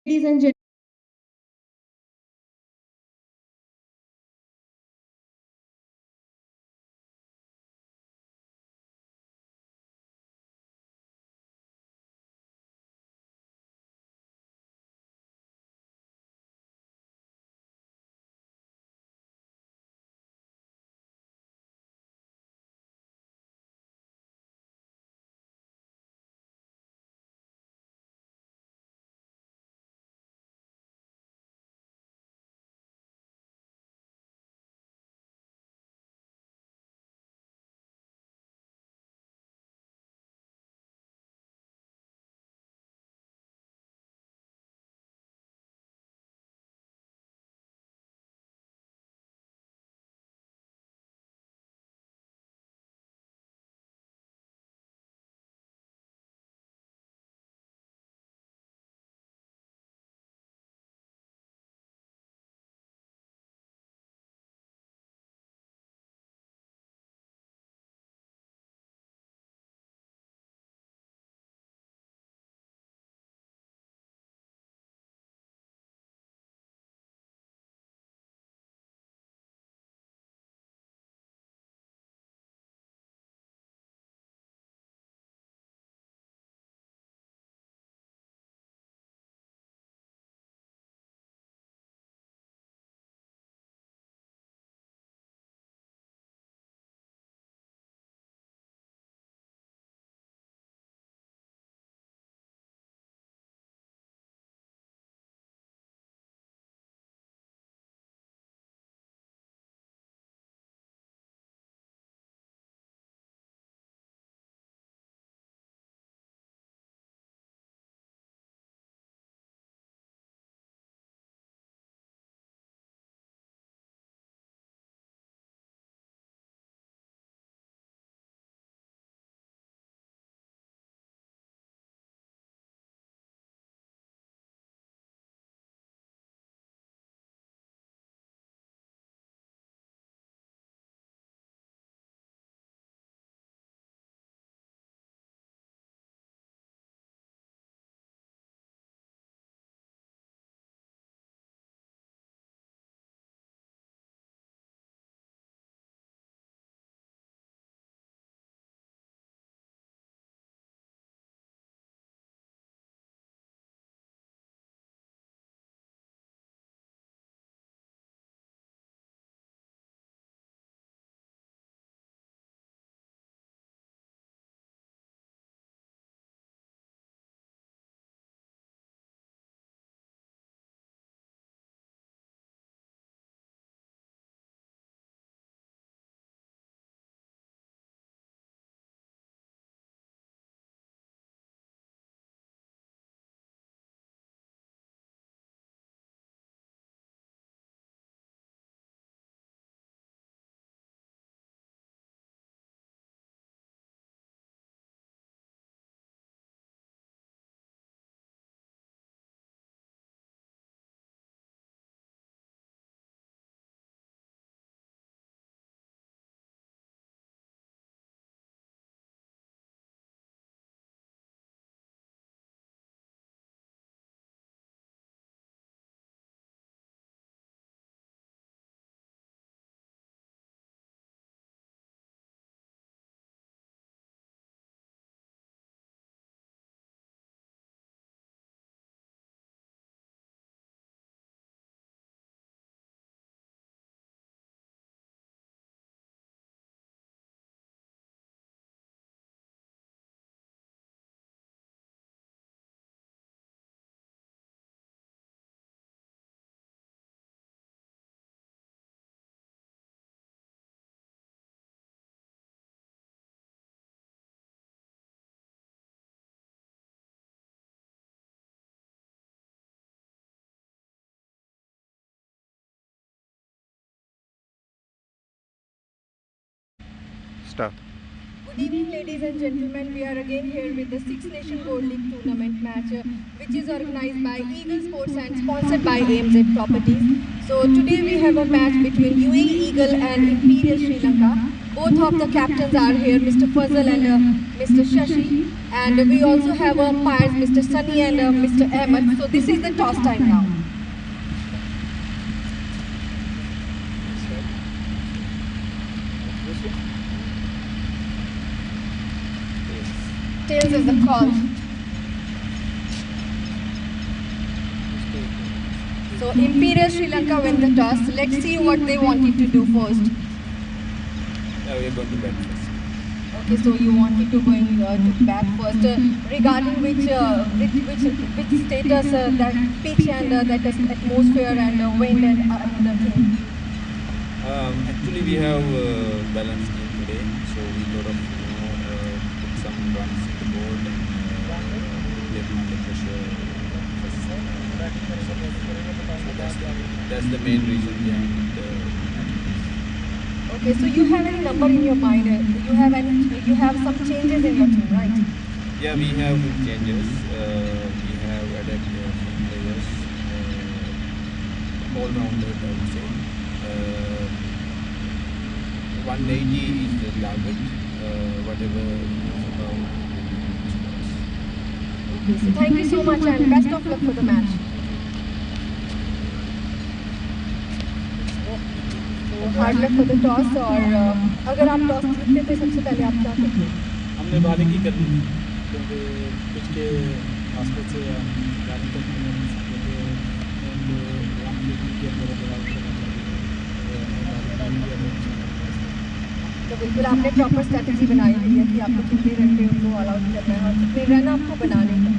Ladies and gentlemen, Start. Good evening, ladies and gentlemen. We are again here with the Six Nation Gold League tournament match, which is organized by Eagle Sports and sponsored by AMZ Properties. So today we have a match between UAE Eagle and Imperial Sri Lanka. Both of the captains are here, Mr. Fazal and Mr. Shashi. And we also have umpires, Mr. Sunny and Mr. Ahmed. So this is the toss time now. Tails is the call. So Imperial Sri Lanka win the toss. Let's see what they wanted to do first. Yeah, we are going to bat first. Okay, so you wanted to going to bat first. Regarding which status that pitch and that is atmosphere and wind and another thing. Actually, we have balanced game today, so we thought of put some runs in the board and get them under pressure. So that's the main reason behind the match. Okay, so you have any number in your mind? You have some changes in your team, right? Yeah, we have changes. We have added some players, all rounded, I would say. 180 is the target. Whatever is about. Okay, so thank you so much and best of luck for the match. Hard luck for the toss और अगर आप toss जीतते तो सबसे पहले आप क्या करते? हमने बॉलिंग ही करनी है क्योंकि पिच के आसपास से हम बॉलिंग करने में तो बिल्कुल आपने प्रॉपर स्ट्रैटेजी बनाई हुई है कि आपको कितने रन पे उनको ऑल आउट करना है और कितने रन आपको बनाने हैं।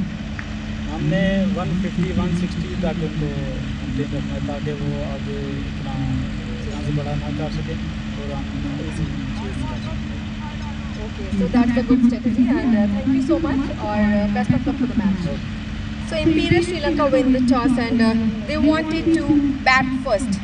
हमने 150 160 तक उनको मेंटेन रखना है ताकि वो आगे इतना यहाँ से बड़ा ना कर सके और हम इसी चीज़ कर सकें। Okay, so that's a good strategy and thank you so much or best of luck for the match. So Imperial Sri Lanka win the toss and they wanted to bat first.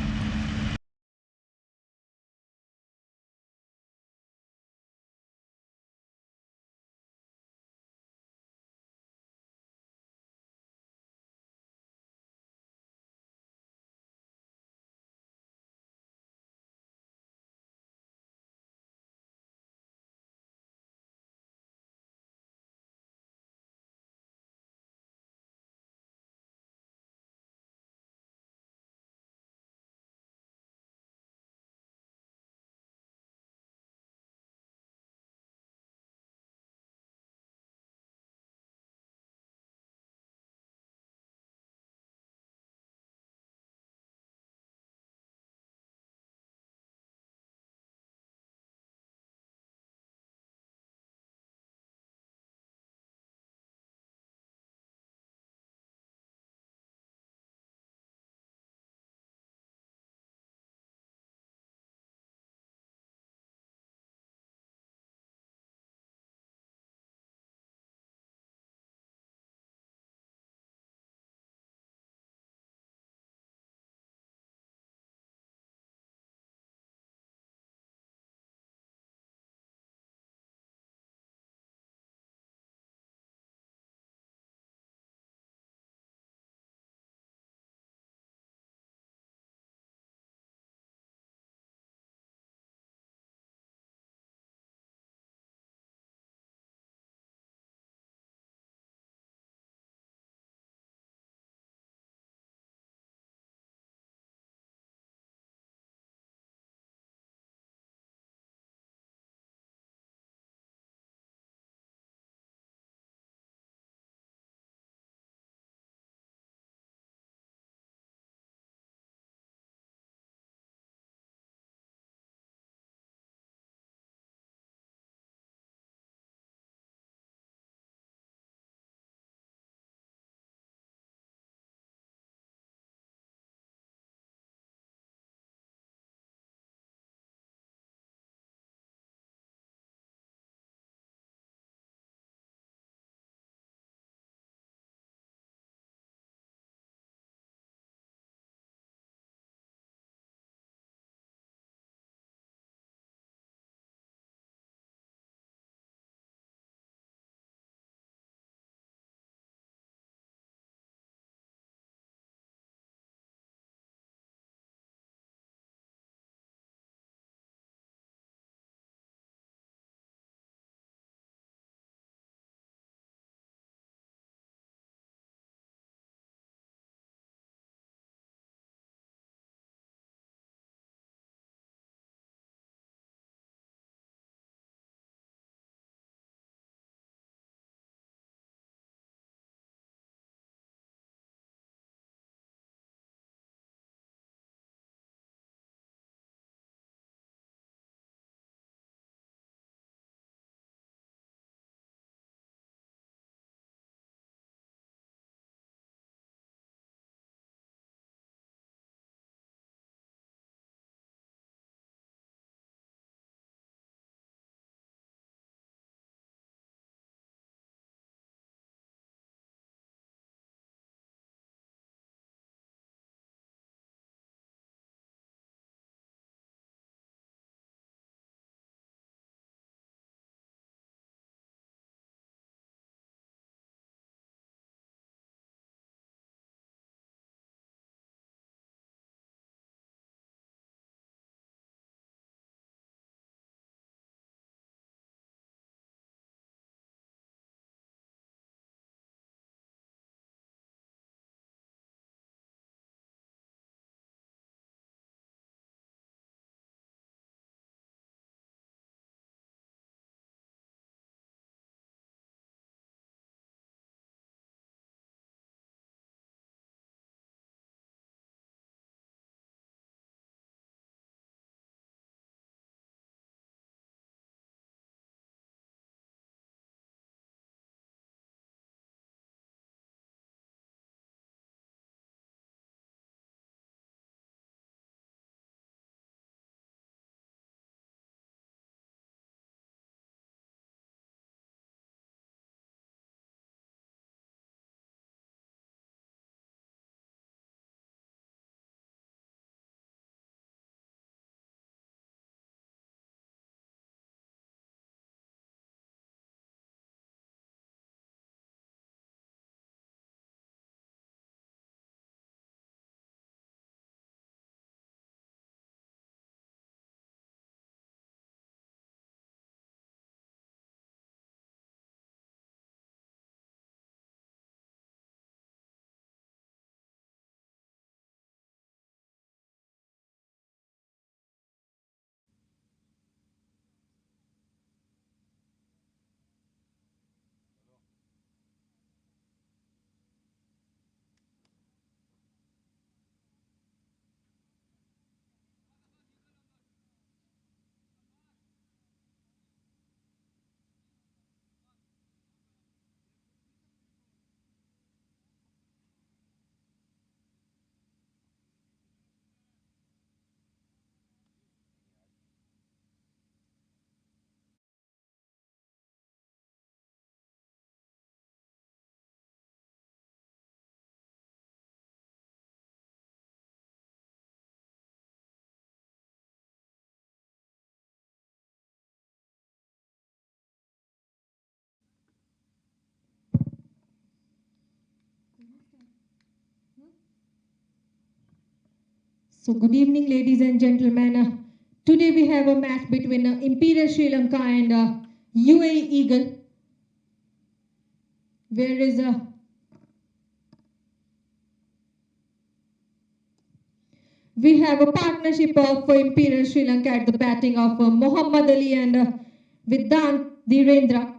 So good evening, ladies and gentlemen. Today we have a match between Imperial Sri Lanka and UAE Eagle. Where is we have a partnership of Imperial Sri Lanka at the batting of Muhammad Ali and Vedant Dhirendra,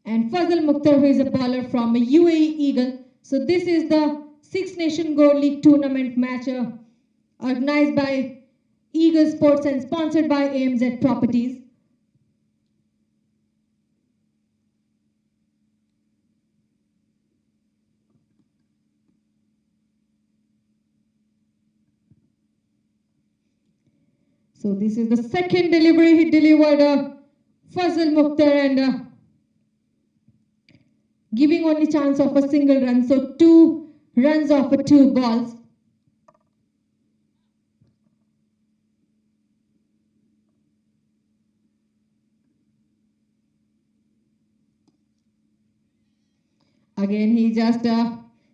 and Fazal Mukhtar, who is a bowler from UAE Eagle. So this is the Six Nation Gold League tournament match organized by Eagle Sports and sponsored by AMZ Properties. So this is the second delivery he delivered, Fazal Mukhtar, and giving only chance of a single run. So 2 runs off 2 balls. Again, he just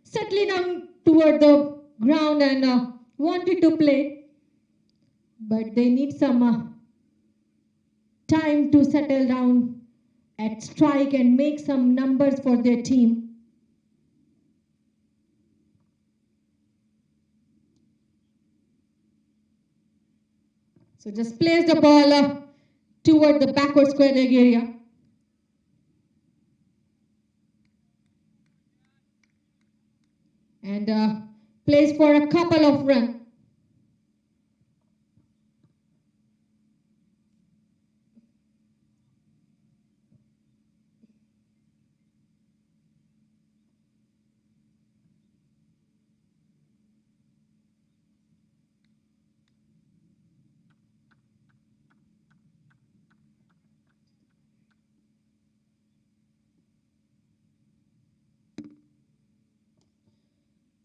settling down toward the ground and wanted to play, but they need some time to settle down at strike and make some numbers for their team. So just place the ball toward the backward square leg area. And plays for a couple of runs.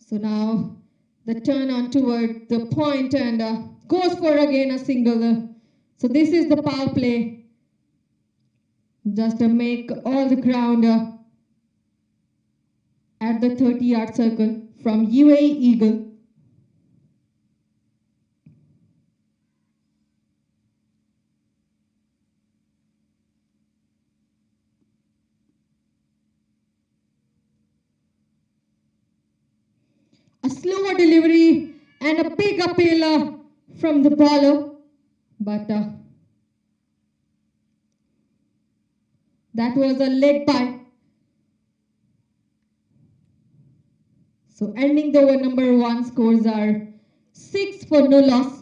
So now the turn on toward the point and goes for again a single. So this is the power play. Just to make all the ground at the 30-yard circle from UAE Eagle. A slower delivery and a big appeal from the bowler, but that was a leg bye. So ending the over number 1, scores are 6 for no loss.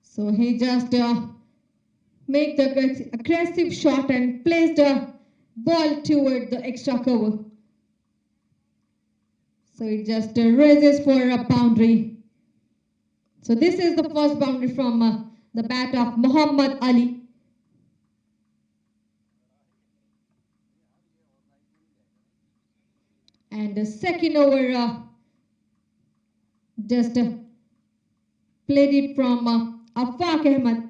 So he just make the aggressive shot and placed the ball toward the extra cover. So it just raises for a boundary. So this is the first boundary from the bat of Muhammad Ali. And the second over just played it from Afaq Ahmed.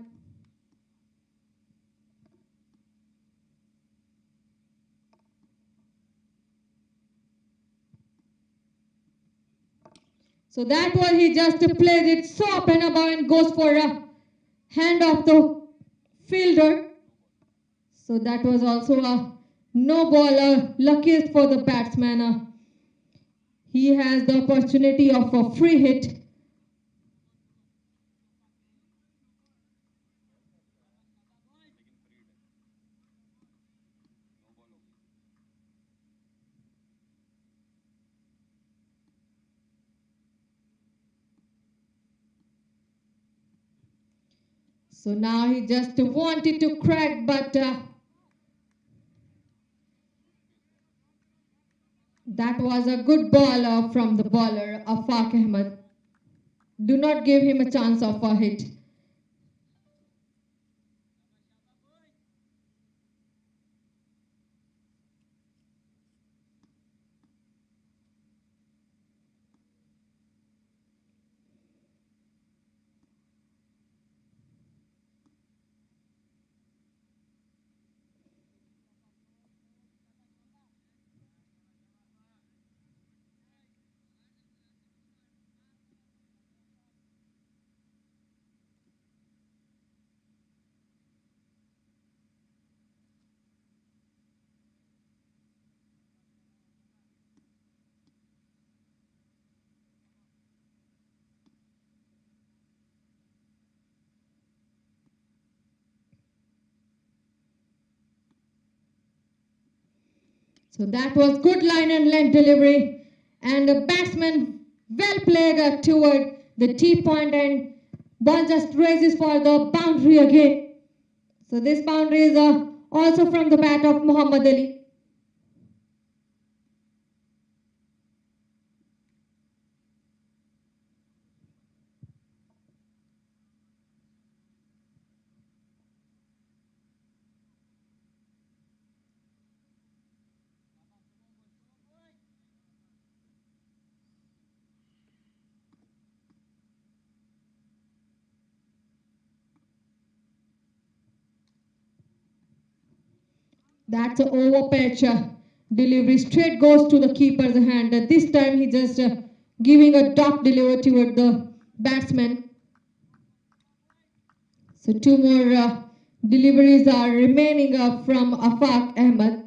So that one he just played it so up and above and goes for a hand of the fielder. So that was also a no ball, luckiest for the batsman. He has the opportunity of a free hit. So now he just wanted to crack, but that was a good ball from the bowler, Afaq Ahmed. Do not give him a chance of a hit. So that was good line and length delivery, and the batsman well played toward the T point, and ball just raises for the boundary again. So this boundary is also from the bat of Muhammad Ali. That's an over pitch. Delivery straight goes to the keeper's hand. This time he just giving a dot delivery toward the batsman. So two more deliveries are remaining from Afaq Ahmed.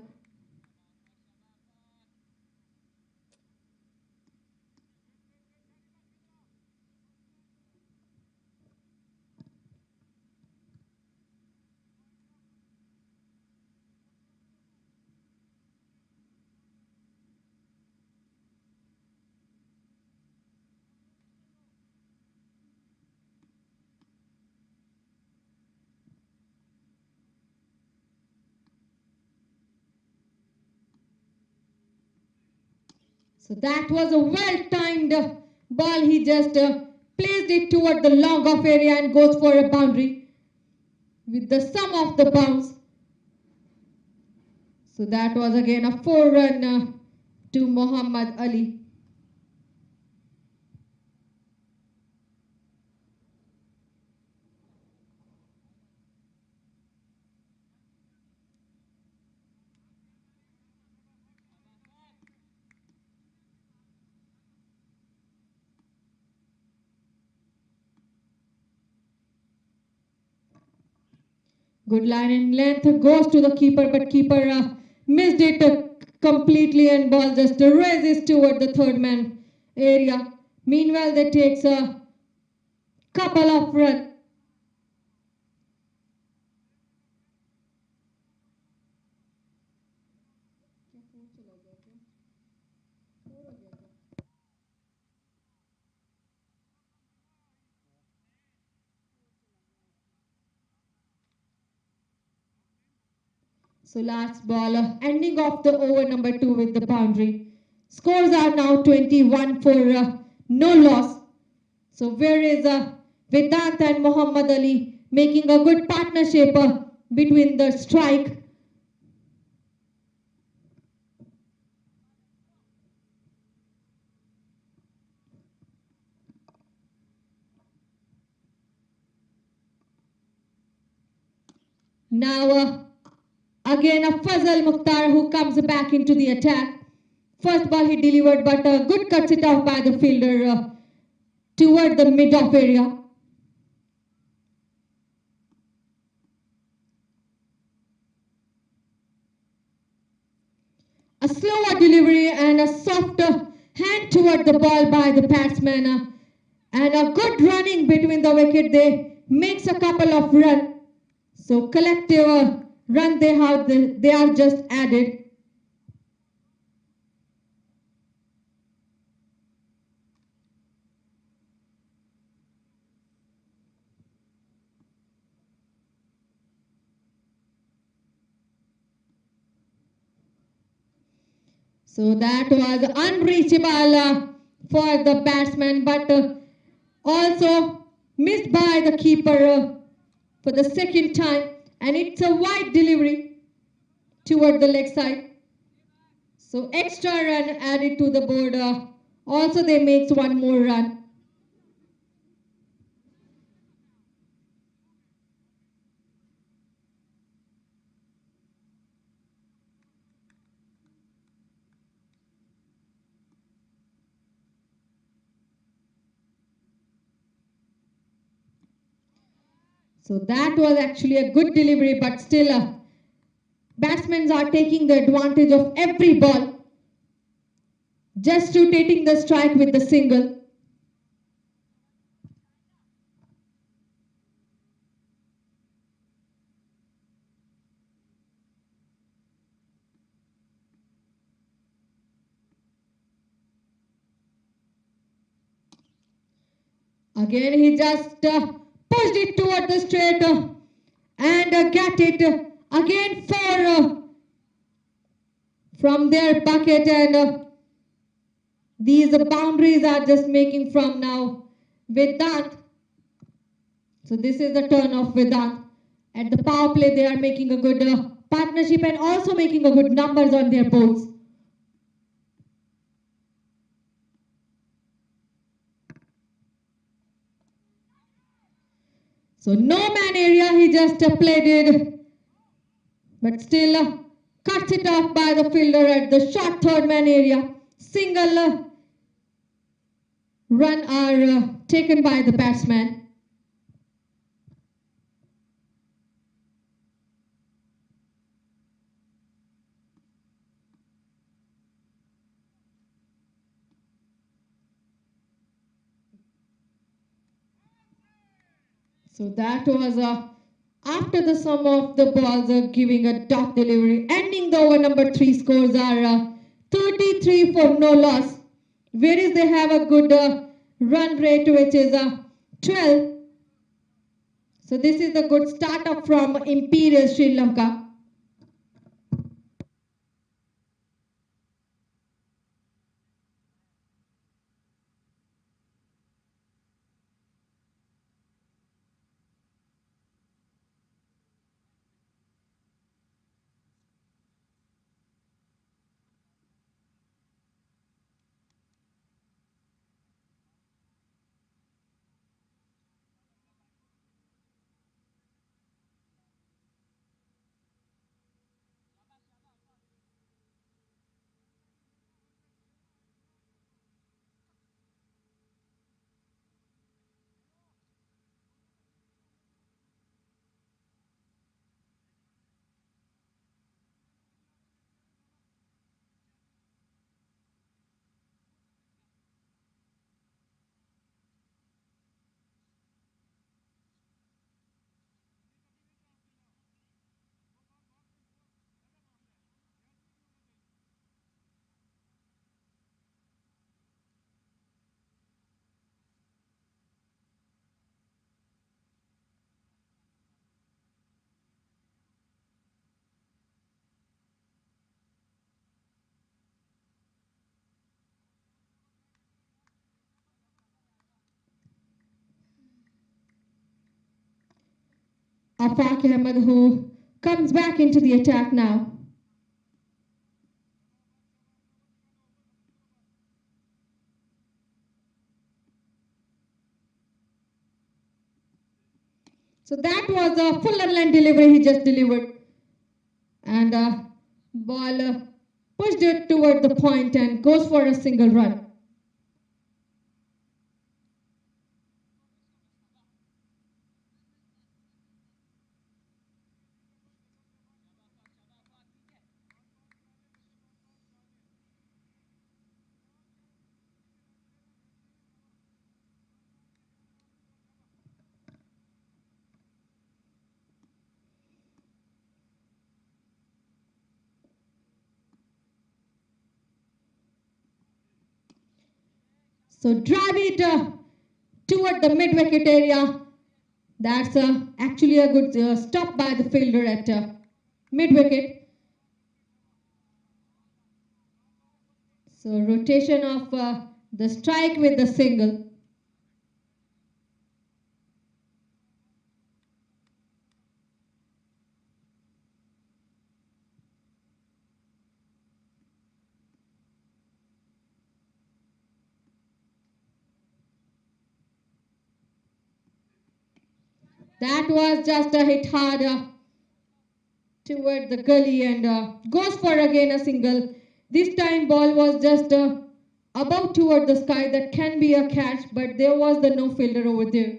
So that was a well-timed ball. He just placed it toward the long off area and goes for a boundary with the sum of the bounce. So that was again a 4-run to Muhammad Ali. Good line and length goes to the keeper, but keeper missed it completely, and ball just raises toward the third man area. Meanwhile, they takes a couple of runs. So last ball, ending off the over number 2 with the boundary. Scores are now 21 for no loss. So where is Vedant and Muhammad Ali making a good partnership between the strike. Now again a Fazal Mukhtar who comes back into the attack. First ball he delivered, but a good cuts it off by the fielder toward the mid-off area. A slower delivery and a softer hand toward the ball by the batsman. And a good running between the wicket. They makes a couple of runs. So collective run they are just added. So that was unreachable for the batsman, but also missed by the keeper for the second time, and it's a wide delivery toward the leg side. So extra run added to the board. Also they makes one more run. So that was actually a good delivery, but still batsmen are taking the advantage of every ball, just rotating the strike with the single. Again he just pushed it toward the straight and get it again for from their bucket, and these boundaries are just making from now Vedant. So this is the turn of Vedant. At the power play they are making a good partnership and also making a good numbers on their boards. So no man area, he just played it, but still cuts it off by the fielder at the short third man area. Single run are taken by the batsman. So that was after the sum of the balls giving a dot delivery. Ending the over number 3 scores are 33 for no loss. Whereas they have a good run rate which is 12. So this is a good start up from Imperial Sri Lanka. Afaq Ahmed, who comes back into the attack now. So that was a full line delivery he just delivered. And ball pushed it toward the point and goes for a single run. So drive it toward the mid-wicket area. That's actually a good stop by the fielder at mid-wicket. So rotation of the strike with the single. That was just a hit hard toward the gully and goes for again a single. This time ball was just above toward the sky. That can be a catch, but there was the no fielder over there.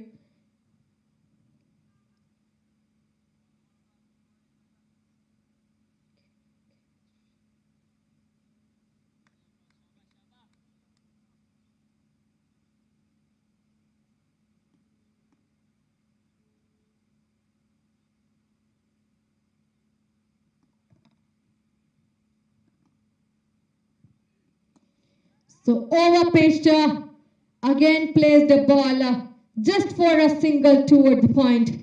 So over pitched again plays the ball just for a single toward the point.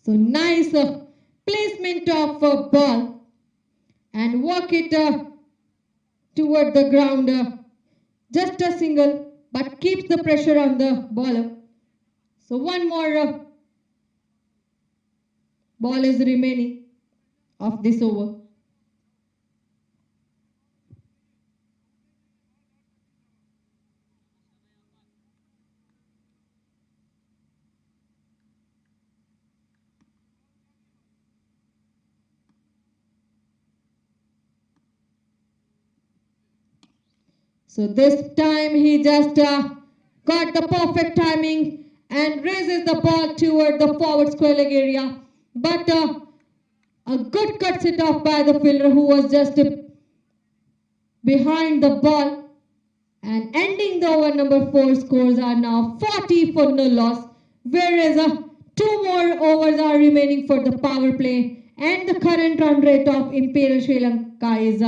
So nice placement of ball and walk it toward the ground. Just a single, but keeps the pressure on the bowler. So one more ball is remaining of this over. So this time he just got the perfect timing and raises the ball toward the forward square leg area. But a good cut set off by the fielder who was just behind the ball. And ending the over number 4, scores are now 40 for no loss. Whereas 2 more overs are remaining for the power play. And the current run rate of Imperial Sri Lanka is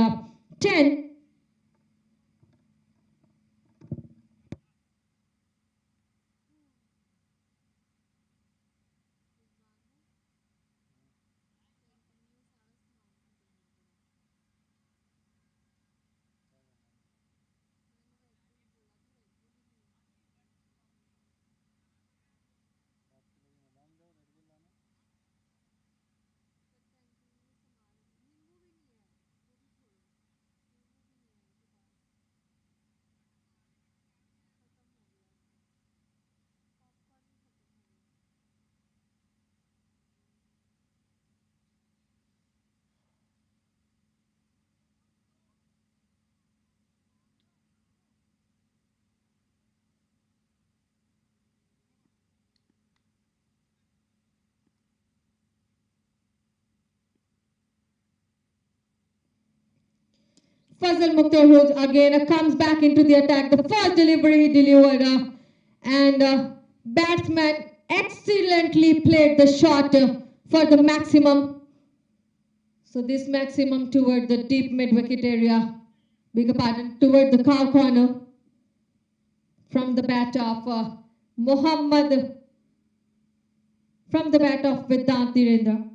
10. Fazal Mukhtar again comes back into the attack. The first delivery he delivered and batsman excellently played the shot for the maximum. So this maximum toward the deep mid wicket area, beg your pardon, toward the cow corner from the bat of Muhammad, from the bat of Vedant Dhirendra.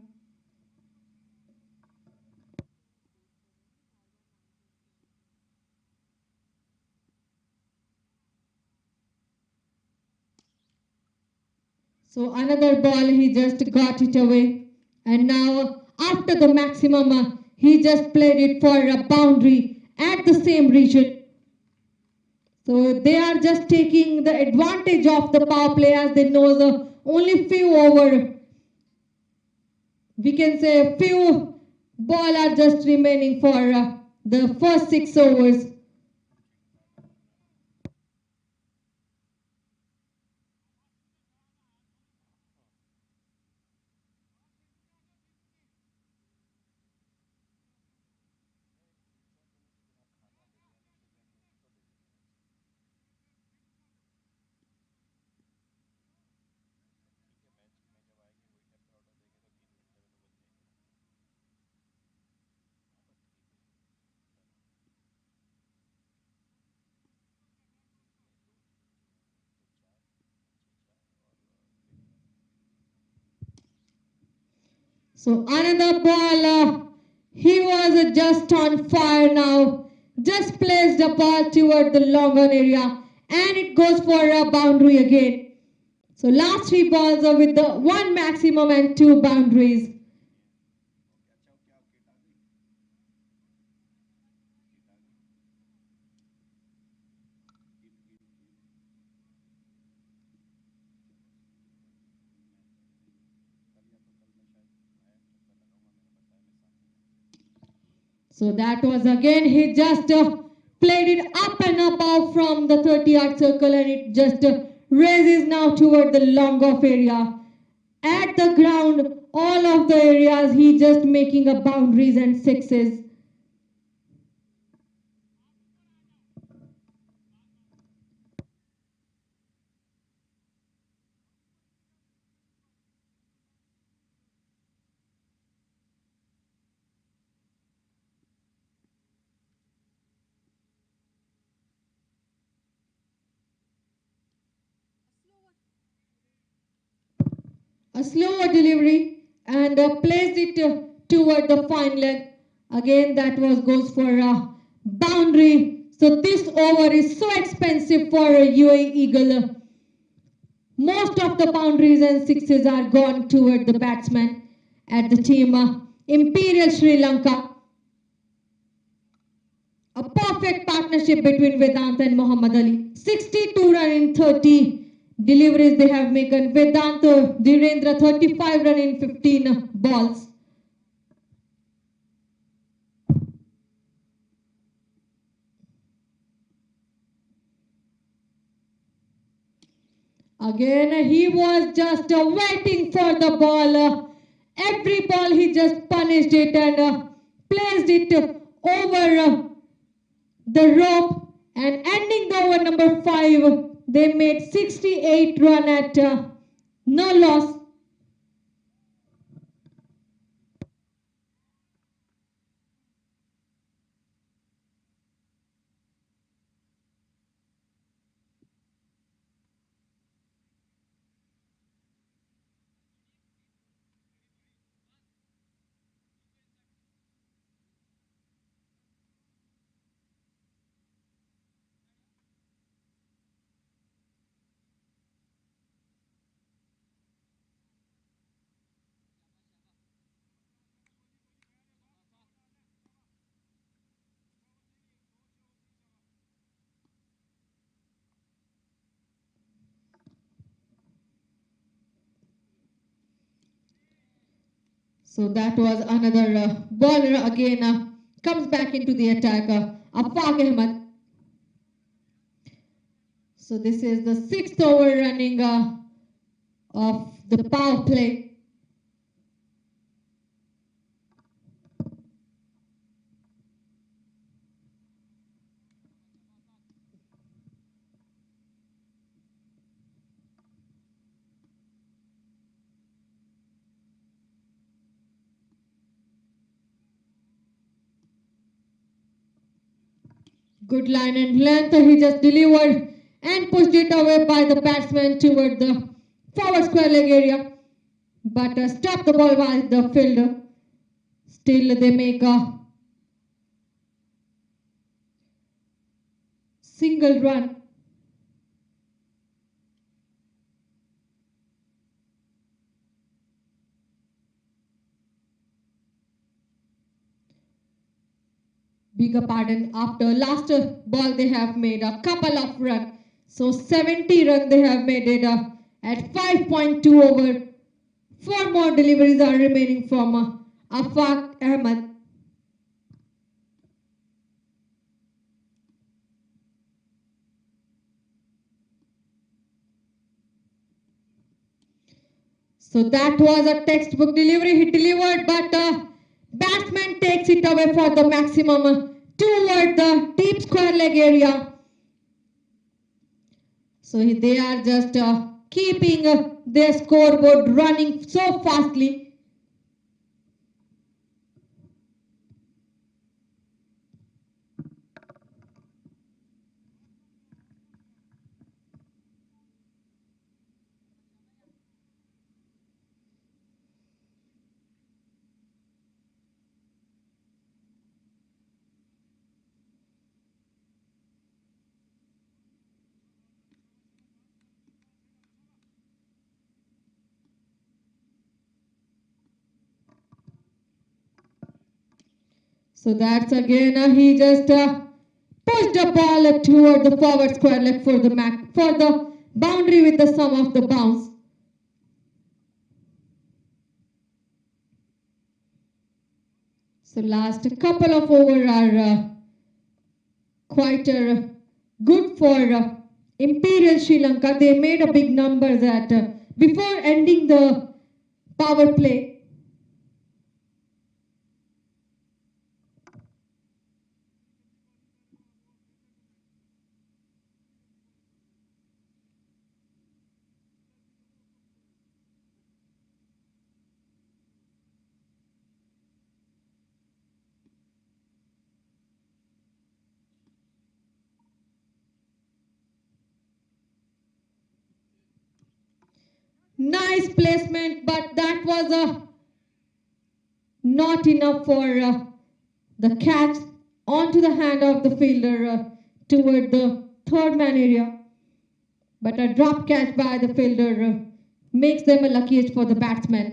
So another ball, he just got it away. And now after the maximum, he just played it for a boundary at the same region. So they are just taking the advantage of the power play as they know the only few over. We can say few ball are just remaining for the first 6 overs. So another ball, he was just on fire now. Just placed the ball toward the long on area and it goes for a boundary again. So last three balls are with the one maximum and two boundaries. So that was again, he just played it up and above from the 30-yard circle and it just raises now toward the long off area. At the ground, all of the areas, he just making a boundaries and sixes. A slower delivery and placed it toward the fine leg. Again, that was goes for a boundary. So this over is so expensive for a UAE Eagle. Most of the boundaries and sixes are gone toward the batsman at the team Imperial Sri Lanka. A perfect partnership between Vedant and Muhammad Ali. 62 run in 30 deliveries they have made. Vedant Dhirendra 35 run in 15 balls. Again, he was just waiting for the ball. Every ball he just punished it and placed it over the rope and ending the over number 5. They made 68 run at no loss. So that was another bowler again comes back into the attack. Afaq Ahmed. So this is the 6th over running of the power play. Good line and length. He just delivered and pushed it away by the batsman toward the forward square leg area. But stopped the ball by the fielder. Still they make a single run. Bigger pardon, after last ball they have made a couple of runs. So 70 runs they have made it at 5.2 over. 4 more deliveries are remaining from Afaq Ahmed. So that was a textbook delivery. He delivered, but batsman takes it away for the maximum toward the deep square leg area. So they are just keeping their scoreboard running so fastly. So that's again, he just pushed the ball toward the forward square leg for the boundary with the sum of the bounce. So last couple of over are quite good for Imperial Sri Lanka. They made a big number that before ending the power play. Nice placement, but that was not enough for the catch onto the hand of the fielder toward the third man area. But a drop catch by the fielder makes them a luckiest for the batsman.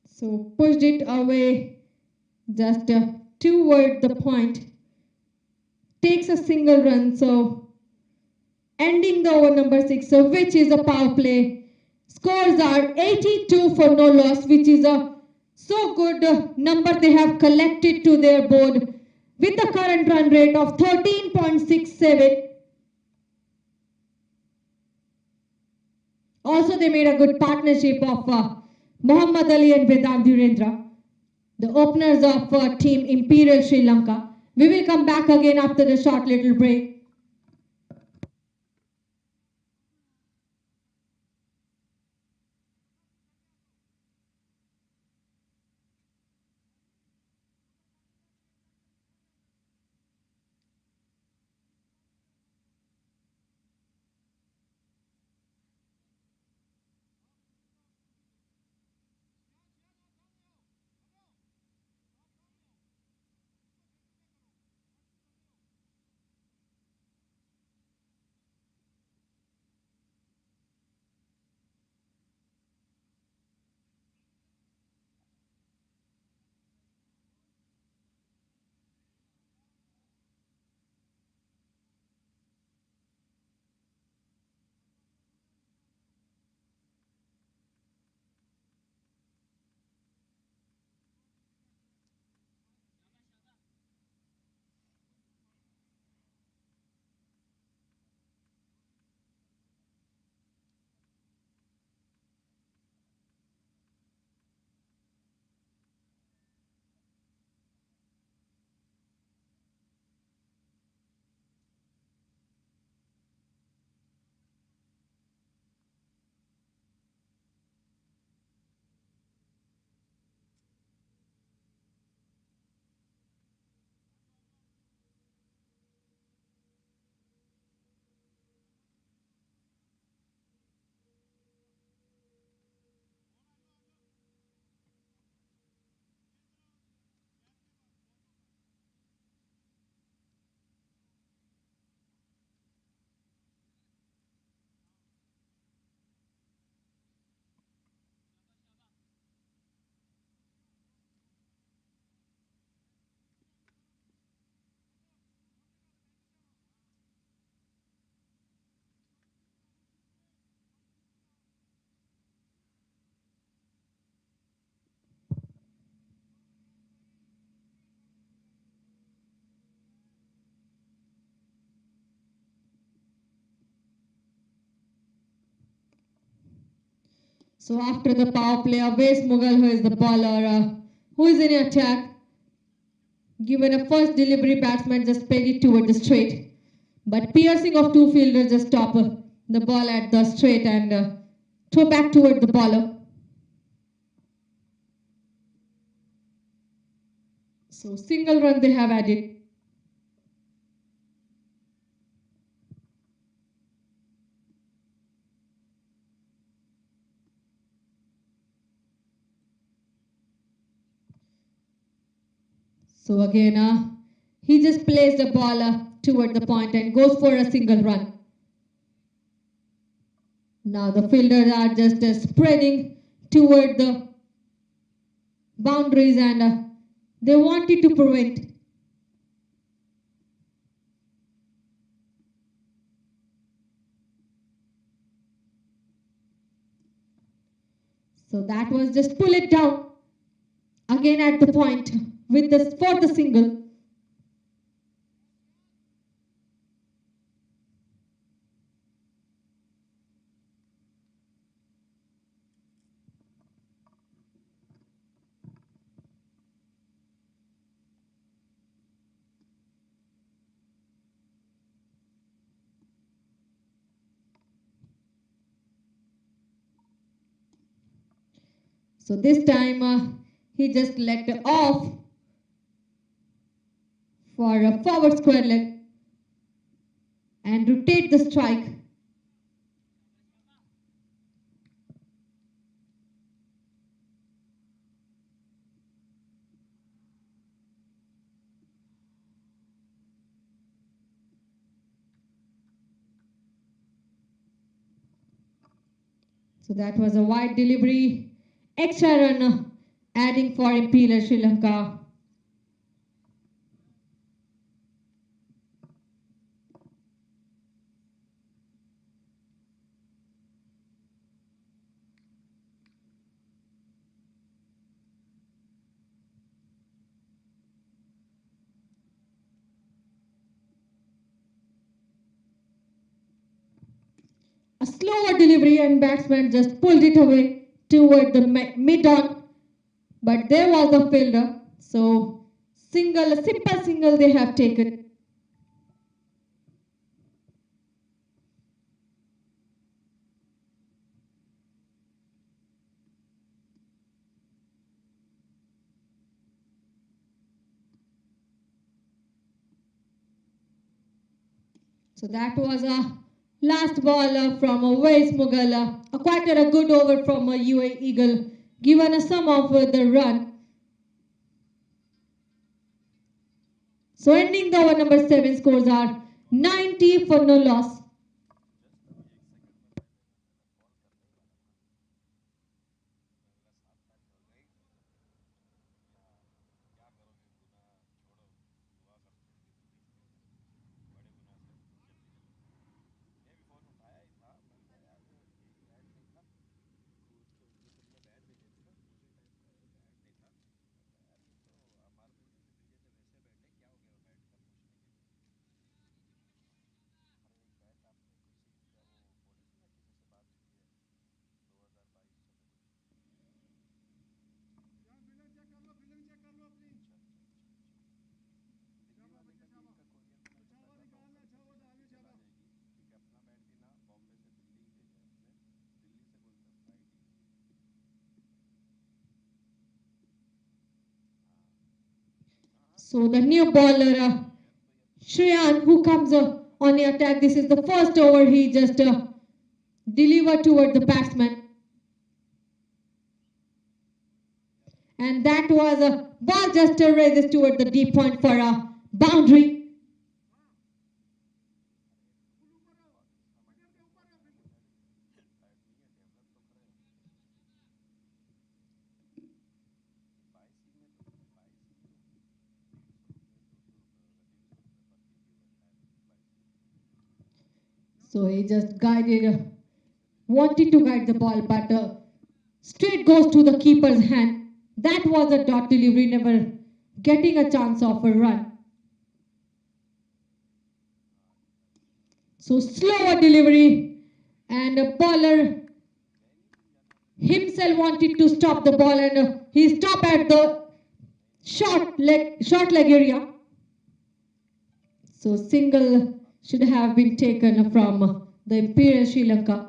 So pushed it away just toward the point. Takes a single run, so ending the over number 6, so which is a power play. Scores are 82 for no loss, which is a so good number they have collected to their board with the current run rate of 13.67. Also, they made a good partnership of Muhammad Ali and Vedant Dhirendra, the openers of team Imperial Sri Lanka. We will come back again after the short little break. So after the power play, Awais Mughal, who is the bowler, who is in attack, given a first delivery, batsman just paid it toward the straight. But piercing of two fielders just stop the ball at the straight and throw back toward the bowler. So single run they have added. So again, he just plays the ball toward the point and goes for a single run. Now the fielders are just spreading toward the boundaries and they wanted to prevent. So that was just pull it down again at the point with the for the single. So this time he just let off for a forward square leg and rotate the strike. So that was a wide delivery, extra run adding for Imperial Sri Lanka. A slower delivery and batsman just pulled it away toward the mid-on. But there was the fielder. So single, a simple single they have taken. So that was a last ball from Wais Mughal. Quite a good over from a UAE Eagle, given a sum of the run. So ending the over number 7, scores are 90 for no loss. So the new bowler, Shreyan, who comes on the attack. This is the first over he just delivered toward the batsman. And that was a ball just raises toward the deep point for a boundary. So he just wanted to guide the ball, but straight goes to the keeper's hand. That was a dot delivery, never getting a chance of a run. So slower delivery, and a bowler himself wanted to stop the ball, and he stopped at the short leg area. So single should have been taken from the Imperial Sri Lanka.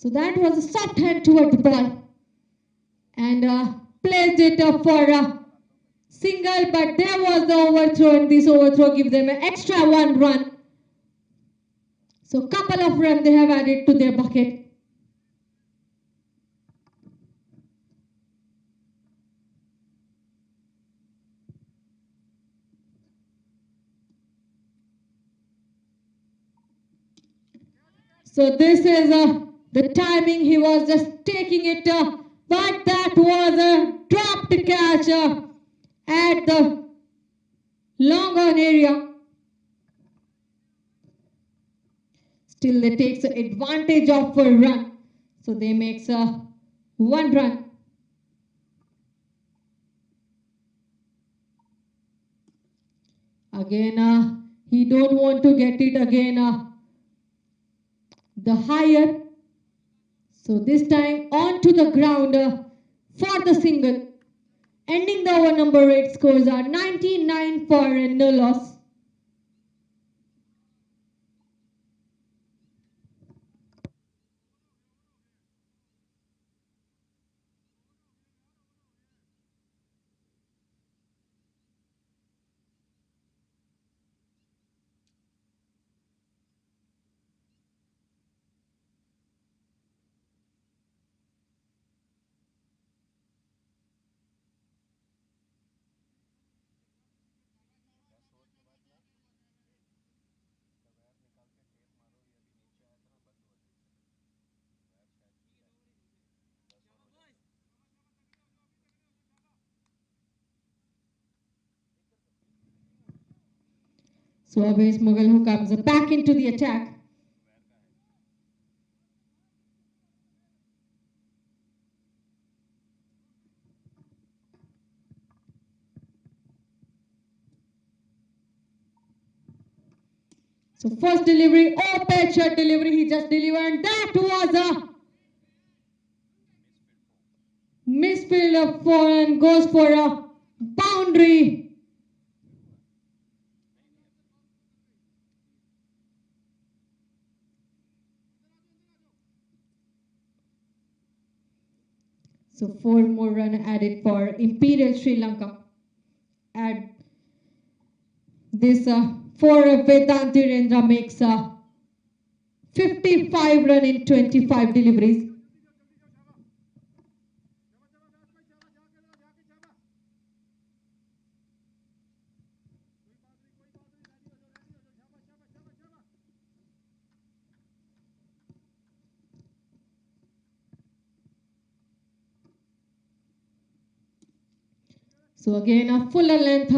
So that was a soft hand toward the ball. And placed it for a single, but there was the overthrow, and this overthrow gives them an extra 1 run. So couple of runs they have added to their bucket. So this is the timing. He was just taking it, but that was a dropped catch at the long on area. Still they takes advantage of a run. So they makes 1 run. Again, he don't want to get it again. The higher. So this time on to the ground for the single. Ending the over number 8, scores are 99 for no loss. So Awais Mughal who comes back into the attack. So first delivery, pitch shot delivery, he just delivered, and that was a misfield for and goes for a boundary. So 4 more runs added for Imperial Sri Lanka. Add this for Vedanti Rendra makes 55 runs in 25 deliveries. So again a fuller length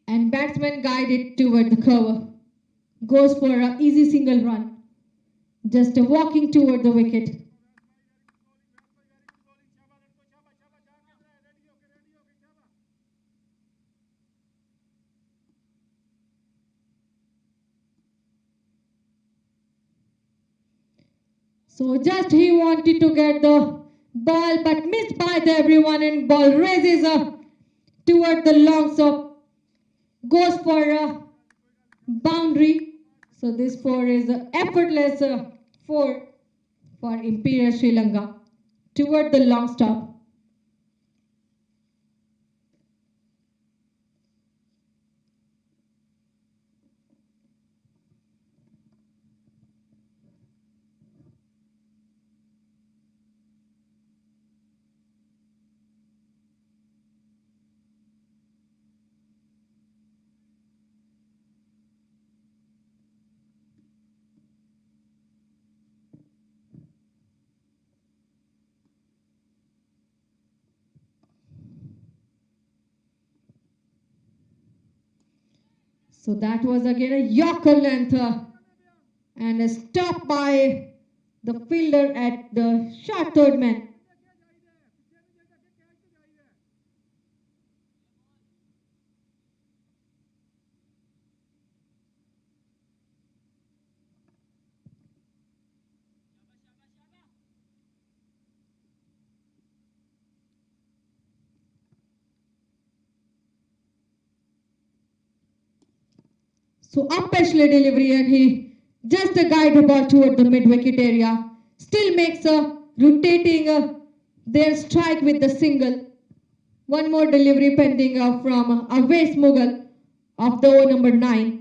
and batsman guided toward the cover. Goes for an easy single run. Just walking toward the wicket. So just he wanted to get the ball but missed by everyone, and ball raises toward the long stop. Goes for a boundary. So this 4 is effortless 4 for Imperial Sri Lanka toward the long stop. So that was again a Yorker length and a stop by the fielder at the short third man. So up special delivery, and he just guide the ball toward the mid wicket area. still makes a rotating their strike with the single. One more delivery pending from Awais Mughal of the over number 9.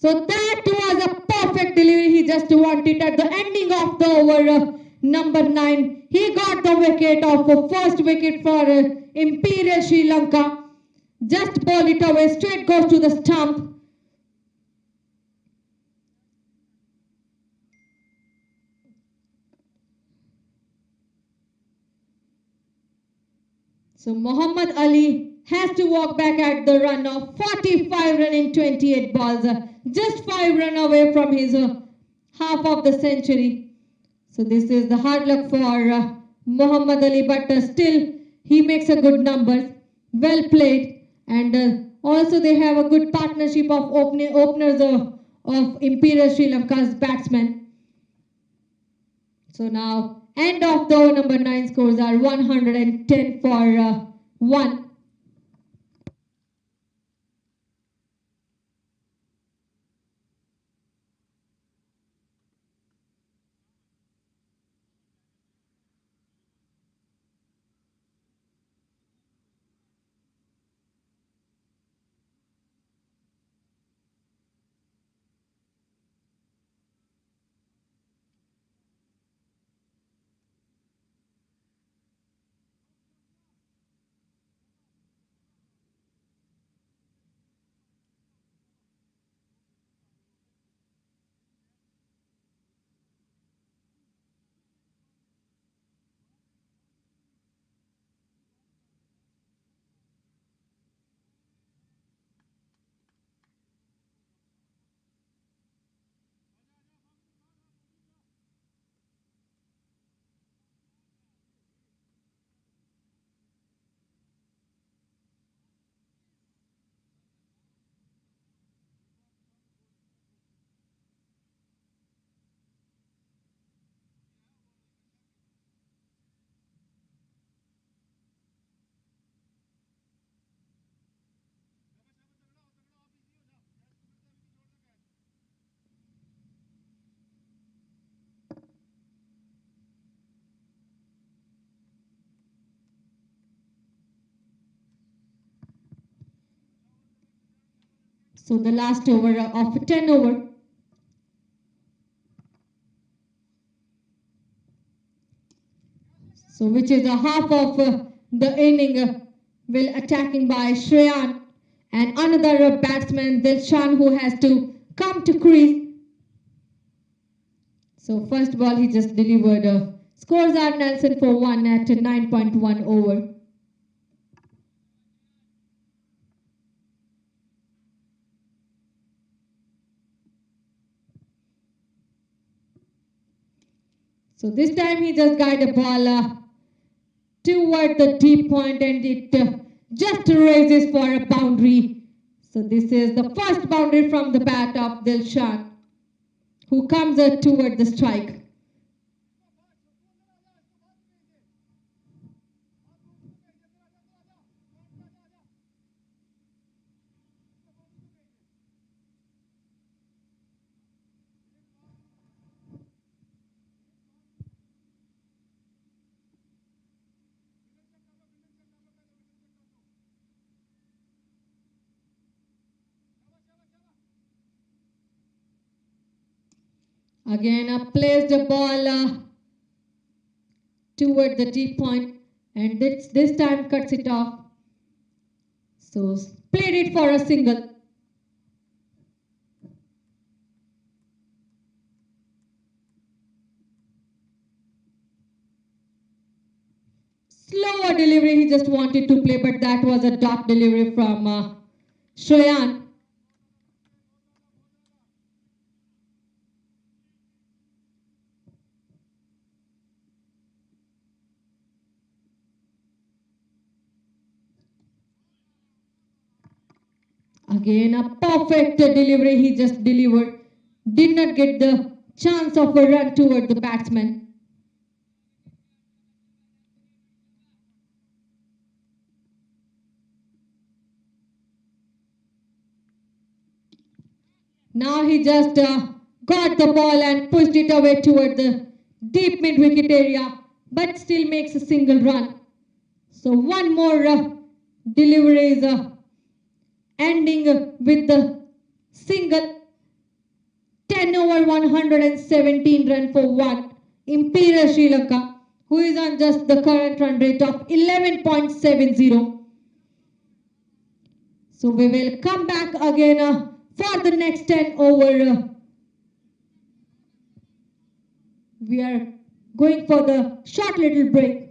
So that was a perfect delivery. He just wanted at the ending of the over number 9. He got the wicket of the first wicket for Imperial Sri Lanka. Just ball it away, straight goes to the stump. So Muhammad Ali has to walk back at the run of 45 run in 28 balls. Just 5 run away from his half of the century. So this is the hard luck for Muhammad Ali, but still he makes a good number. Well played. And also they have a good partnership of openers of Imperial Sri Lanka's batsmen. So now end of the over number 9 scores are 110 for 1. So the last over of 10 over. So which is a half of the inning will attacking by Shreyan and another batsman Dilshan who has to come to crease. So first ball he just delivered. Scores are Nelson for 1 at 9.1 over. So this time he just got a ball toward the deep point and it just raises for a boundary. So this is the first boundary from the bat of Dilshan, who comes toward the strike. Again, placed the ball toward the deep point, and this time cuts it off. So played it for a single. Slower delivery he just wanted to play, but that was a dot delivery from Shreyan. Again, a perfect delivery he just delivered. Did not get the chance of a run toward the batsman. Now he just got the ball and pushed it away toward the deep mid-wicket area, but still makes a single run. So one more delivery is ending with the single 10 over 117 run for one. Imperial Sri Lanka, who is on just the current run rate of 11.70. So we will come back again for the next 10 over. We are going for the short little break.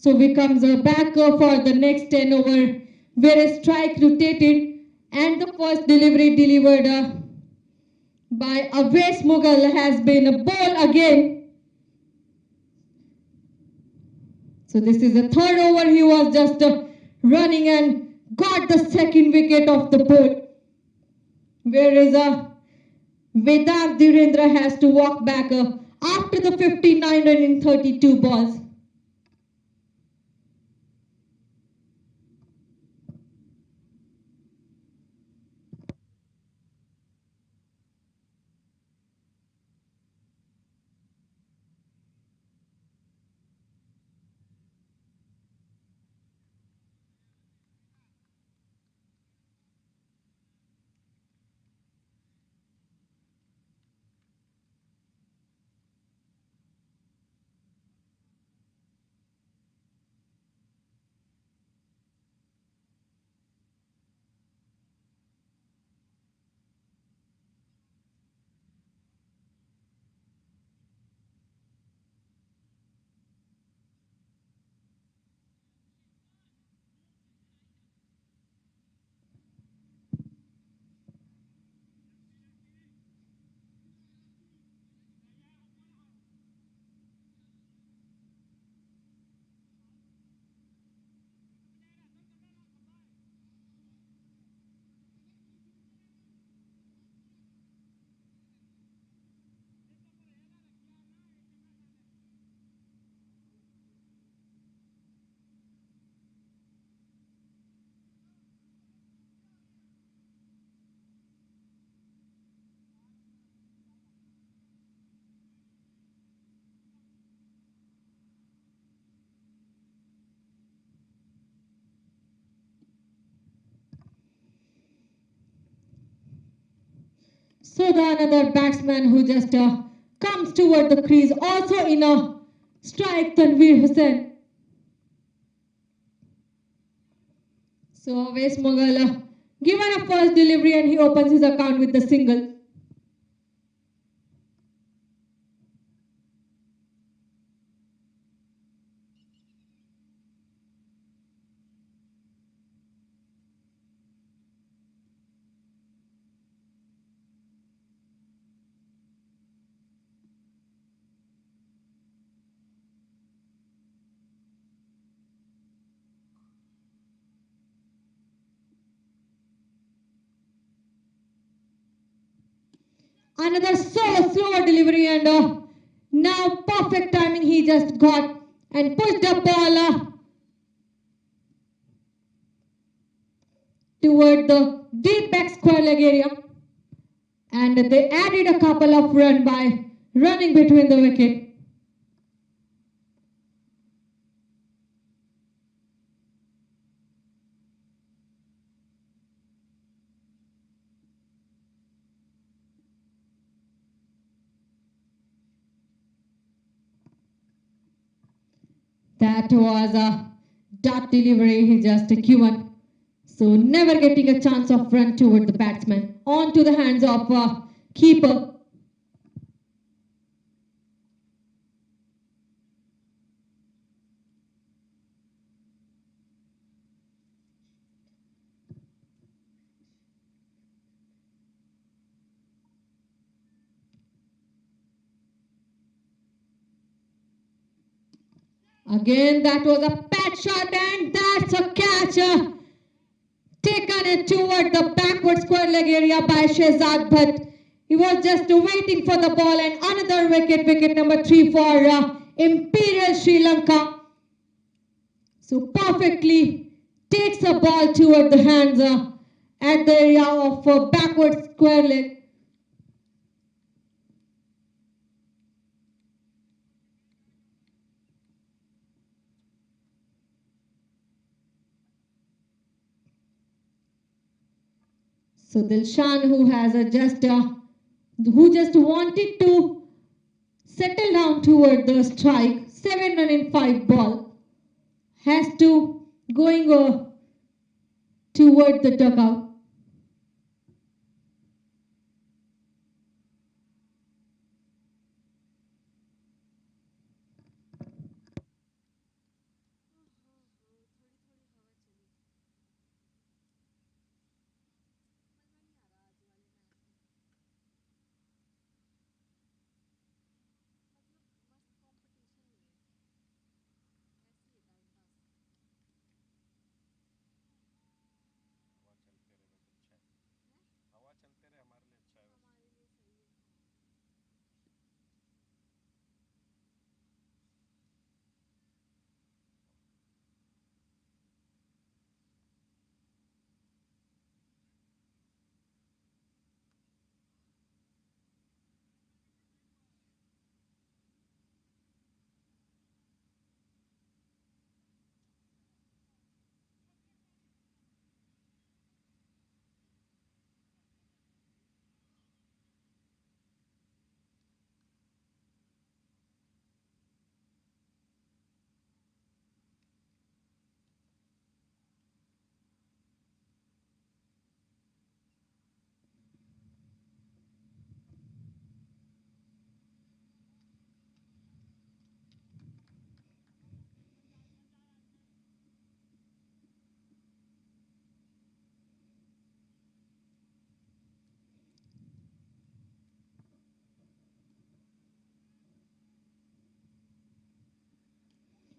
So we comes back for the next 10 over where a strike rotated and the first delivery delivered by Avais Mughal has been a ball again. So this is the third over. He was just running and got the second wicket of the ball. Whereas Vedant Dhirendra has to walk back after the 59 run in 32 balls. So the another batsman who just comes toward the crease, also in a strike, Tanveer Hussain. So West Mughal given a first delivery and he opens his account with the single. Another so slower delivery and now perfect timing he just got and pushed the ball toward the deep back square leg area, and they added a couple of runs by running between the wicket. That was a dot delivery he just given. So never getting a chance of run toward the batsman. On to the hands of keeper. Again, that was a pat shot and that's a catch. Taken it toward the backward square leg area by Shehzad, but he was just waiting for the ball, and another wicket, wicket number 3 for Imperial Sri Lanka. So perfectly takes a ball toward the hands at the area of backward square leg. So Dilshan, who has who just wanted to settle down toward the strike, 7 run in 5 ball, has to going toward the dugout.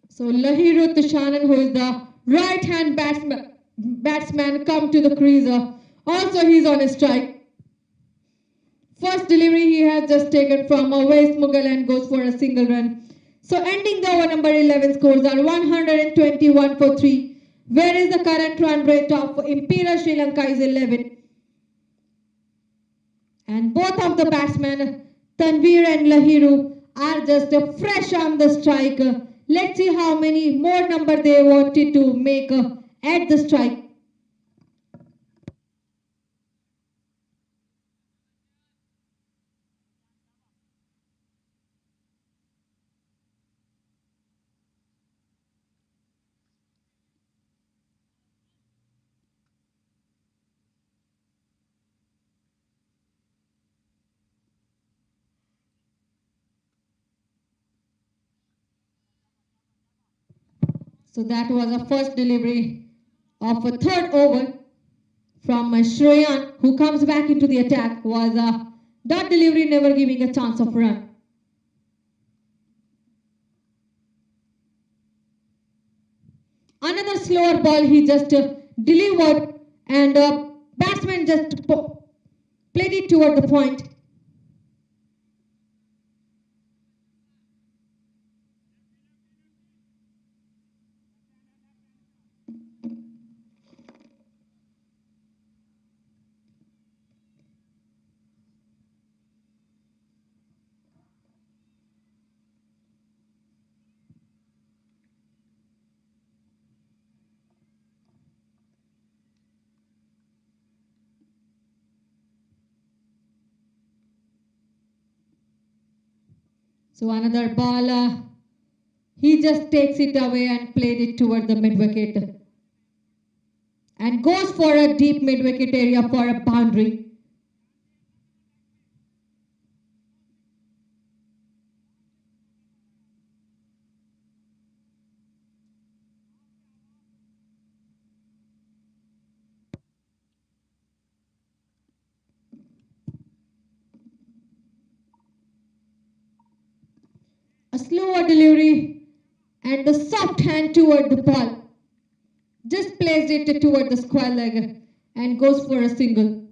So Lahiru Tishanan, who is the right-hand batsman, come to the crease. Also, he's on a strike. First delivery he has just taken from West Mughal and goes for a single run. So ending the over number 11, scores are 121 for 3. Where is the current run rate of Imperial Sri Lanka is 11. And both of the batsmen, Tanveer and Lahiru, are just fresh on the strike. Let's see how many more number they wanted to make at the strike. So that was a first delivery of a third over from Shreyan, who comes back into the attack. Was a dot delivery, never giving a chance of run. Another slower ball he just delivered, and batsman just played it toward the point. So another ball, he just takes it away and played it toward the mid-wicket. And goes for a deep mid-wicket area for a boundary. A slower delivery and the soft hand toward the ball. Just placed it toward the square leg and goes for a single.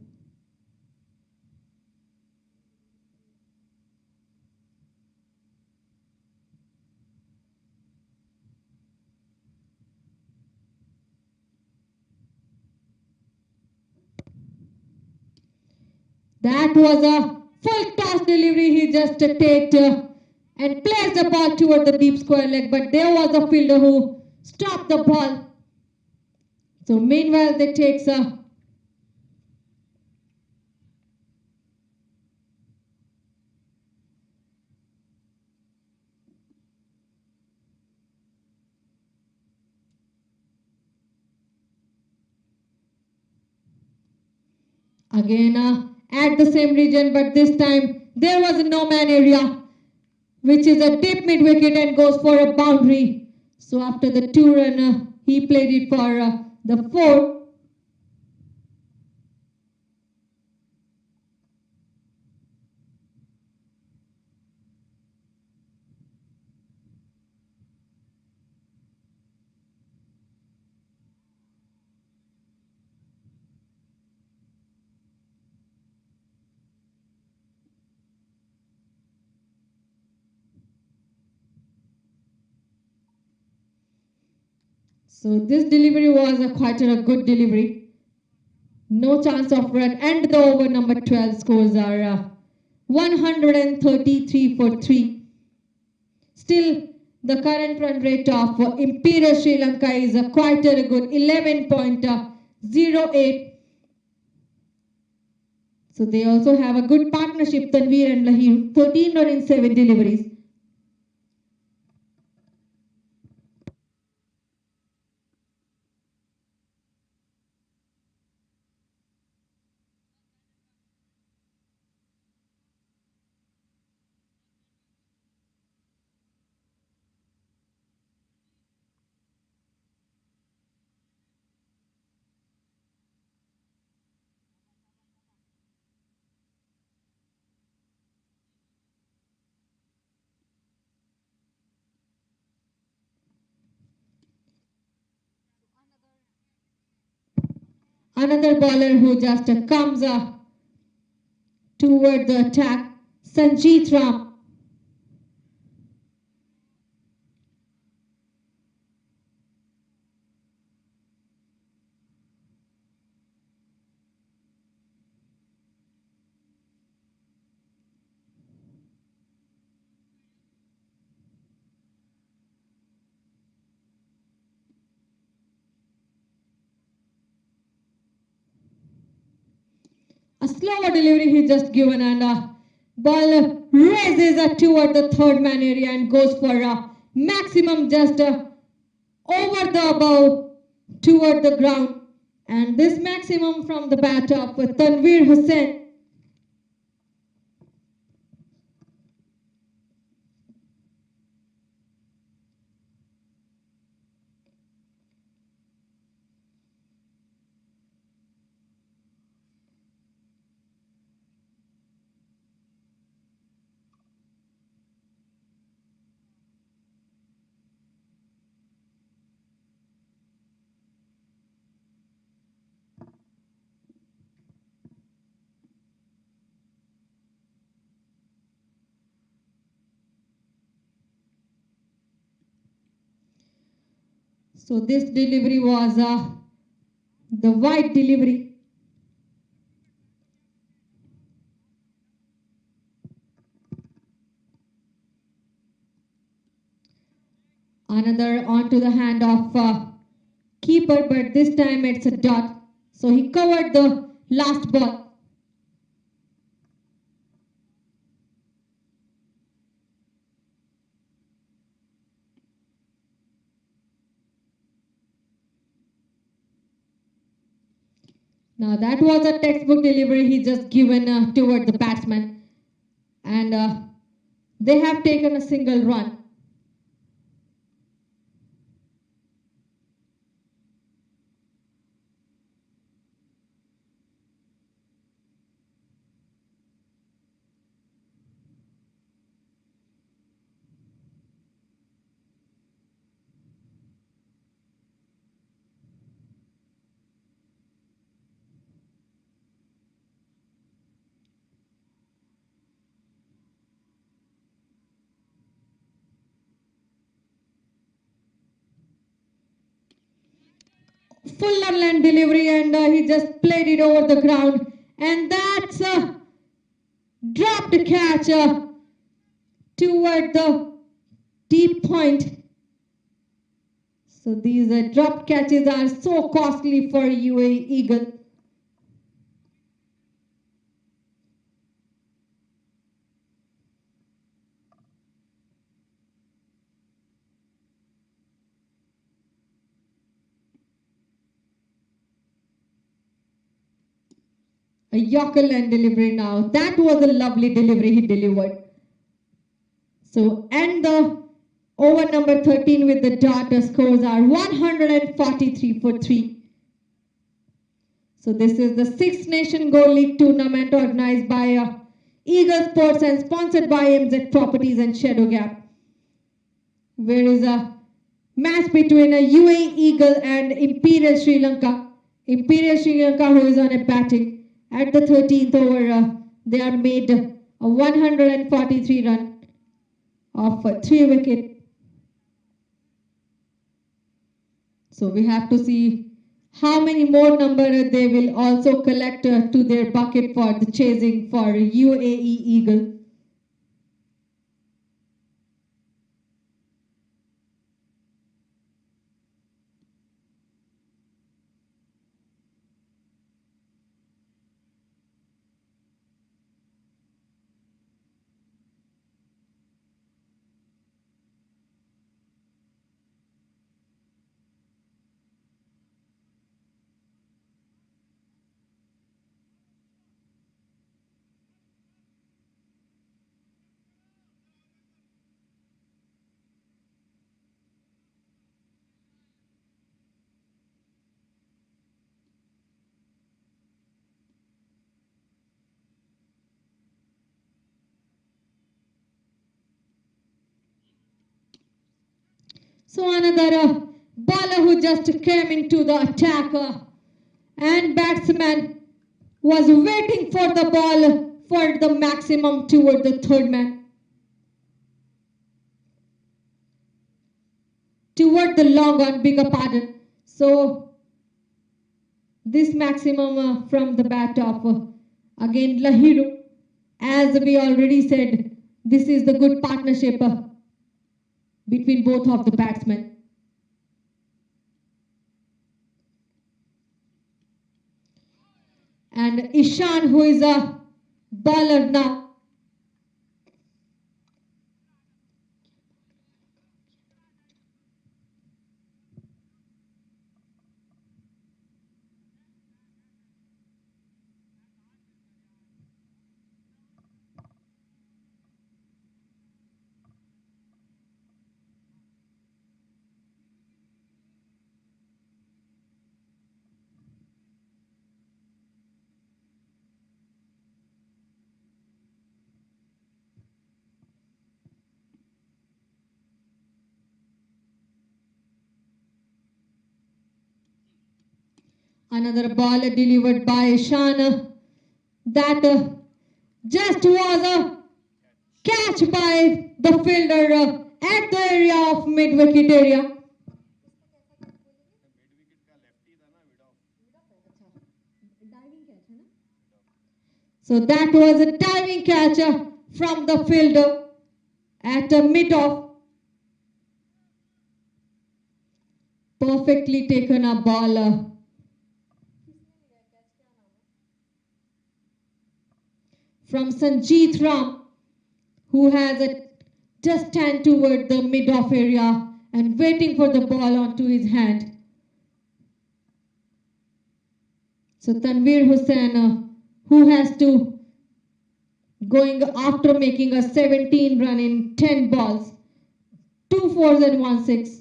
That was a full toss delivery. He just taked and placed the ball toward the deep square leg, but there was a fielder who stopped the ball. So meanwhile, they takes a again at the same region, but this time there was a no man area, which is a deep mid wicket and goes for a boundary. So after the 2-run, he played it for the 4. So this delivery was quite a good delivery. No chance of run, and the over number 12 scores are 133 for 3. Still, the current run rate of Imperial Sri Lanka is quite a good 11.08. So they also have a good partnership, Tanveer and Lahir, 13 run in 7 deliveries. Another bowler who just comes toward the attack, Sanjeet Ram. A slower delivery he just given, and ball raises toward the third man area and goes for a maximum just over the above toward the ground. And this maximum from the bat of Tanveer Hussain. So this delivery was the wide delivery. Another onto the hand of keeper, but this time it's a dot. So he covered the last ball. Now that was a textbook delivery he just given toward the batsman. And they have taken a single run. Full land delivery, and he just played it over the ground, and that's a dropped catch toward the deep point. So these dropped catches are so costly for UAE Eagle. A Yorker land delivery now. That was a lovely delivery he delivered. So, and the over number 13 with the dot scores are 143 for 3. So this is the Six Nation Goal League tournament organized by Eagle Sports and sponsored by MZ Properties and Shadow Gap. Where is a match between a UAE Eagle and Imperial Sri Lanka. Imperial Sri Lanka, who is on a batting. At the 13th over, they are made a 143 run of 3 wicket. So we have to see how many more number they will also collect to their bucket for the chasing for UAE Eagle. So another bowler who just came into the attack and batsman was waiting for the ball for the maximum toward the third man. Toward the long on, bigger pardon. So this maximum from the bat of again Lahiru. As we already said, this is the good partnership between both of the batsmen. And Ishan, who is a bowler now. Another ball delivered by Ishan. That just was a catch by the fielder at the area of mid-wicket area. So that was a diving catch from the fielder at a mid-off. Perfectly taken a ball from Sanjeet Ram, who has just stand toward the mid-off area and waiting for the ball onto his hand. So Tanveer Hussain, who has to going after making a 17 run in 10 balls, 2 fours and 1 6.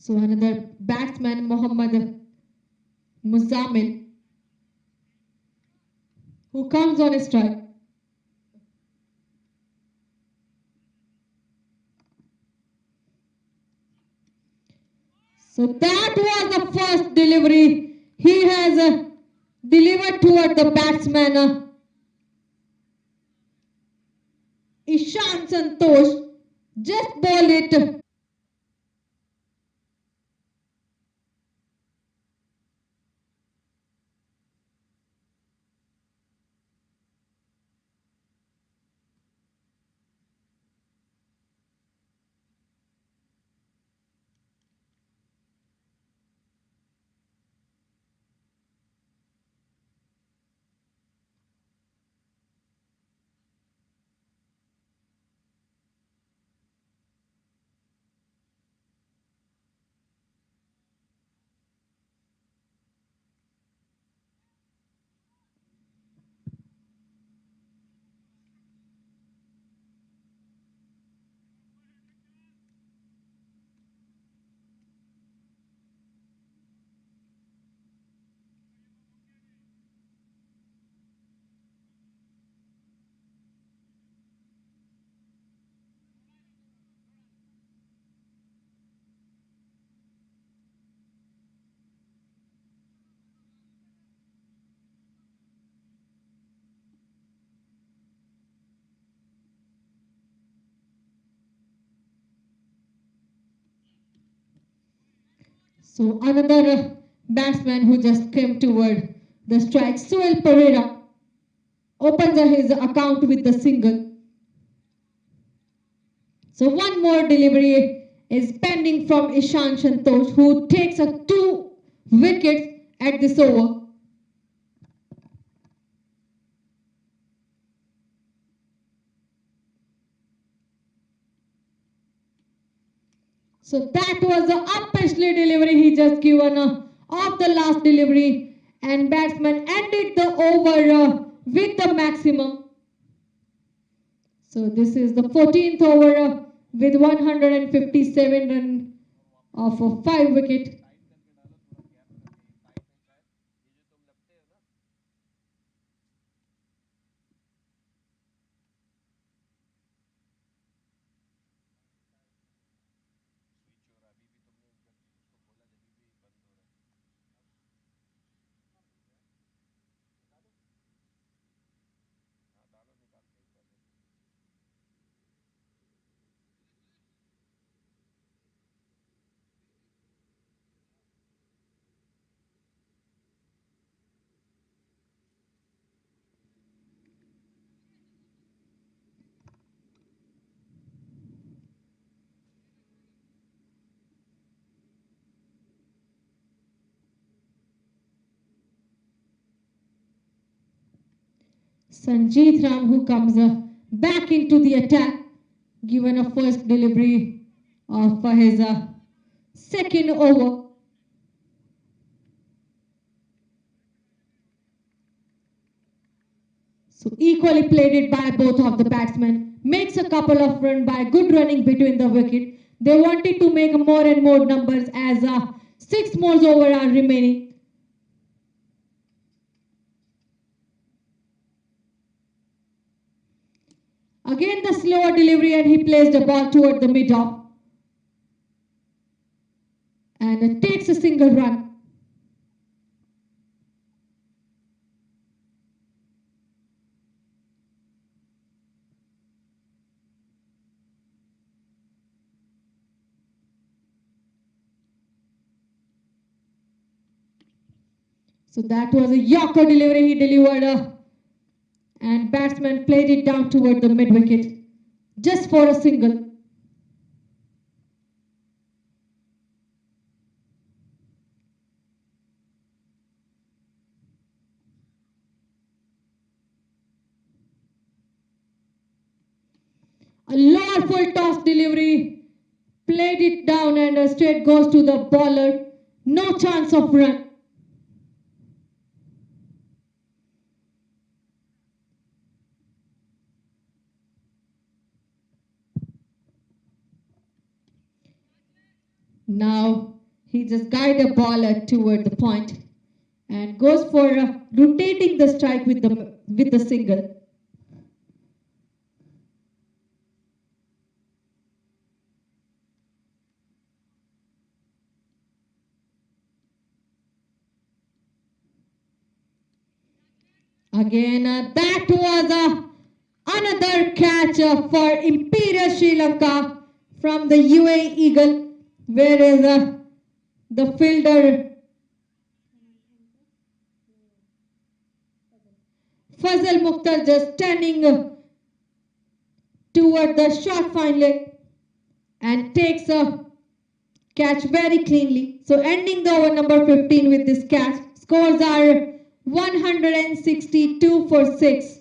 So another batsman, Mohammad Muzammil, who comes on a strike. So that was the first delivery he has delivered toward the batsman Ishan Santosh. Just ball it. So another batsman who just came toward the strike, Suel Pereira, opens his account with the single. So one more delivery is pending from Ishan Santosh, who takes 2 wickets at this over. So that was the up-pistly delivery he just given of the last delivery, and batsman ended the over with the maximum. So this is the 14th over with 157 run of 5 wicket. Sanjeet Ram, who comes back into the attack, given a first delivery of his second over. So equally played it by both of the batsmen. Makes a couple of runs by good running between the wicket. They wanted to make more and more numbers as 6 more over are remaining. Again the slower delivery, and he placed the ball toward the mid-off. And it takes a single run. So that was a Yorker delivery he delivered, and batsman played it down toward the mid-wicket, just for a single. A lower full toss delivery, played it down, and straight goes to the bowler. No chance of run. Now he just guides the ball toward the point and goes for rotating the strike with the single. Again, that was another catch for Imperial Sri Lanka from the UAE Eagle, whereas the fielder Fazal Mukhtar just standing toward the short fine leg and takes a catch very cleanly. So ending the over number 15 with this catch. Scores are 162 for 6.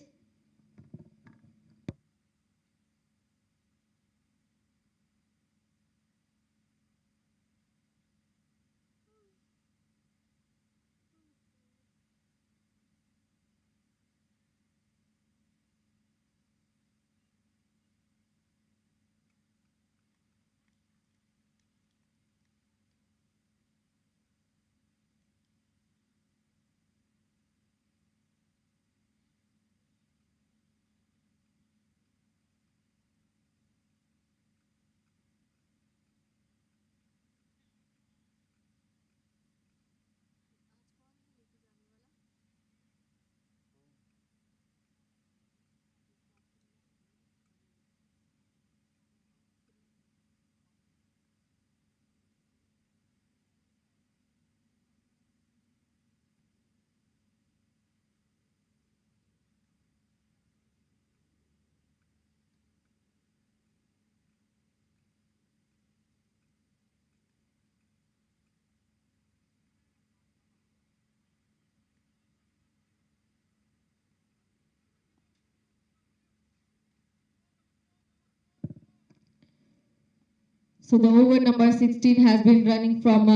So the over number 16 has been running from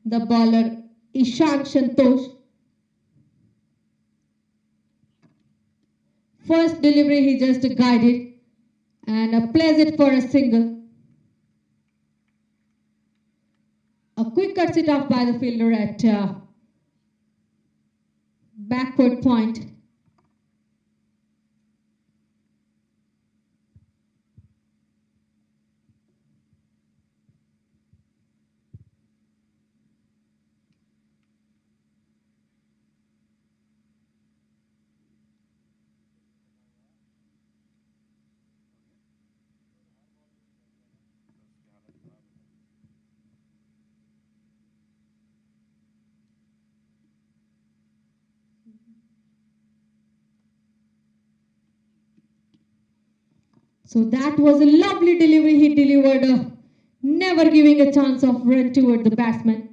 the bowler Ishan Santosh. First delivery he just guided and plays it for a single. A quick cut it off by the fielder at backward point. So that was a lovely delivery he delivered, never giving a chance of run toward the batsman.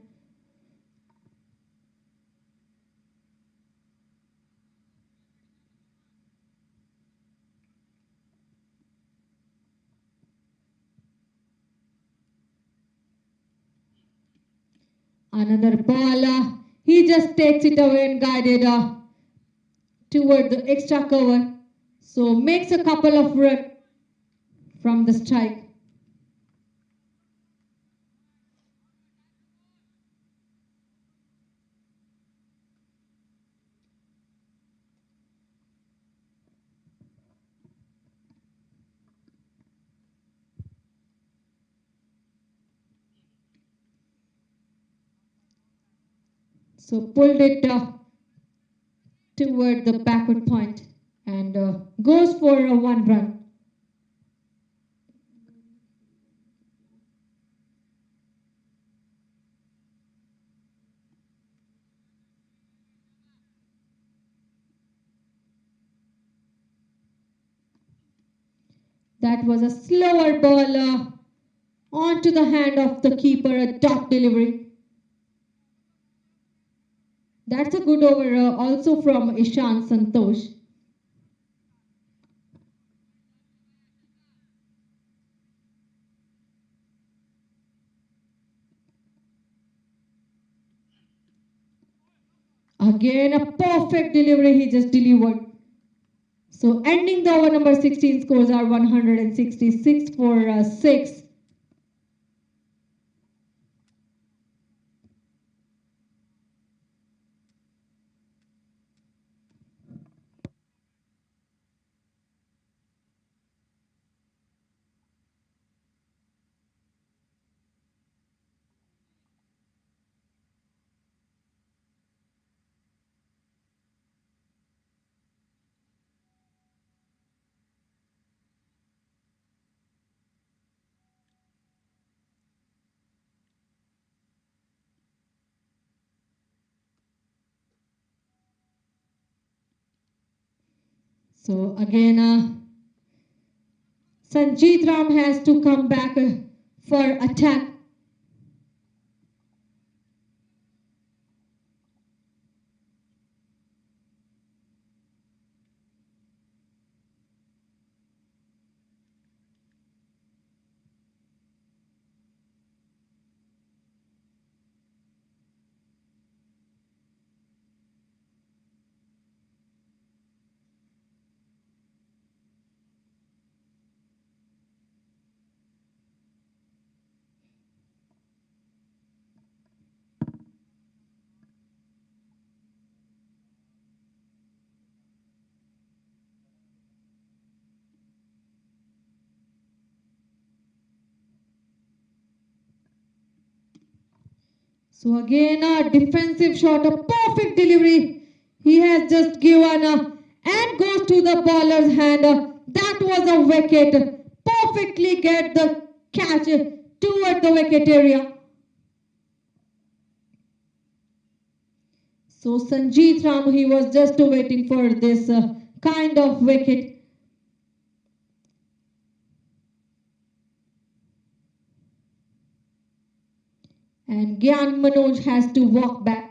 Another ball, he just takes it away and guided toward the extra cover. So makes a couple of runs from the strike. So pulled it toward the backward point and goes for a 1 run. That was a slower ball onto the hand of the keeper, a dot delivery. That's a good over also from Ishan Santosh. Again, a perfect delivery he just delivered. So ending the over number 16, scores are 166 for 6. So again, Sanjeet Ram has to come back for attack. So again, a defensive shot, a perfect delivery. He has just given and goes to the bowler's hand. That was a wicket. Perfectly get the catch toward the wicket area. So Sanjeet Ram, he was just waiting for this kind of wicket. And Gyan Manoj has to walk back.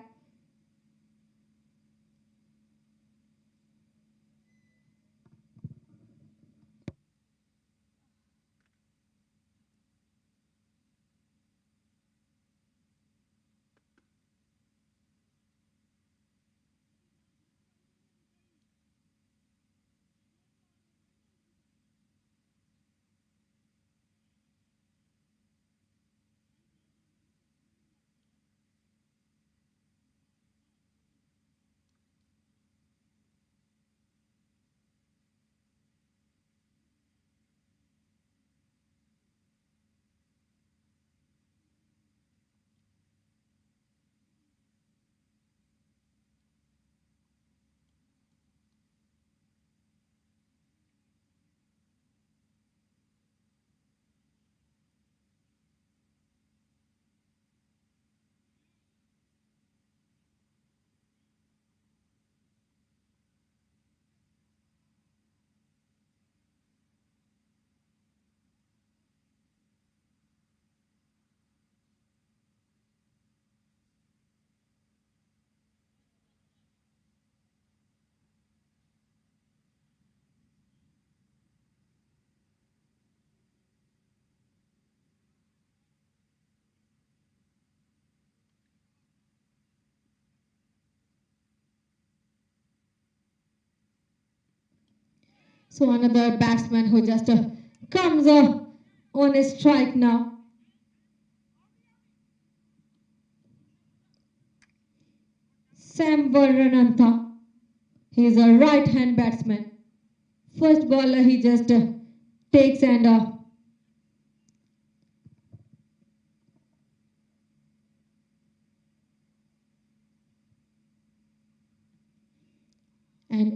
So another batsman who just comes on a strike now. Sam Varanantha. He is a right-hand batsman. First bowler he just takes and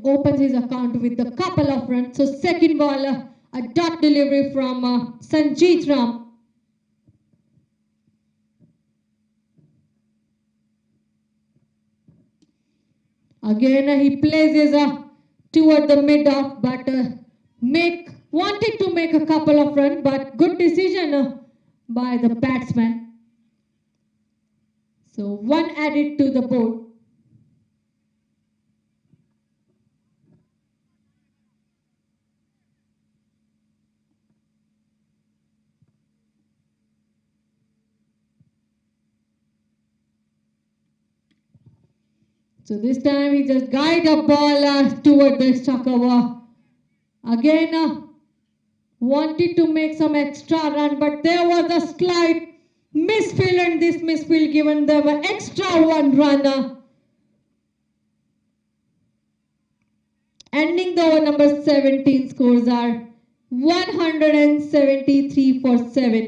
opens his account with a couple of runs. So second ball, a dot delivery from Sanjeet Ram. Again he places toward the mid-off, but wanted to make a couple of runs, but good decision by the batsman. So one added to the board. So this time he just guide the ball toward the Chakawa. Again wanted to make some extra run, but there was a slight misfield, and this misfield given them an extra one run. Ending the over number 17, scores are 173 for 7.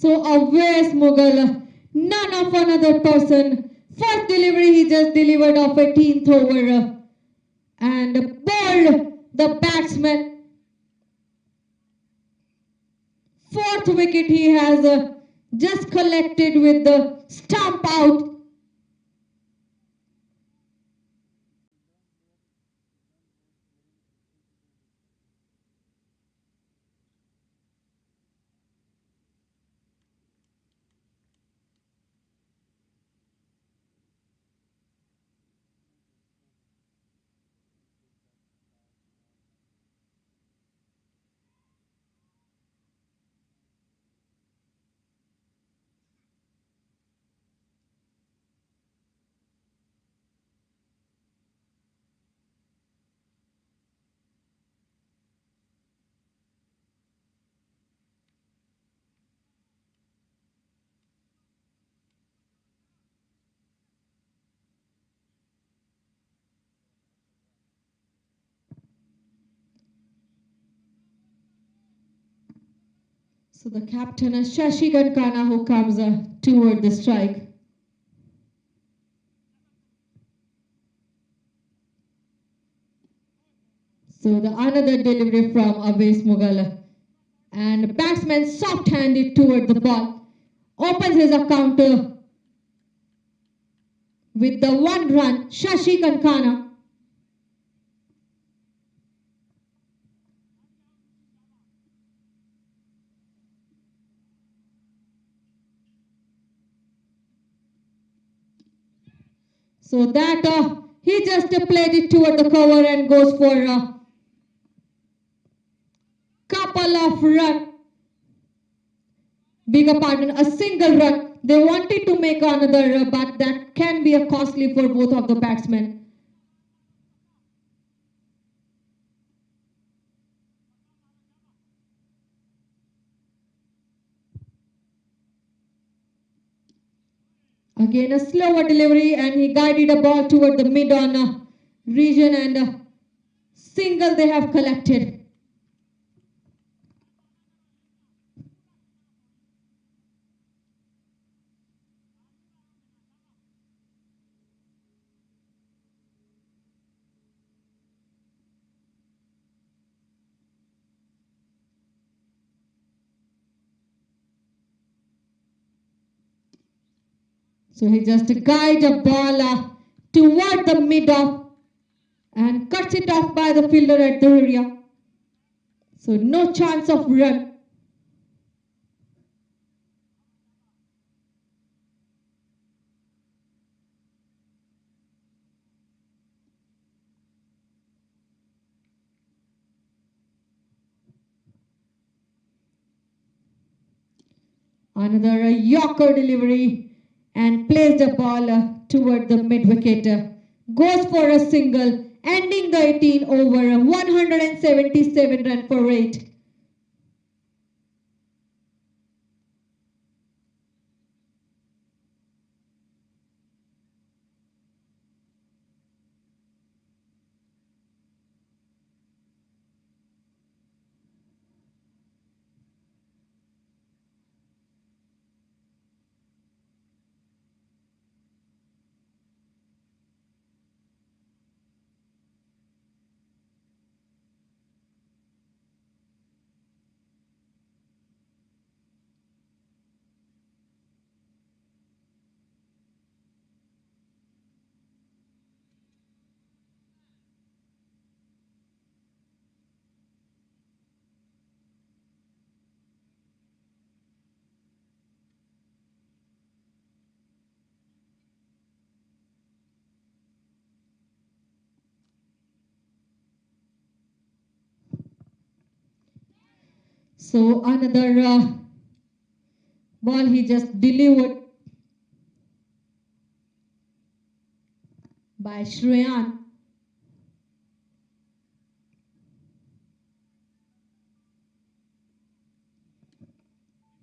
So Awais Mughal, none of another person. First delivery he just delivered of 18th over and bowled the batsman. Fourth wicket he has just collected with the stump out. So the captain is Shashi Gankana who comes toward the strike. So the another delivery from Awais Mughal. And batsman soft-handed toward the ball. Opens his account with the one run, Shashi Gankana. So that he just played it toward the cover and goes for a couple of runs. Bigger pardon, a single run. They wanted to make another, but that can be a costly for both of the batsmen. Again a slower delivery and he guided a ball toward the mid-on region and a single they have collected. So he just guides a ball toward the mid-off and cuts it off by the fielder at the area. So no chance of run. Another Yorker delivery and plays the ball toward the mid-wicket. Goes for a single, ending the 18 over, 177 run for 8. So another ball he just delivered by Shreyan.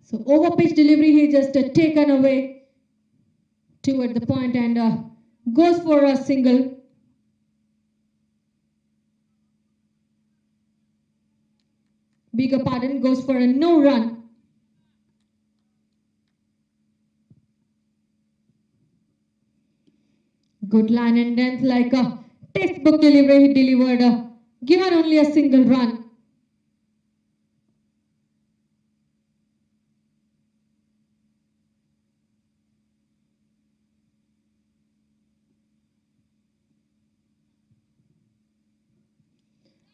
So over pitch delivery he just taken away toward the point and goes for a single. Bigger pardon, goes for a no run. Good line and length like a textbook delivery he delivered, given only a single run.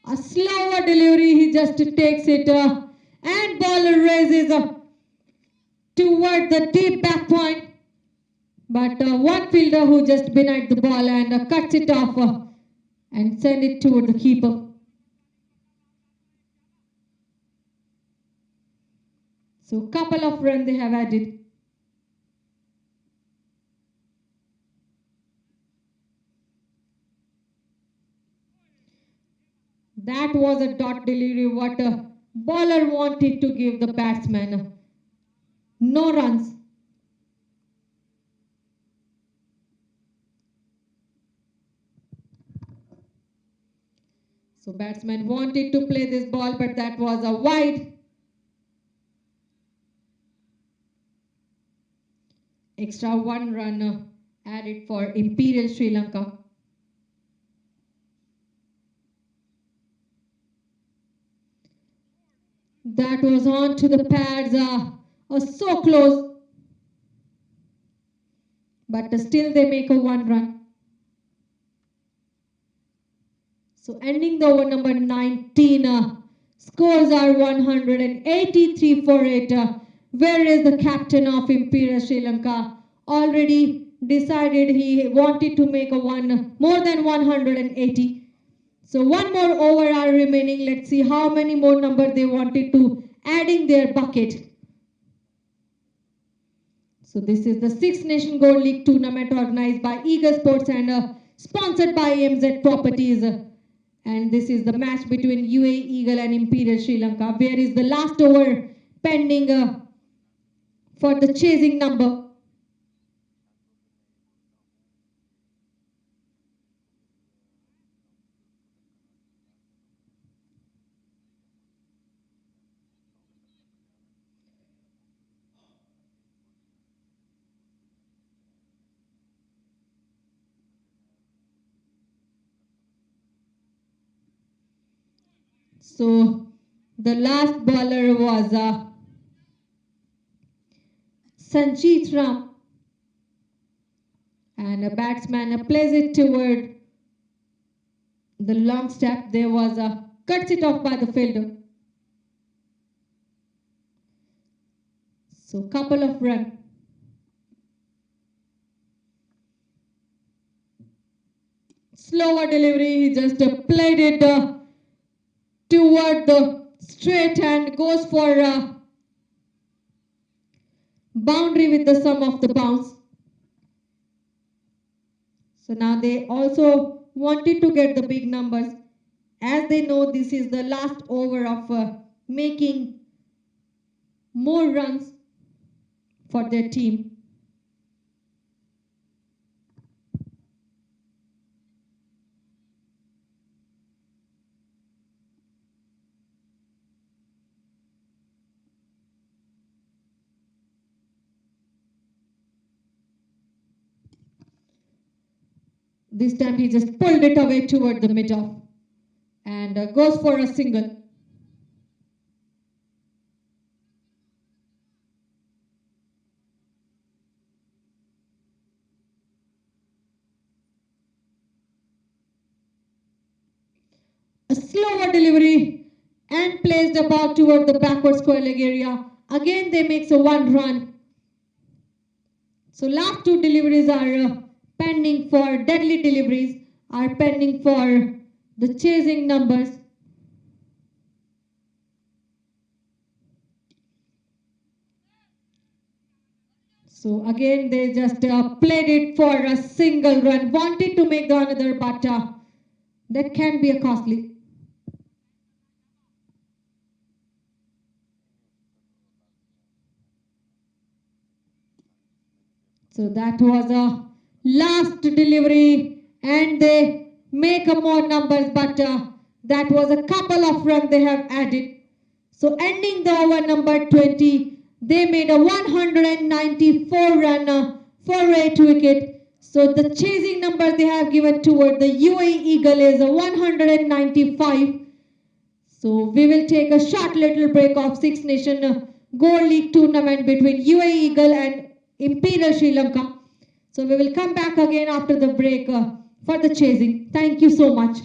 A slower delivery, he just takes it and ball raises toward the deep back point. But one fielder who just denied the ball and cuts it off and send it toward the keeper. So couple of runs they have added. That was a dot delivery what a bowler wanted to give the batsman. No runs. So batsman wanted to play this ball, but that was a wide. Extra 1 run added for Imperial Sri Lanka. That was on to the pads, so close. But still they make a 1 run. So ending the over number 19, scores are 183 for 8. Where is the captain of Imperial Sri Lanka? Already decided he wanted to make a more than 180. So one more over are remaining. Let's see how many more numbers they wanted to add in their bucket. So this is the Six Nation Gold League tournament organized by Eagle Sports and sponsored by AMZ Properties. And this is the match between UAE Eagle and Imperial Sri Lanka, where is the last over pending for the chasing number. So the last bowler was Sanjeet Ram, and a batsman plays it toward the long step. There was a cuts it off by the fielder. So couple of runs. Slower delivery, he just played it toward the straight and goes for a boundary with the sum of the bounce. So now they also wanted to get the big numbers, as they know this is the last over of making more runs for their team. This time he just pulled it away toward the mid-off and goes for a single. A slower delivery and placed the ball toward the backward square leg area. Again they makes a one run. So last two deliveries are pending for deadly deliveries, are pending for the chasing numbers. So again they just played it for a single run, wanted to make the another, but that can be a costly. So that was a last delivery and they make a more numbers, but that was a couple of runs they have added. So ending the over number 20, they made a 194 run for 8 wicket. So the chasing number they have given toward the UAE Eagle is a 195. So we will take a short little break of Six Nation Gold League tournament between UAE Eagle and Imperial Sri Lanka. So we will come back again after the break for the chasing. Thank you so much.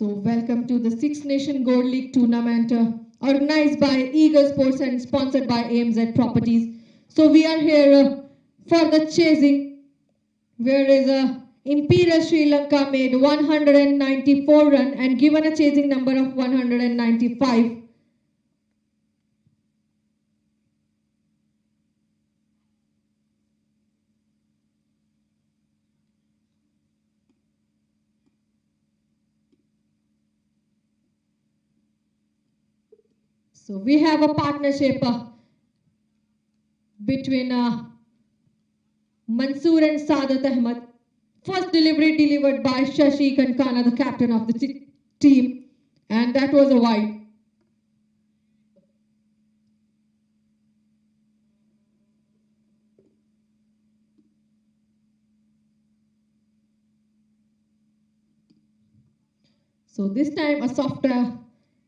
So welcome to the Six Nation Gold League tournament organized by Eagle Sports and sponsored by AMZ Properties. So we are here for the chasing, whereas Imperial Sri Lanka made 194 runs and given a chasing number of 195. So we have a partnership between Mansoor and Saadat Ahmed. First delivery delivered by Shashi Kankana, the captain of the team, and that was a wide. So this time a softer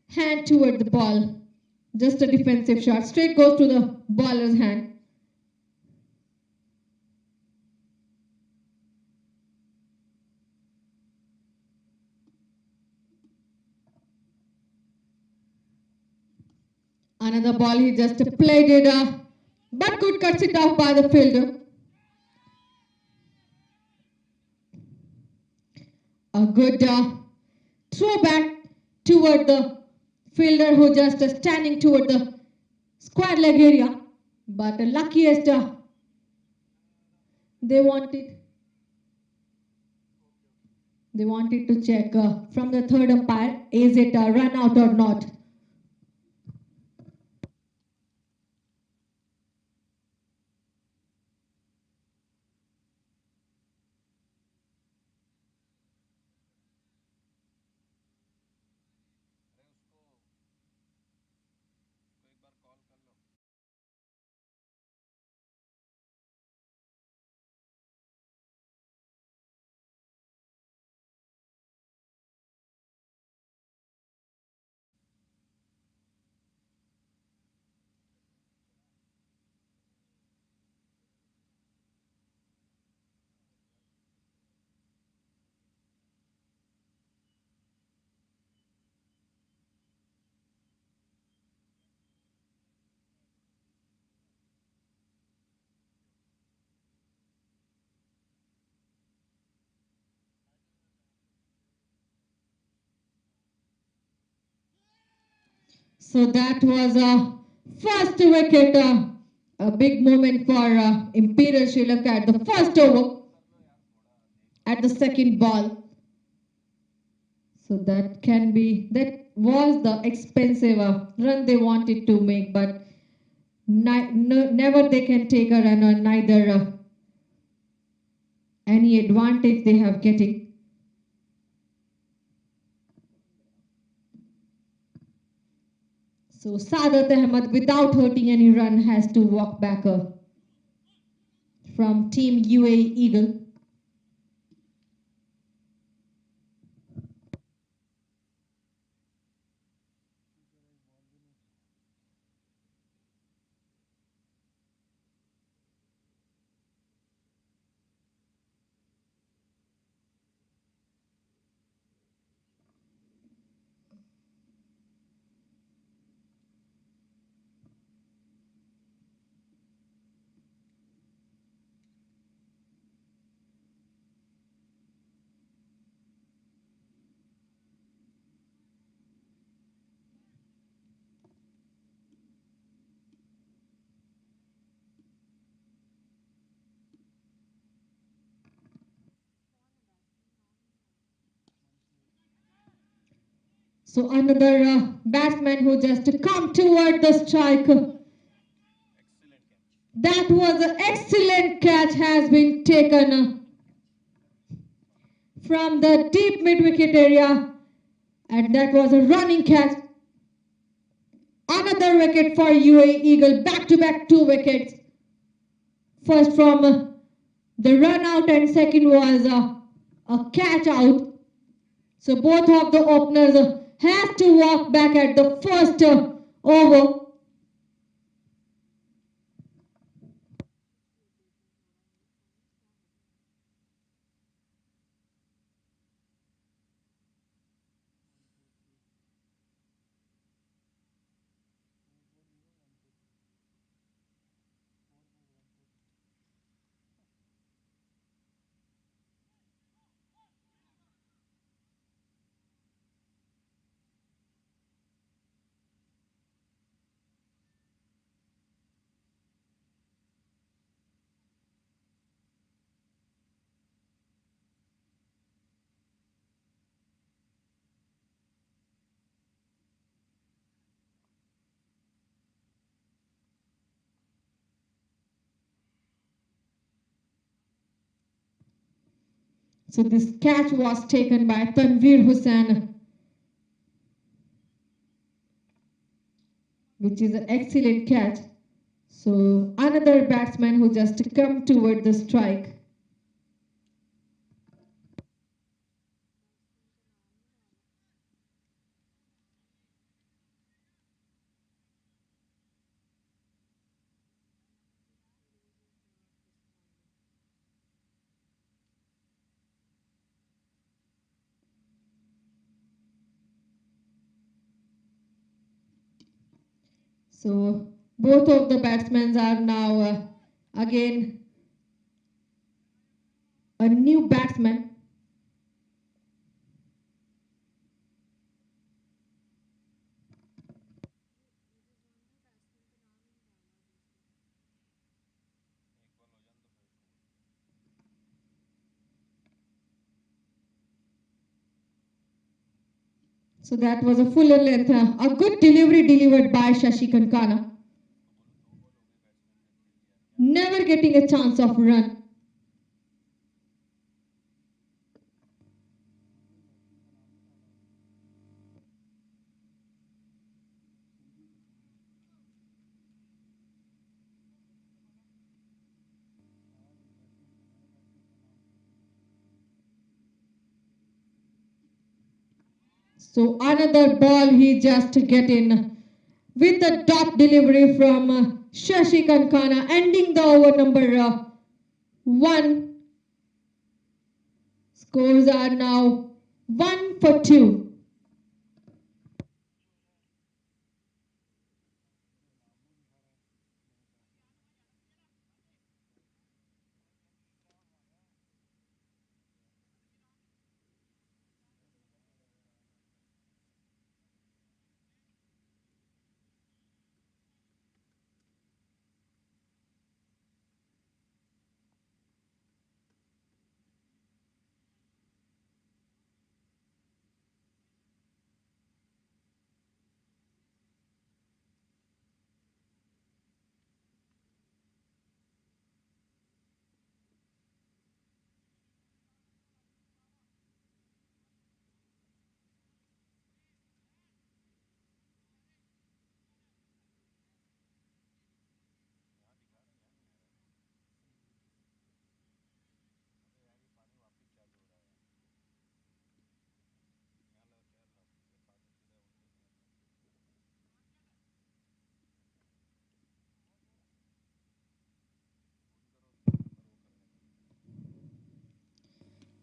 hand toward the ball, just a defensive shot, straight goes to the bowler's hand. Another ball, he just played it, but good cuts it off by the fielder. A good throwback toward the fielder who just standing toward the square leg area. But the luckiest, they wanted to check from the third umpire, is it a run out or not? So that was a first wicket, a big moment for Imperial Sri Lanka at the first over, at the second ball. So that was the expensive run they wanted to make, but never they can take a run or neither any advantage they have getting. So Saadat Ahmed, without hurting any run, has to walk back from Team UAE Eagle. So another batsman who just come toward the strike. That was an excellent catch, has been taken from the deep mid-wicket area, and that was a running catch. Another wicket for UAE Eagle, back-to-back 2 wickets. First from the run out and second was a catch out. So both of the openers have to walk back at the first over. So this catch was taken by Tanveer Hussain, which is an excellent catch. So another batsman who just come toward the strike. So both of the batsmen are now again a new batsman. So that was a fuller length, a good delivery delivered by Shashi Kankana. Never getting a chance of run. So another ball he just get in with the top delivery from Shashi Kankana, ending the over number 1. Scores are now 1 for 2.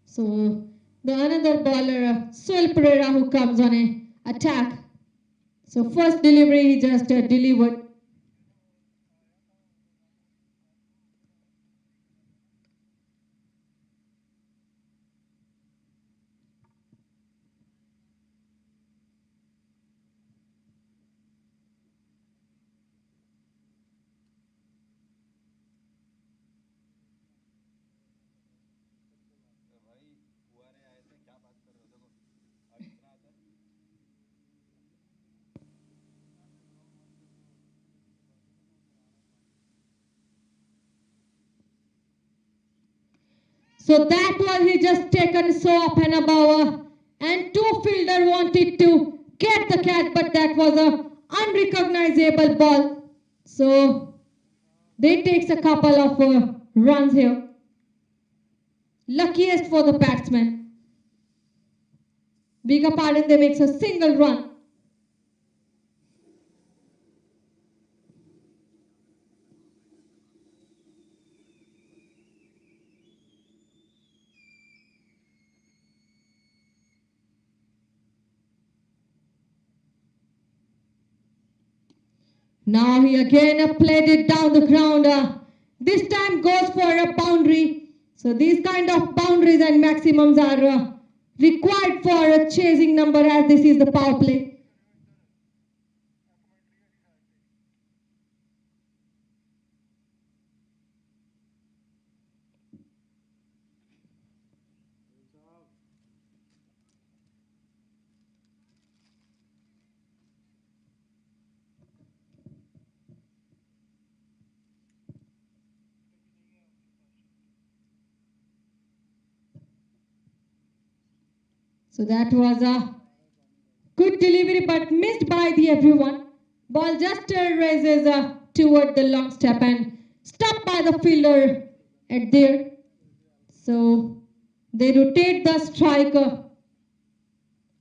So the another bowler, Suel Pereira, who comes on a attack. So first delivery he just delivered. So that was he just taken so up and above, and two fielder wanted to get the catch, but that was a unrecognizable ball. So they takes a couple of runs here. Luckiest for the batsman. Beg your pardon, they makes a single run. Now he again played it down the ground. This time goes for a boundary. So these kind of boundaries and maximums are required for a chasing number, as this is the power play. So that was a good delivery but missed by the everyone. Ball just raises toward the long step and stopped by the fielder at there. So they rotate the striker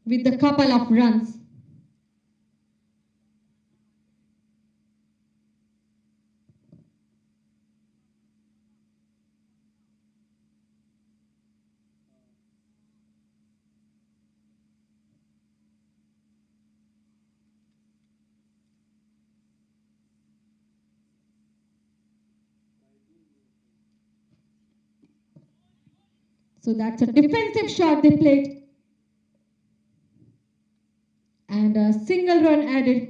with a couple of runs. So that's a defensive shot they played. And a single run added.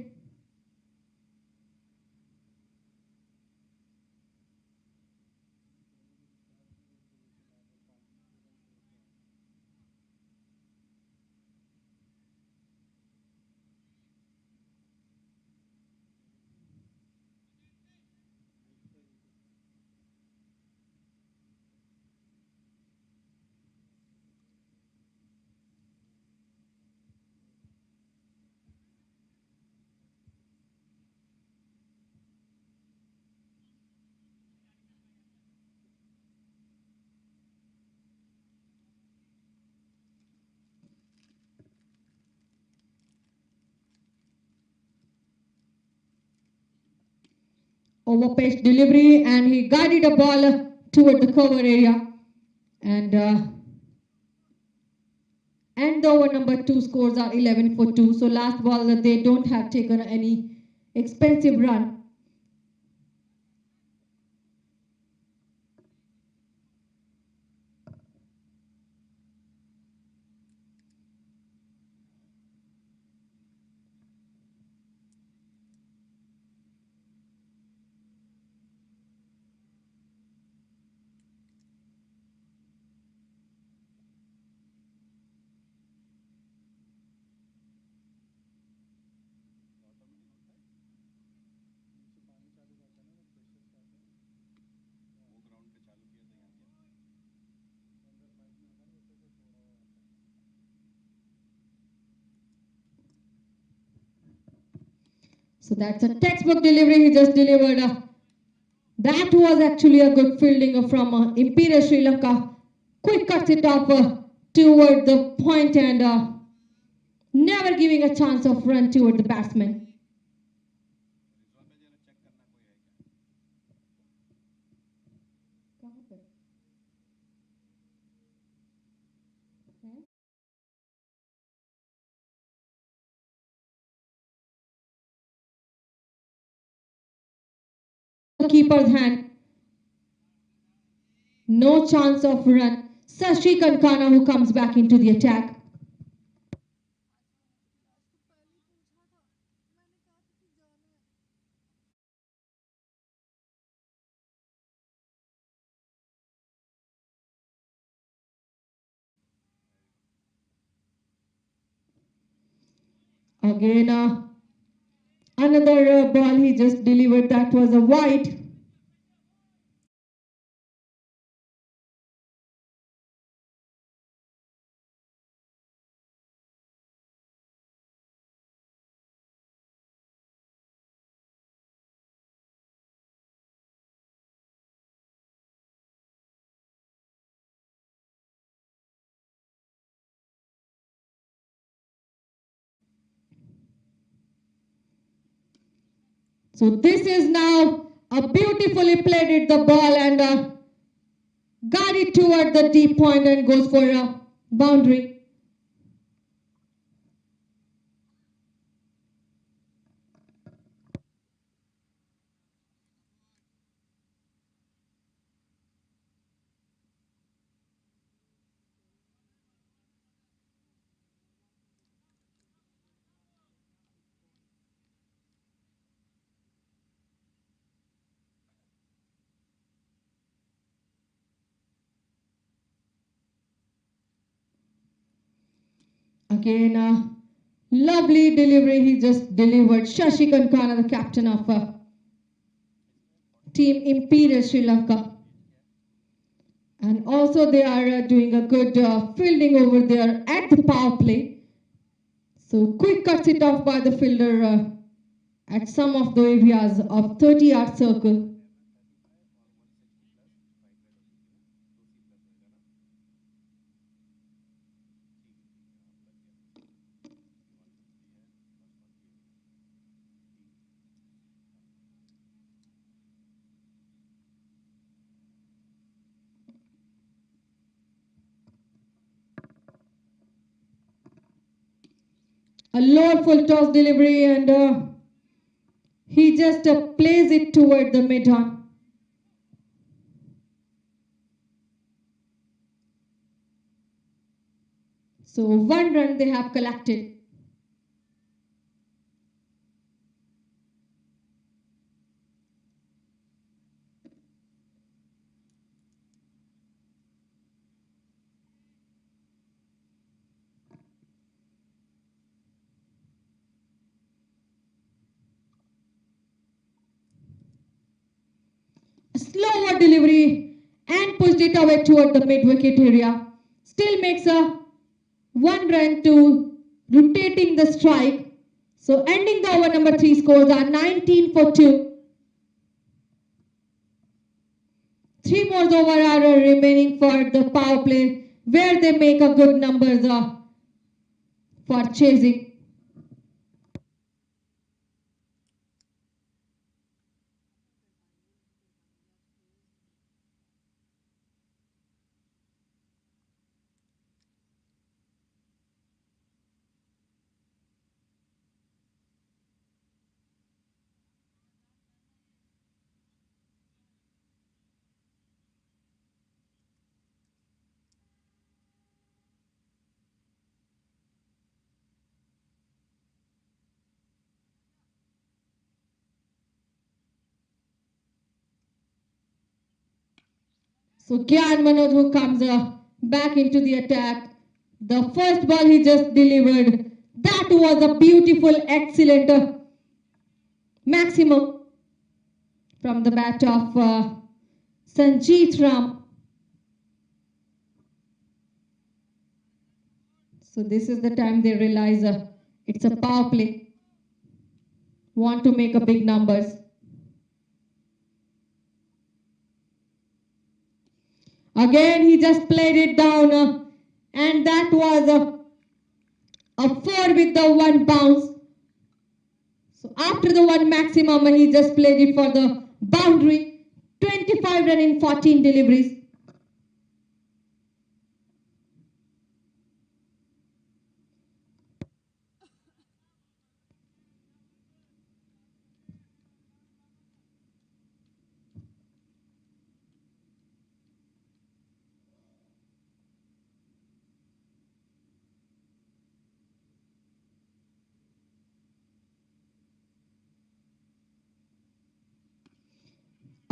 Overpitched delivery and he guided a ball toward the cover area. And the over number 2 scores are 11 for 2. So last ball they don't have taken any expensive run. So that's a textbook delivery he just delivered. That was actually a good fielding from Imperial Sri Lanka. Quick cuts it off toward the point and never giving a chance of run toward the batsman. Keeper's hand. No chance of run. Sashi Kankana who comes back into the attack. Again, another ball he just delivered. That was a wide. So this is now a beautifully played the ball and got it toward the deep point and goes for a boundary. Again, a lovely delivery he just delivered. Shashi Kankana, the captain of Team Imperial Sri Lanka. And also they are doing a good fielding over there at the power play. So quick cuts it off by the fielder at some of the areas of 30-yard circle. A lower full toss delivery, and he just plays it toward the mid-on. So 1 run they have collected. A slower delivery and pushed it away toward the mid-wicket area. Still makes a 1 run to rotating the strike. So ending the over number 3, scores are 19 for 2. 3 more over are remaining for the power play, where they make a good numbers for chasing. So Gyan Manoj who comes back into the attack. The first ball he just delivered, that was a beautiful, excellent maximum from the bat of Sanjeet Ram. So this is the time they realize it's a power play. Want to make a big numbers. Again, he just played it down, and that was a 4 with the 1 bounce. So after the 1 maximum, he just played it for the boundary. 25 run in 14 deliveries.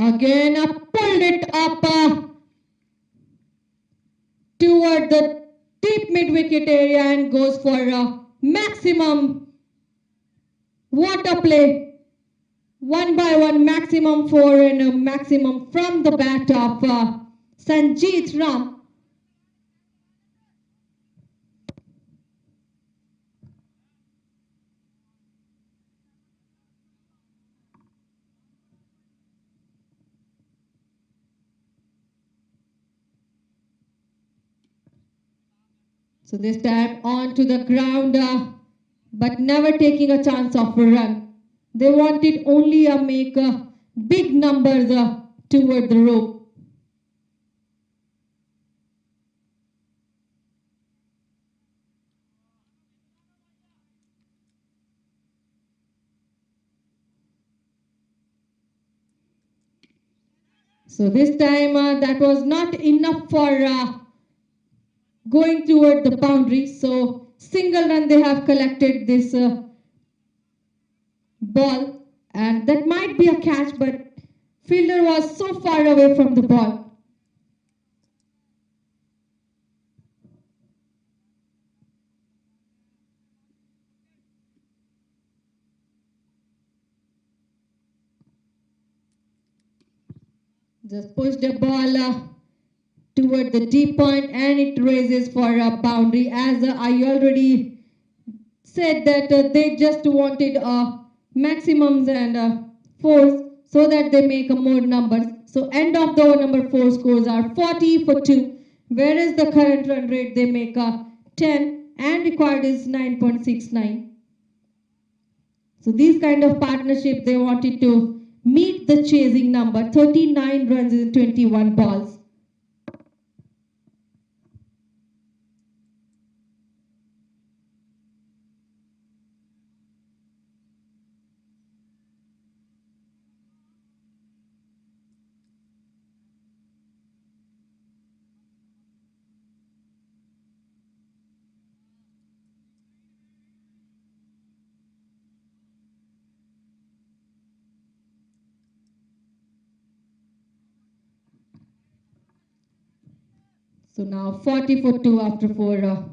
Again, pulled it up toward the deep mid-wicket area and goes for a maximum. What a play. 1 by 1 maximum 4 and a maximum from the bat of Sanjeet Ram. So this time on to the ground, but never taking a chance of a run. They wanted only make big numbers toward the rope. So this time that was not enough for going toward the boundary. So single run they have collected this ball, and that might be a catch, but fielder was so far away from the ball. Just pushed the ball toward the deep point, and it raises for a boundary. As I already said that they just wanted maximums and fours so that they make more numbers. So end of the over number 4 scores are 40 for 2, whereas the current run rate they make 10 and required is 9.69. So these kind of partnership they wanted to meet the chasing number, 39 runs in 21 balls. So now 40 for 2 after 4.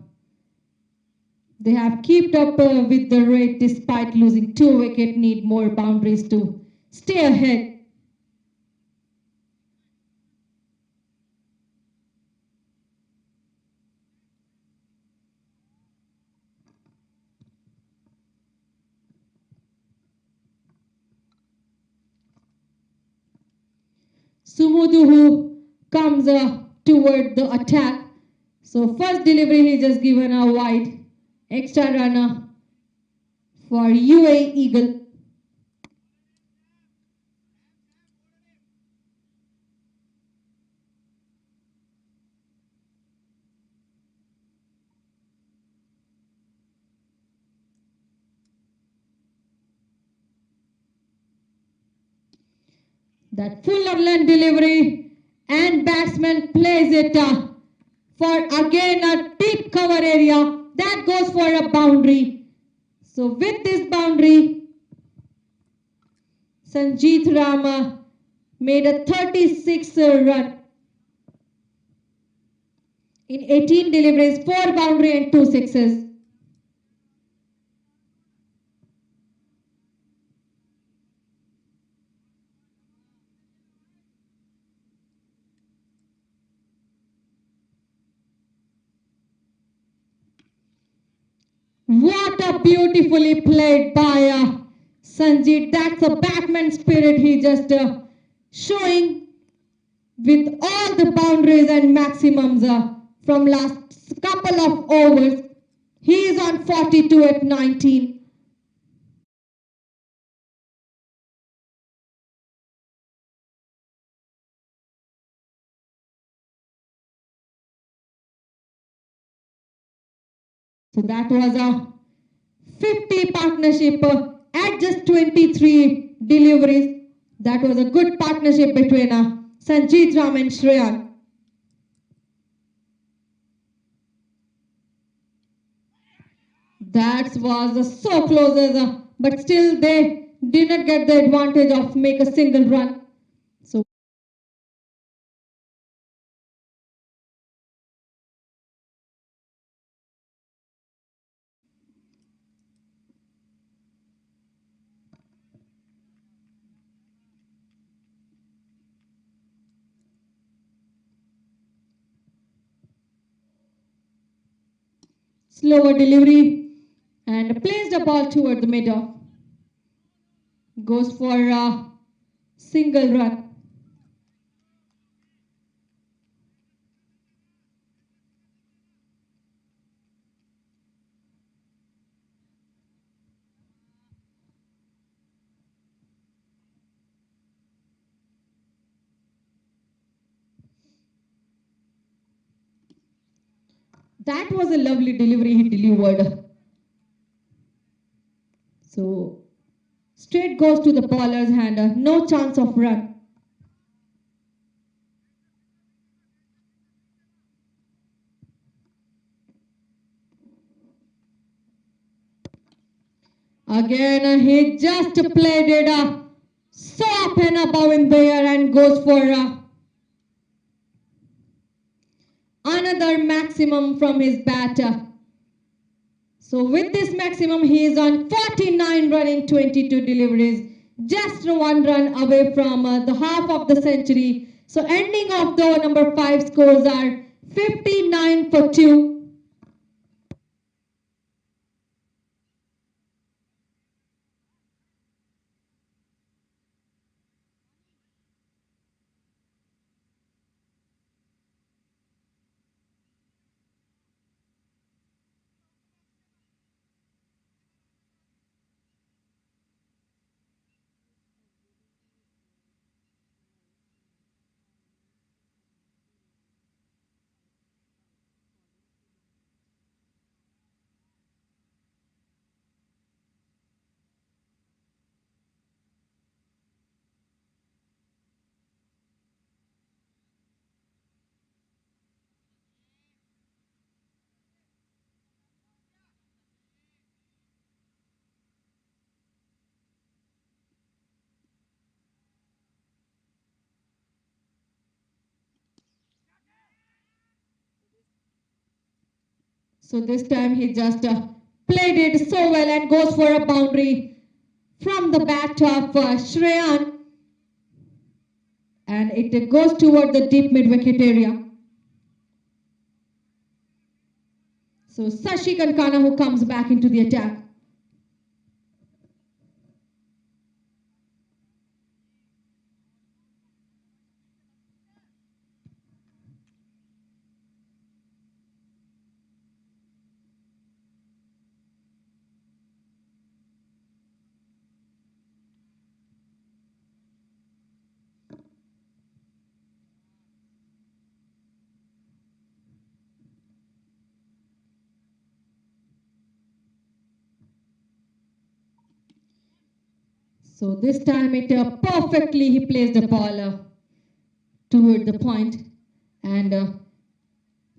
They have kept up with the rate despite losing 2 wickets, need more boundaries to stay ahead. Sumuduhu comes toward the attack. So first delivery he just given a wide extra runner for UAE Eagle. That full of land delivery and batsman plays it for again a deep cover area that goes for a boundary. So with this boundary, Sanjeet Rama made a 36 run in 18 deliveries, 4 boundary and 2 sixes. What a beautifully played by Sanjeet. That's a batsman spirit he just showing with all the boundaries and maximums from last couple of overs. He is on 42 at 19. So that was a 50 partnership at just 23 deliveries. That was a good partnership between Sanjeet Ram and Shreyan. That was so close, but still they did not get the advantage of make a single run. So slower delivery and plays the ball toward the middle. Goes for a single run. That was a lovely delivery he delivered. So straight goes to the bowler's hand, no chance of run. Again, he just played it so up and above in the air and goes for another maximum from his bat. So with this maximum, he is on 49 running 22 deliveries, just 1 run away from the half of the century. So ending of the over number 5 scores are 59 for 2. So this time he just played it so well and goes for a boundary from the bat of Shreyan. And it goes toward the deep mid-wicket area. So Sashi Kankana who comes back into the attack. So this time it perfectly he placed the ball toward the point and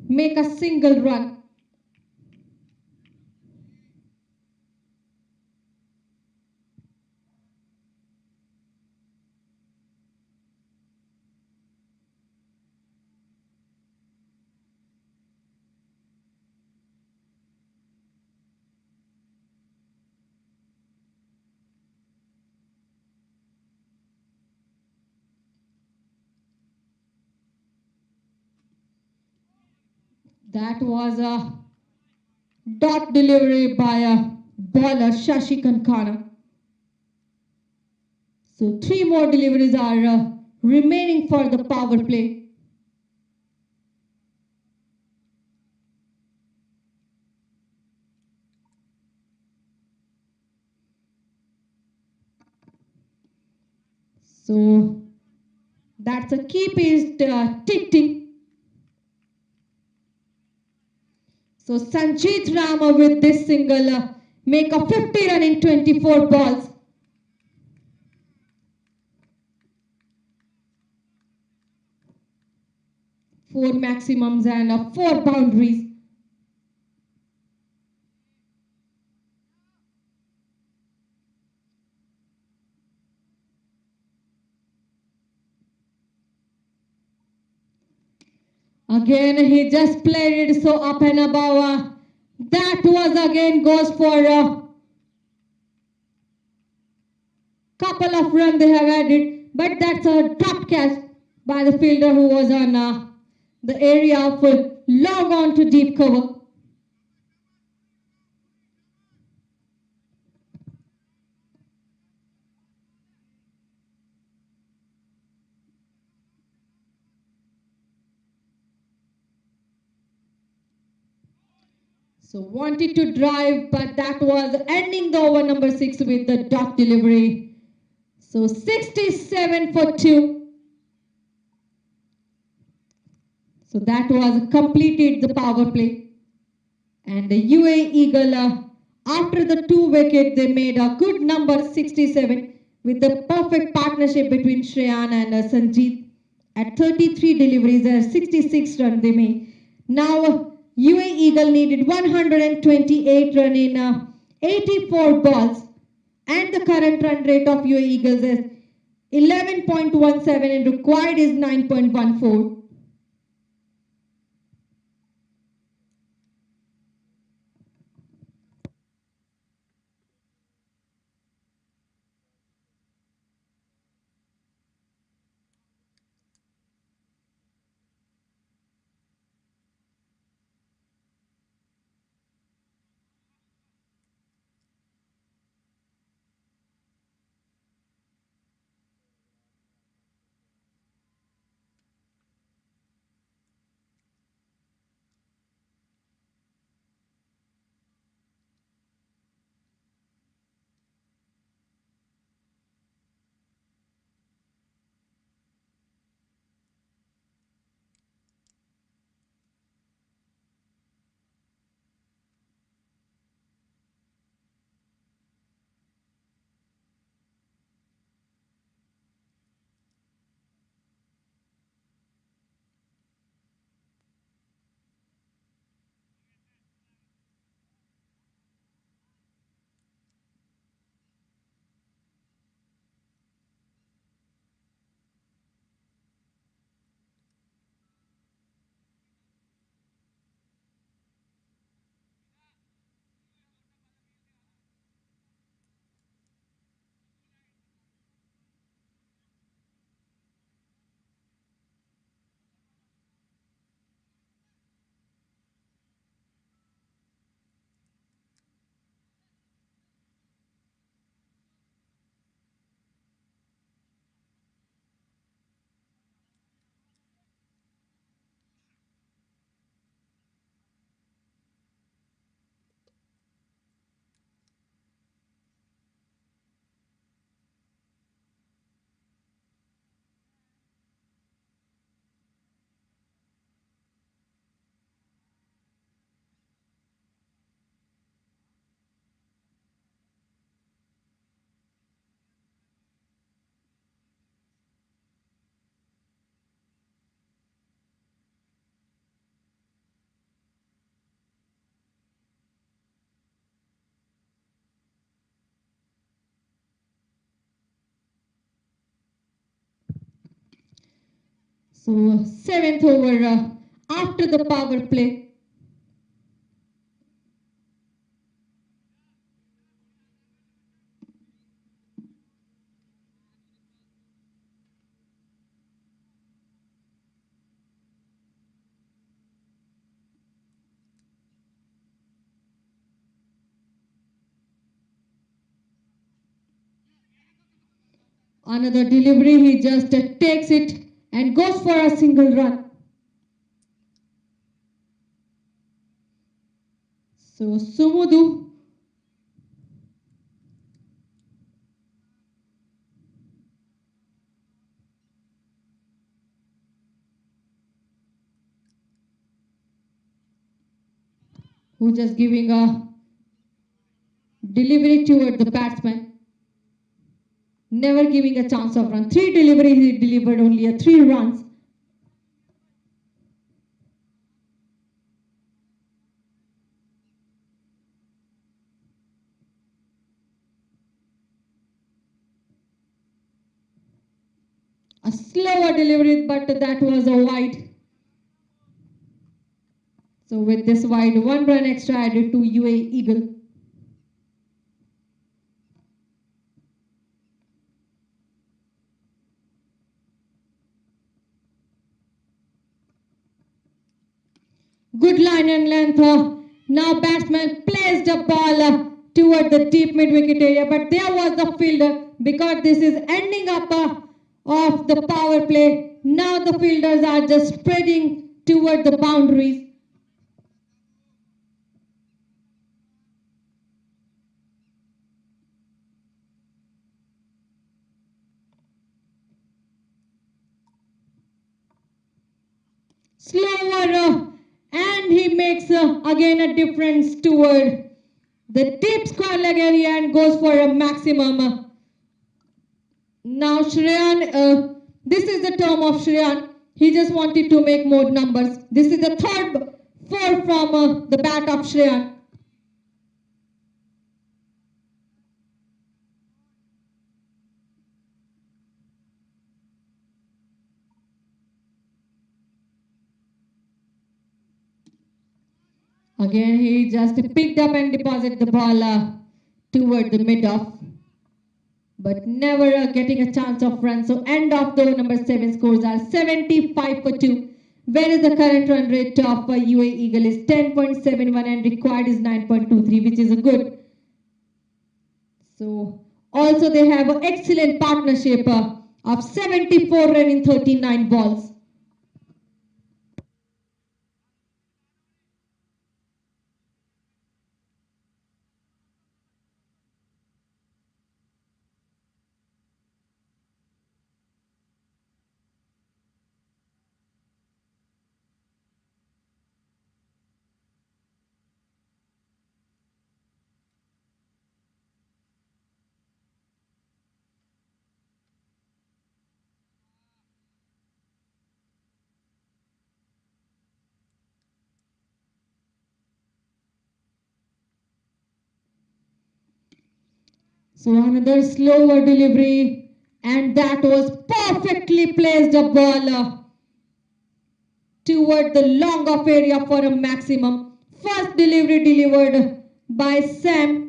make a single run. That was a dot delivery by a bowler Shashi Kankana. So 3 more deliveries are remaining for the power play. So that's a key piece ticking. So Sanjeet Rama with this single make a 50 run in 24 balls. Four maximums and 4 boundaries. Again, he just played it so up and above. That was again goes for a couple of runs they have added, but that's a drop catch by the fielder who was on the area for long on to deep cover. So wanted to drive, but that was ending the over number 6 with the dot delivery. So 67 for 2. So that was completed the power play. And the UAE Eagle, after the 2 wicket, they made a good number 67 with the perfect partnership between Shreyan and Sanjeet. At 33 deliveries, 66 runs they made. Now, UAE Eagle needed 128 run in 84 balls. And the current run rate of UAE Eagles is 11.17 and required is 9.14. So seventh over after the power play. Another delivery, he just takes it and goes for a single run. So Sumudu, who just giving a delivery toward the batsman, never giving a chance of run. 3 deliveries, he delivered only a 3 runs. A slower delivery, but that was a wide. So with this wide, 1 run extra added to UAE Eagle. Good line and length. Now batsman placed the ball toward the deep mid-wicket area, but there was the fielder because this is ending up of the power play. Now the fielders are just spreading toward the boundaries. Slower and he makes again a difference toward the deep square leg area and goes for a maximum. Now Shreyan, this is the term of Shreyan. He just wanted to make more numbers. This is the third 4 from the bat of Shreyan. Again, he just picked up and deposited the ball toward the mid-off, but never getting a chance of run. So end of the number 7 scores are 75 for 2. Whereas the current run rate of UAE Eagle is 10.71 and required is 9.23, which is a good. So also they have an excellent partnership of 74 run in 39 balls. So another slower delivery, and that was perfectly placed a ball toward the long off area for a maximum. First delivery delivered by Sam.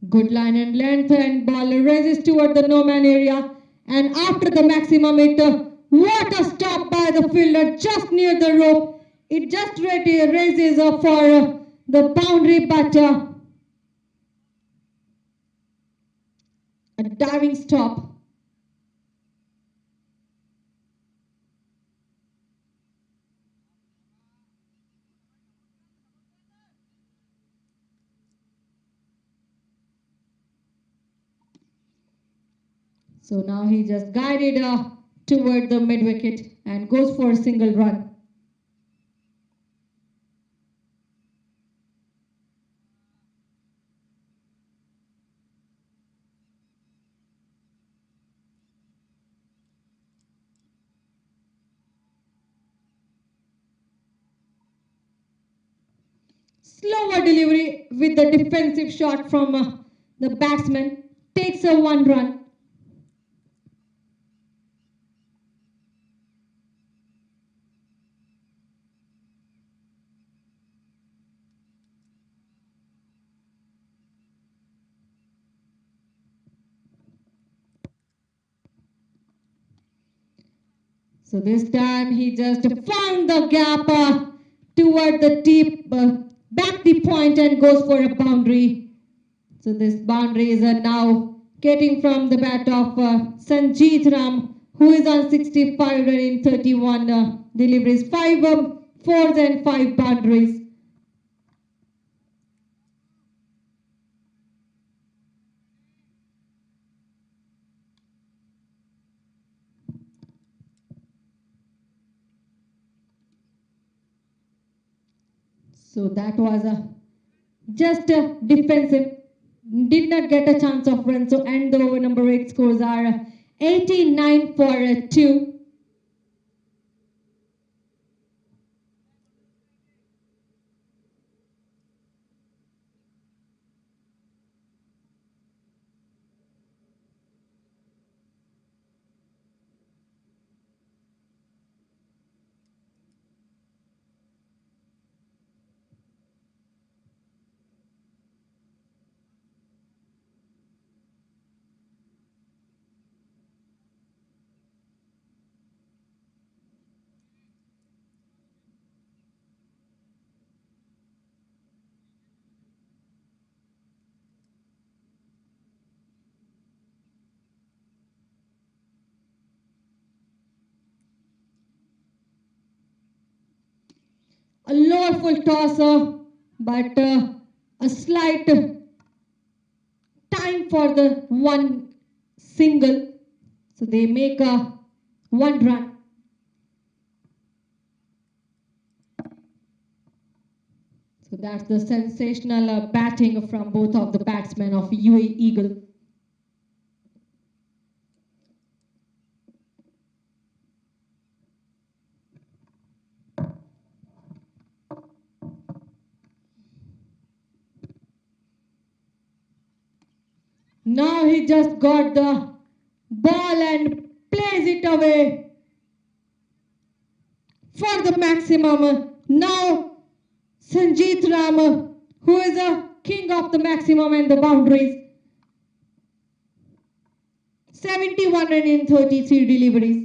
Good line and length, and ball raises toward the no man area, and after the maximum it what a stop by the fielder just near the rope. It just raises for the boundary, but a diving stop. So now he just guided toward the mid wicket and goes for a single run. Slower delivery with the defensive shot from the batsman takes a one run. So this time he just found the gap toward the deep back the point and goes for a boundary. So this boundary is now getting from the bat of Sanjeet Ram, who is on 65 in 31 deliveries, 5 fours and 5 boundaries. So that was just defensive. Did not get a chance of run. So and the over number 8 scores are 89 for 2. A lower full tosser, but a slight time for the one single. So they make a one run. So that's the sensational batting from both of the batsmen of UAE Eagle. Now he just got the ball and plays it away for the maximum. Now Sanjeet Ram, who is a king of the maximum and the boundaries. 71 in 33 deliveries.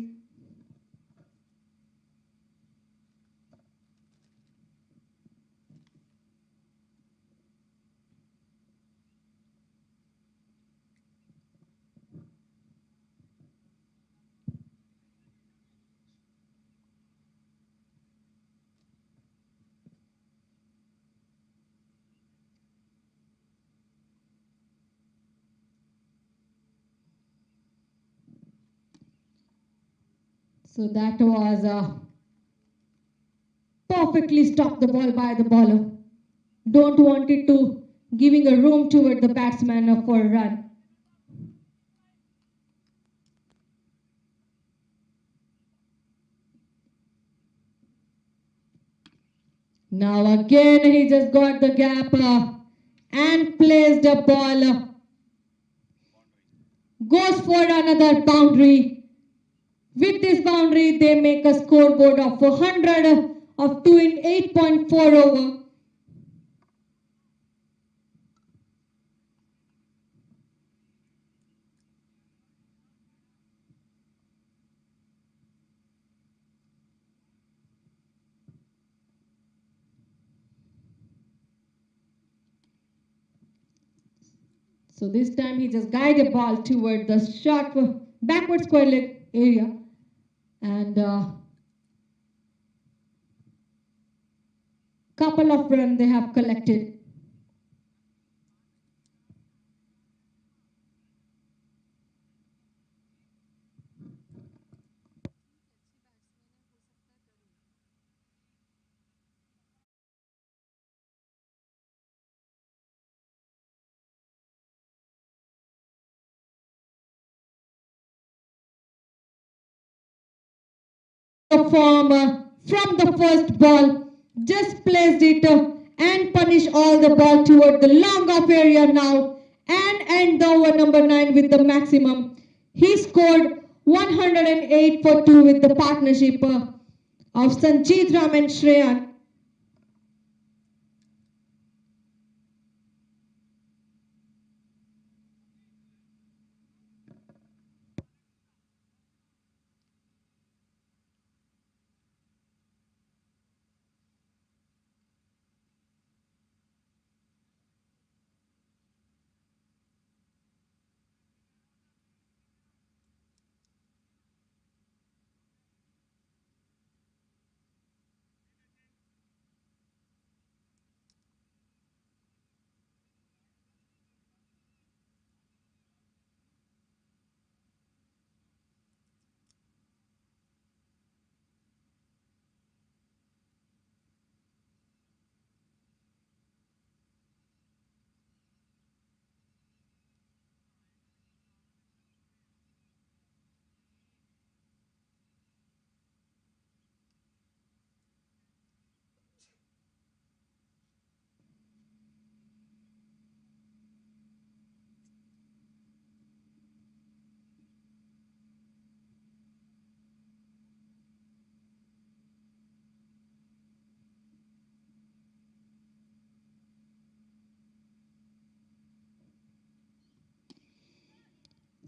So that was perfectly stopped the ball by the bowler. Don't want it to giving a room toward the batsman for a run. Now again he just got the gap and placed a ball. Goes for another boundary. With this boundary, they make a scoreboard of 100 of 2 in 8.4 over. So this time he just guided the ball toward the short backward square leg area. And couple of runs they have collected. the form from the first ball, just placed it and punish all the ball toward the long off area now and end the over number 9 with the maximum. He scored 108 for 2 with the partnership of Sanjeet Ram and Shreyan.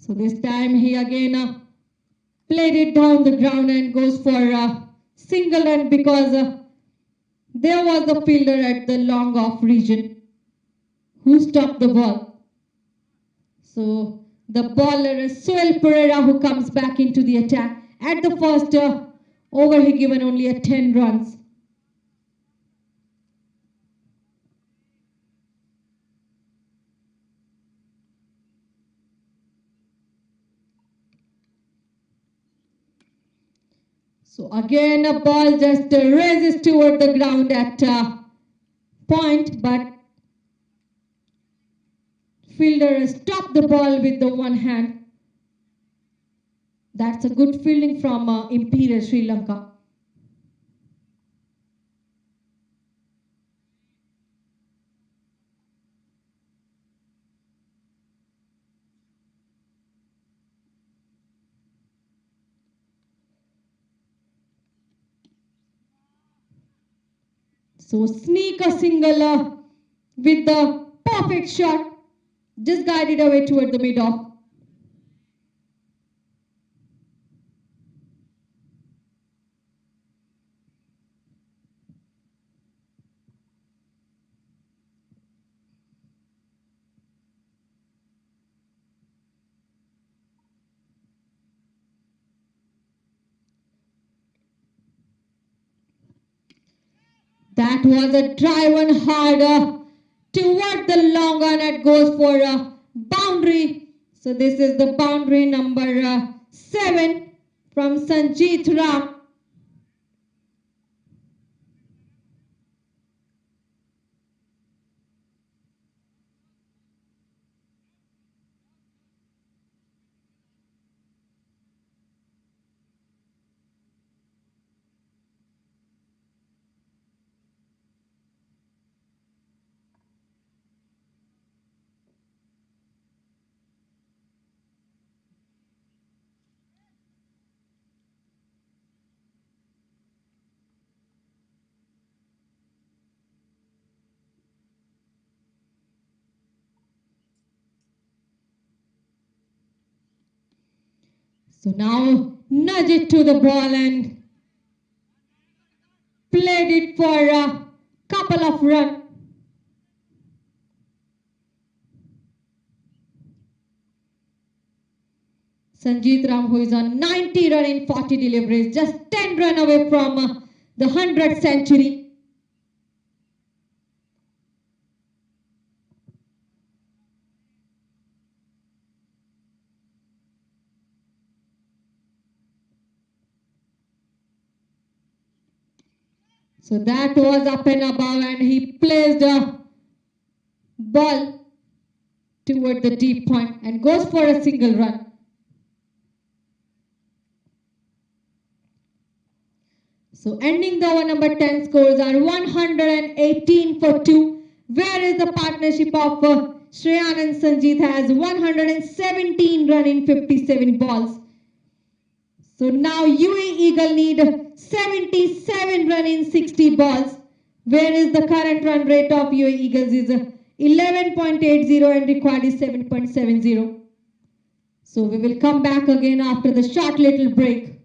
So this time he again played it down the ground and goes for a single run because there was a fielder at the long off region who stopped the ball. So the bowler is Suel Pereira who comes back into the attack. At the first over he given only 10 runs. So again a ball just raises toward the ground at point, but fielder stopped the ball with the one hand. That's a good fielding from Imperial Sri Lanka. So sneak a single with the perfect shot, just guided away toward the mid-off. That was a drive one hard toward the long on. It goes for a boundary. So this is the boundary number 7 from Sanjeet Ram. So now nudge it to the ball and played it for a couple of runs. Sanjeet Ram, who is on 90 run in 40 deliveries, just 10 run away from the 100th century. So that was up and above and he placed a ball toward the deep point and goes for a single run. So ending the over number 10 scores are 118 for 2. Whereas the partnership of Shreyan and Sanjeet has 117 run in 57 balls. So now UAE Eagle need 77 run in 60 balls. Whereas the current run rate of UAE Eagles is 11.80 and required is 7.70. So we will come back again after the short little break.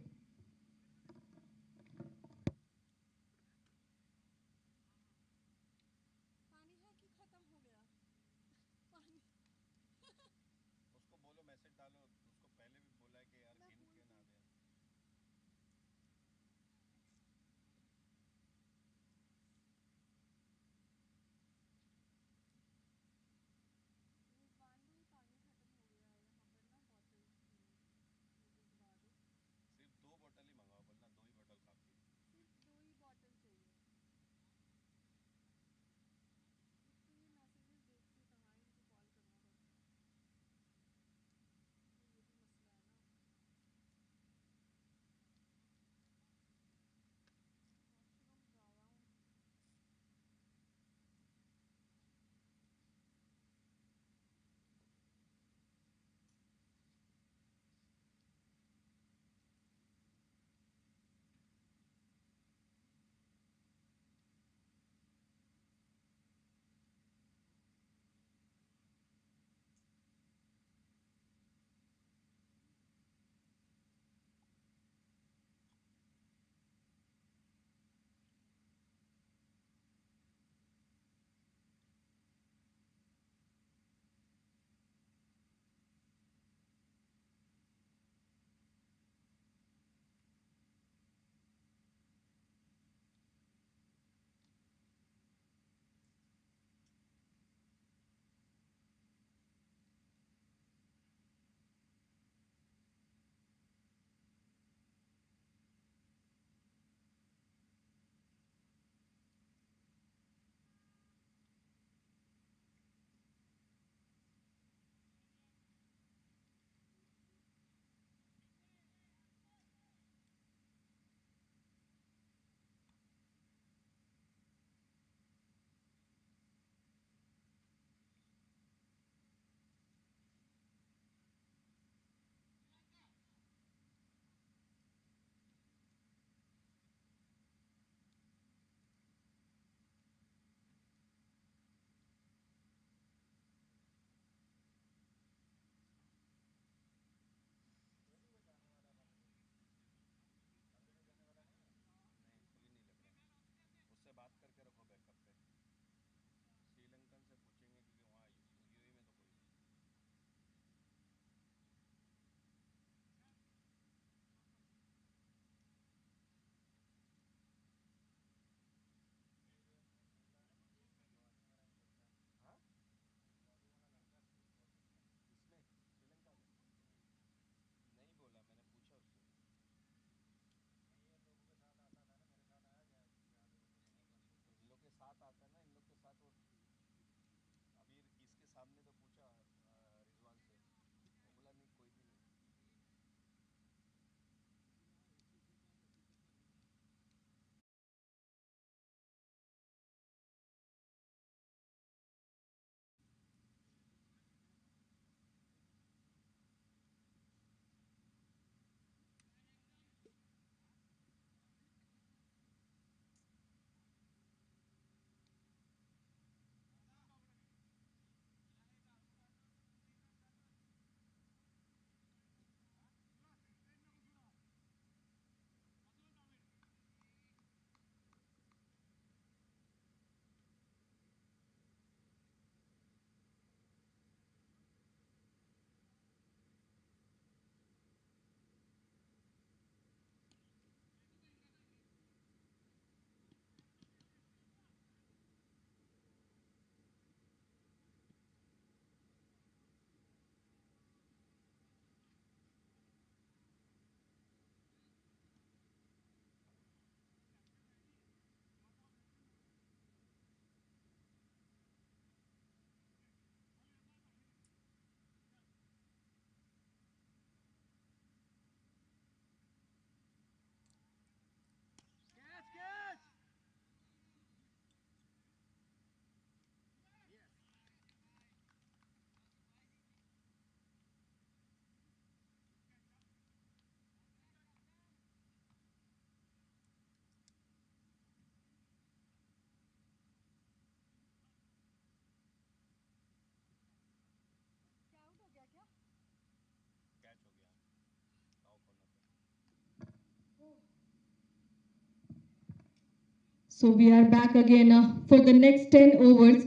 So we are back again for the next 10 overs.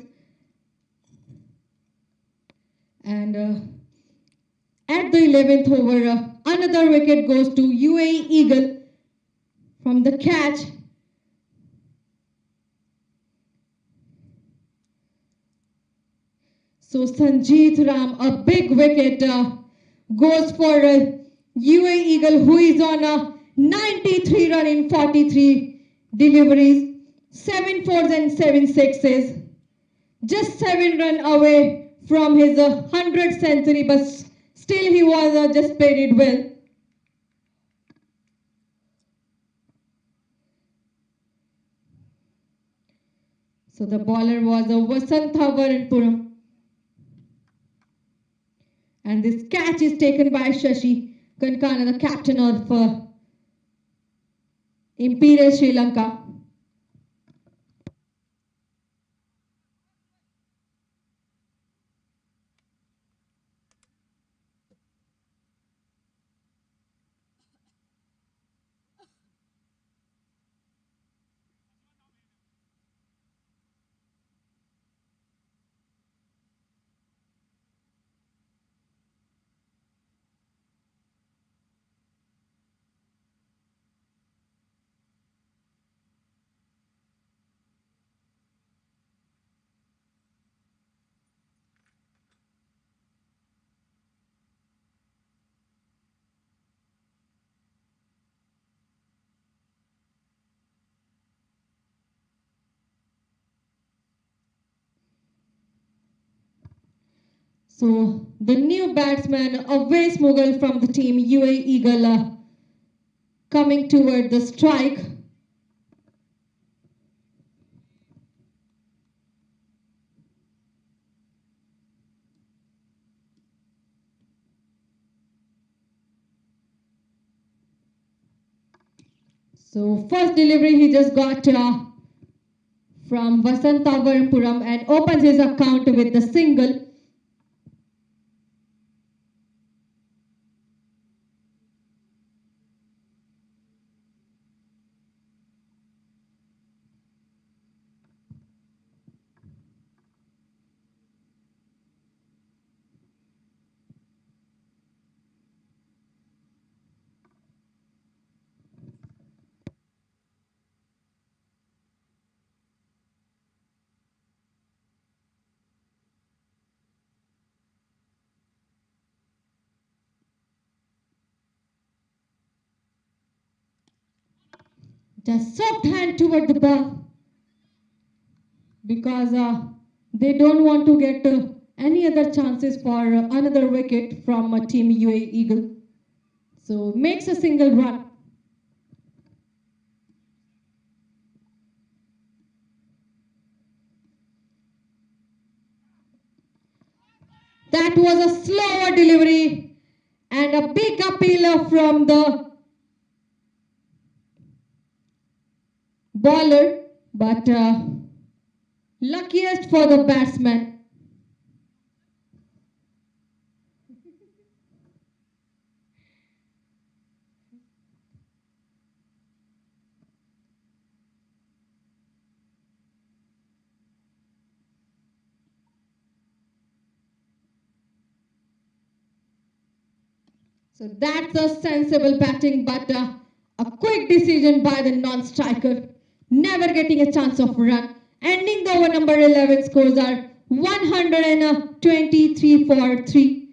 And at the 11th over, another wicket goes to UAE Eagle from the catch. So Sanjeet Ram, a big wicket, goes for UAE Eagle, who is on a 93 run in 43 deliveries, 7 fours and 7 sixes. Just 7 run away from his 100th century, but still he was just played it well. So the bowler was Vasantha. And this catch is taken by Shashi Kankana, the captain of Imperial Sri Lanka. So the new batsman, Avais Mughal from the team UAE Eagle, coming toward the strike. So first delivery he just got from Vasantavapuram and opens his account with the single. Just soft hand toward the ball because they don't want to get any other chances for another wicket from team UAE Eagle. So makes a single run. That was a slower delivery and a big appeal from the bowler, but luckiest for the batsman. So that's a sensible batting, but a quick decision by the non-striker, never getting a chance of run. Ending the over number 11, scores are 123 for 3.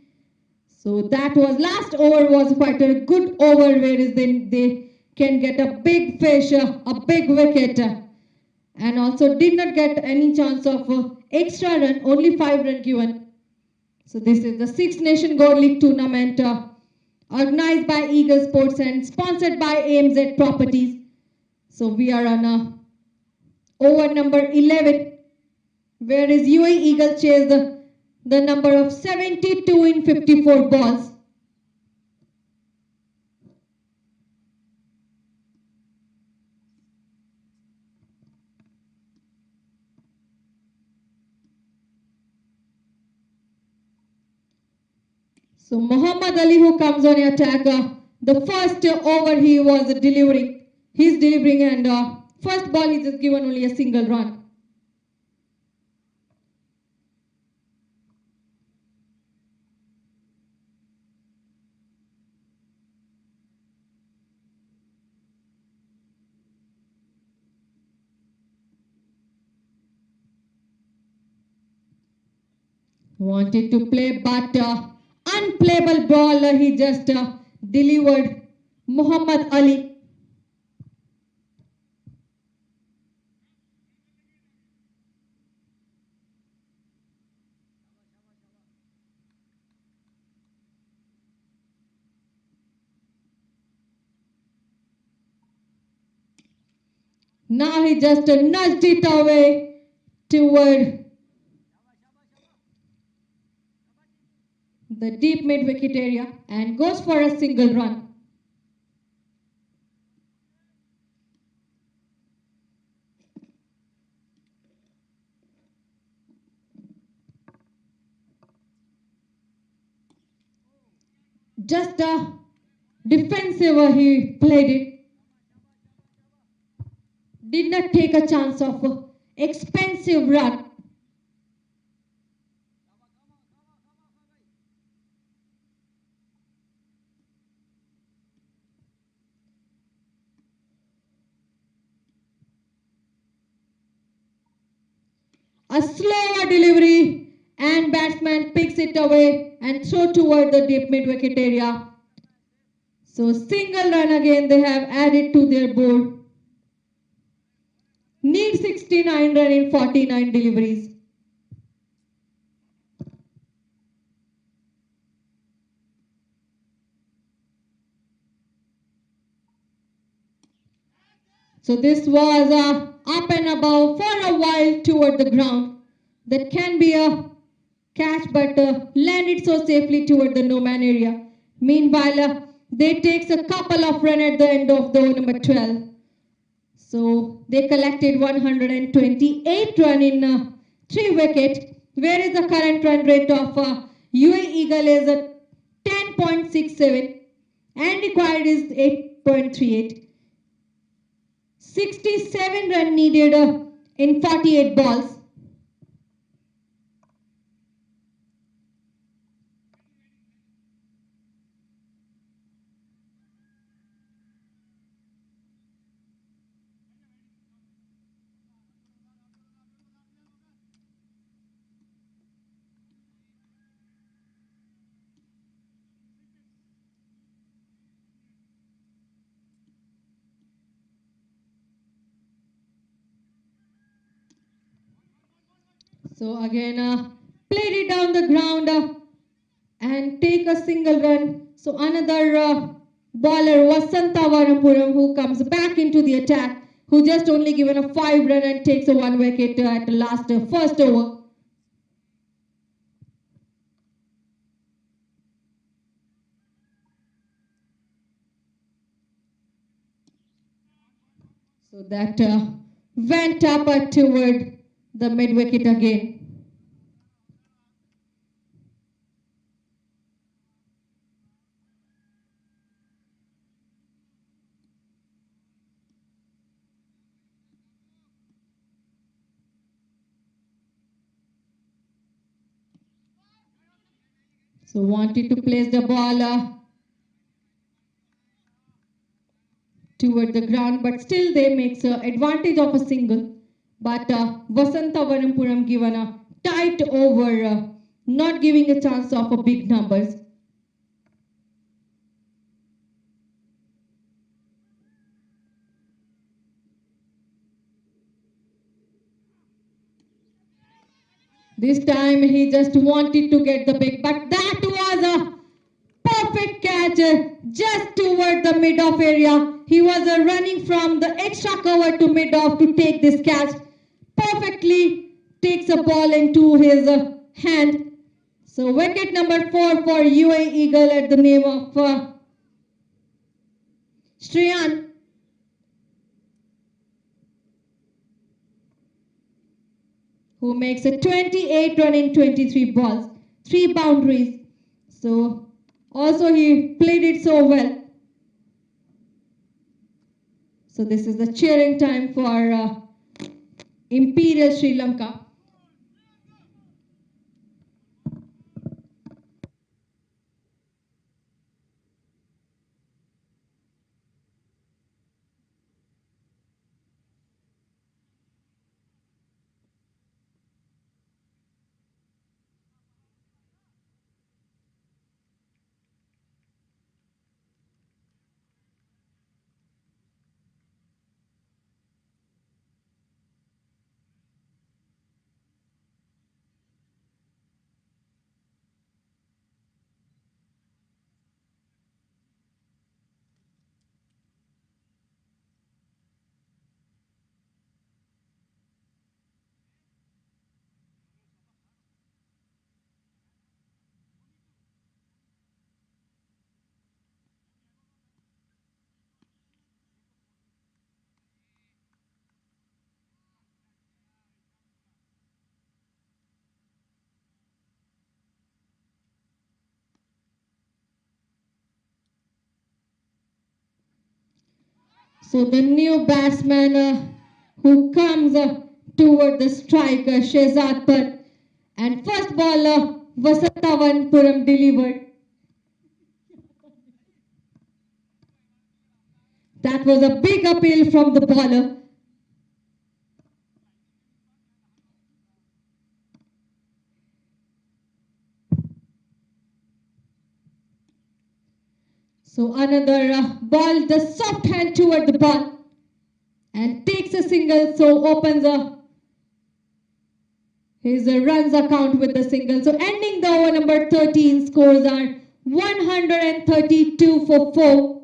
So that was, last over was quite a good over, whereas they can get a big fish, a big wicket, and also did not get any chance of extra run, only 5 run given. So this is the Six Nation Gold League tournament, organized by Eagle Sports and sponsored by AMZ Properties. So we are on over number 11, whereas UAE Eagle chased the number of 72 in 54 balls. So Muhammad Ali, who comes on attack, the first over he was delivering, he's delivering, and first ball he just given only a single run. Wanted to play, but unplayable ball he just delivered. Muhammad Ali. Now he just nudged it away toward the deep mid-wicket area and goes for a single run. Just a defensive he played it. Did not take a chance of expensive run. A slower delivery and batsman picks it away and throw toward the deep mid-wicket area. So single run again they have added to their board. Need 69 run in 49 deliveries. So this was up and above for a while toward the ground. That can be a catch, but landed so safely toward the no-man area. Meanwhile, they takes a couple of runs at the end of the over number 12. So they collected 128 run in 3 wickets, whereas the current run rate of UAE Eagle is 10.67 and required is 8.38. 67 run needed in 48 balls. So again, played it down the ground and take a single run. So another bowler was Santavarampuram, who comes back into the attack, who just only given a 5 run and takes a 1 wicket at the last first over. So that went up toward the mid wicket again. So wanted to place the ball toward the ground, but still they makes advantage of a single. But Vasantavarampuram given a tight over, not giving a chance of a big numbers. This time he just wanted to get the pick, but that was a perfect catch just toward the mid-off area. He was running from the extra cover to mid-off to take this catch. Perfectly takes a ball into his hand. So wicket number 4 for UAE Eagle at the name of Shreyan. Who makes a 28 run in 23 balls, 3 boundaries. So also he played it so well. So this is the cheering time for Imperial Sri Lanka. So the new batsman who comes toward the striker, Shehzad Bhatt, and first ball Vasantavanpuram delivered. That was a big appeal from the bowler. So another ball, the soft hand toward the ball and takes a single, so opens his runs account with the single. So ending the over number 13, scores are 132 for 4.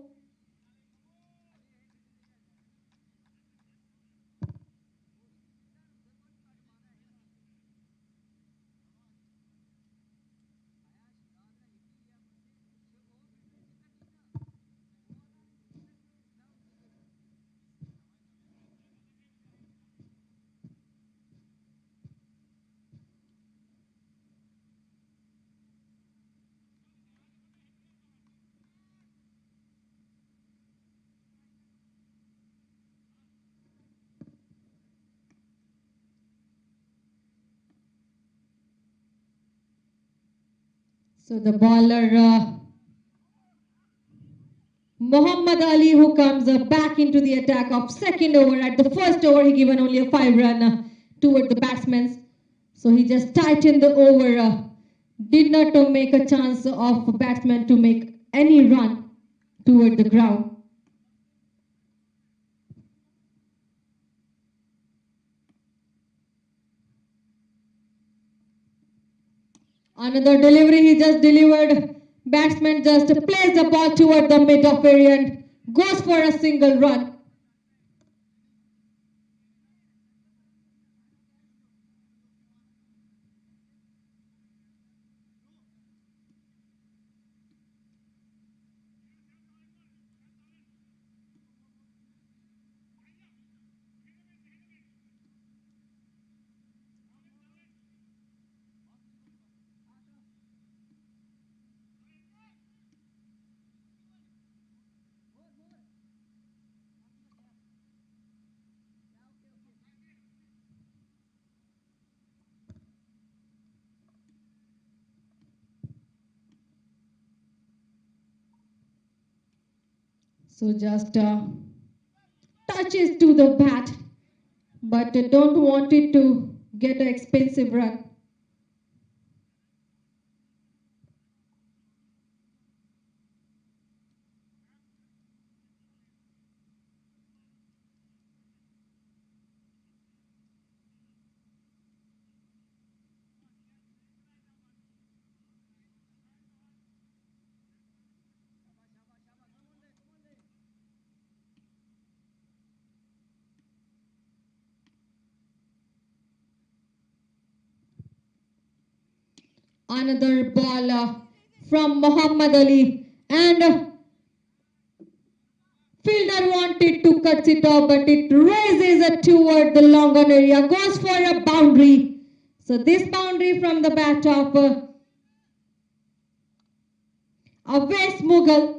So the bowler Muhammad Ali, who comes back into the attack of second over. At the first over, he given only a 5-run toward the batsmen. So he just tightened the over, did not make a chance of batsman to make any run toward the ground. Another delivery he just delivered. Batsman just plays the ball toward the mid-off area and goes for a single run. So just touches to the bat, but don't want it to get an expensive run. Another ball from Muhammad Ali, and fielder wanted to cut it off, but it raises it toward the long on area, goes for a boundary. So this boundary from the bat of West Mughal.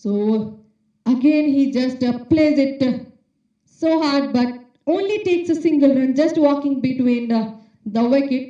So again he just plays it so hard, but only takes a single run, just walking between the wicket.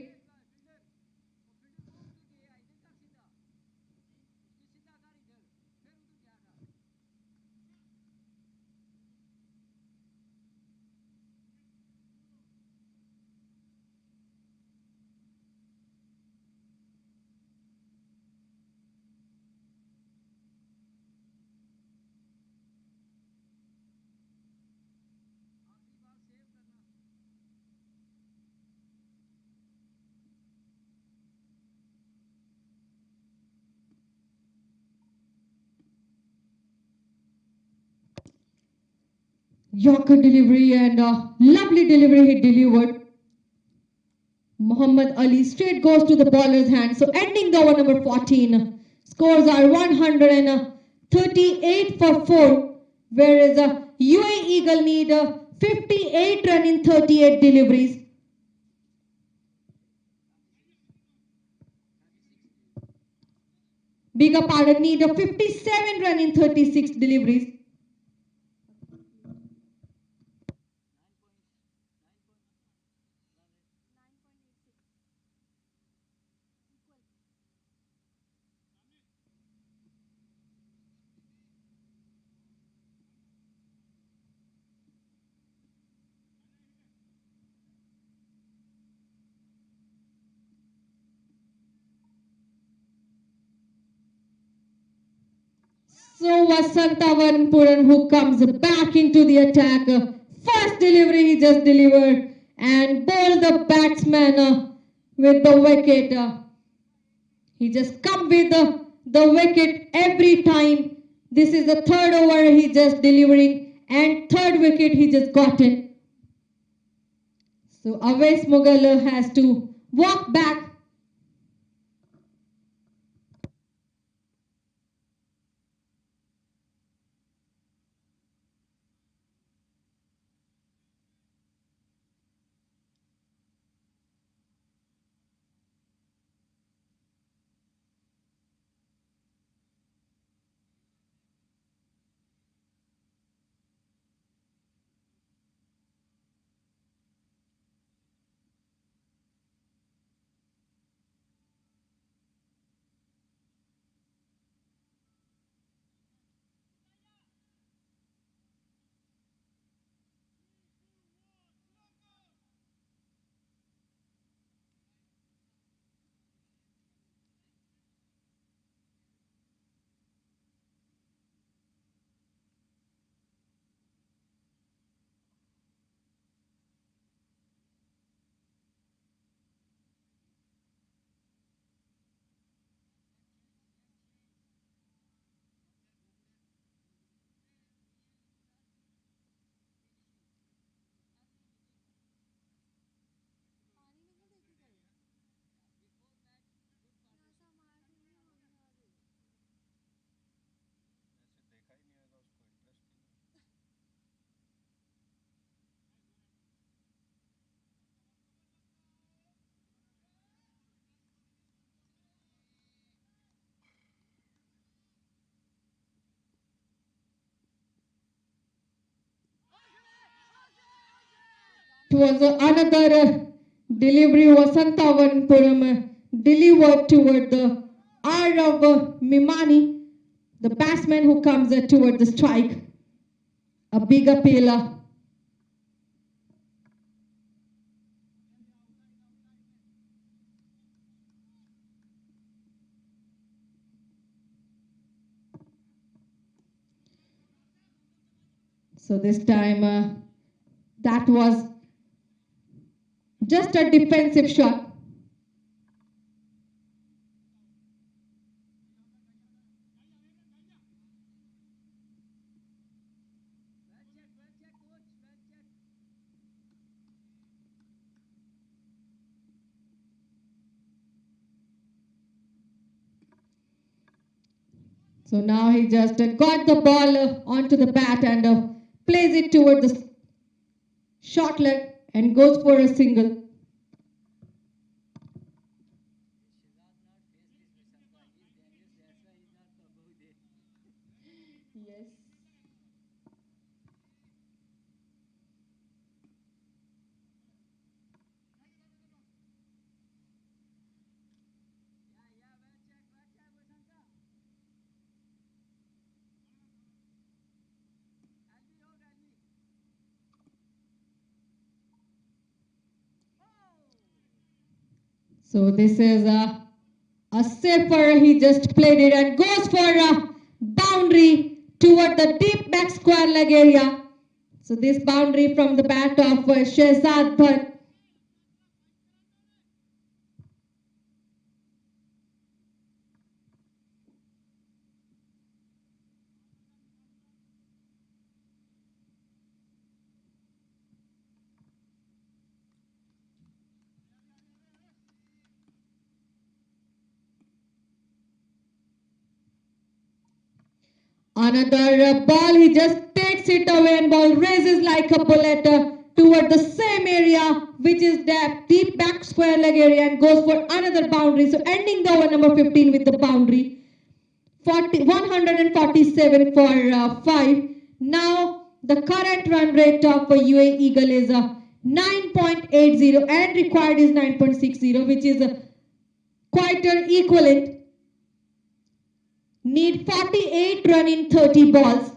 Yorker delivery and lovely delivery he delivered. Muhammad Ali straight goes to the bowler's hand. So ending the over number 14. Scores are 138 for 4. Whereas UAE Eagle need 58 run in 38 deliveries. Bigger pardon need 57 run in 36 deliveries. So Vasantavan who comes back into the attack. First delivery he just delivered and bowled the batsman with the wicket. He just come with the wicket every time. This is the third over he just delivering and third wicket he just gotten. So Awais Mughal has to walk back. It was another delivery Vasantavan delivered toward the R of Mimani, the batsman who comes toward the strike. A big appeal. So this time that was just a defensive shot. So now he just got the ball onto the bat and plays it toward the short leg and goes for a single. So this is a safer. He just played it and goes for a boundary toward the deep back square leg area. So this boundary from the bat of Shehzad Bhatt. Another ball, he just takes it away and ball raises like a bullet toward the same area, which is that deep back square leg area, and goes for another boundary. So ending the over number 15 with the boundary. 147 for 5. Now the current run rate of UAE Eagle is 9.80 and required is 9.60, which is quite an equivalent. Need 48 run in 30 balls.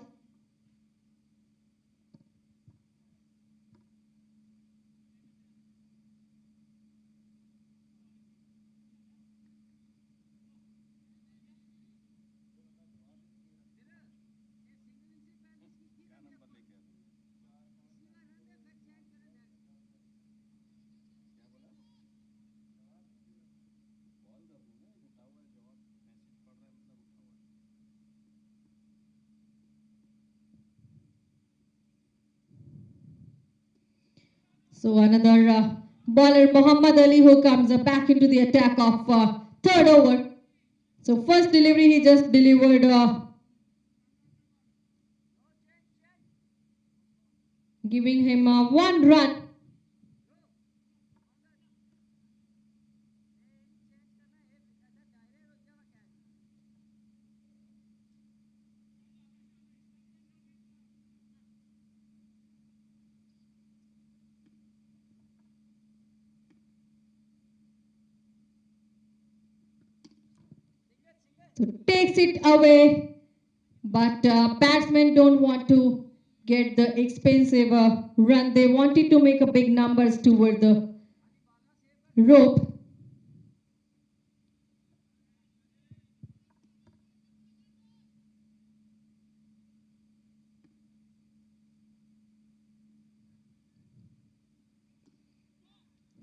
So another bowler Muhammad Ali who comes back into the attack of third over. So first delivery he just delivered giving him 1 run. So takes it away, but batsmen don't want to get the expensive run. They wanted to make a big numbers toward the rope.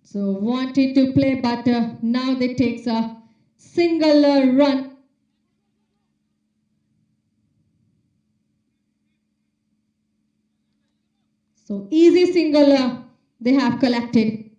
So wanted to play, but now they takes a single run. So easy single they have collected.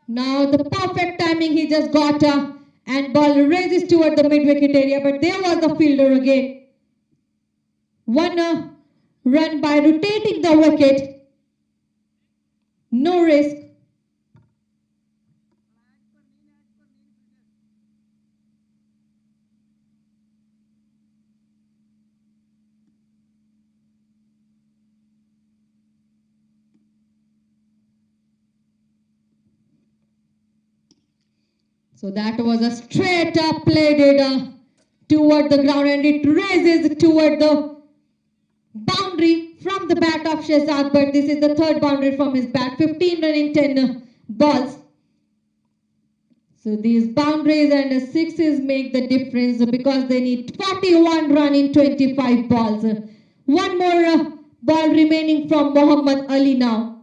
Now the perfect timing he just got and ball raises toward the mid-wicket area, but there was the fielder again. 1 run by rotating the wicket. No risk. So that was a straight up played toward the ground, and it raises toward the boundary from the bat of Shehzad, but this is the third boundary from his bat. 15 run in 10 balls. So these boundaries and sixes make the difference because they need 41 run in 25 balls. One more ball remaining from Muhammad Ali now.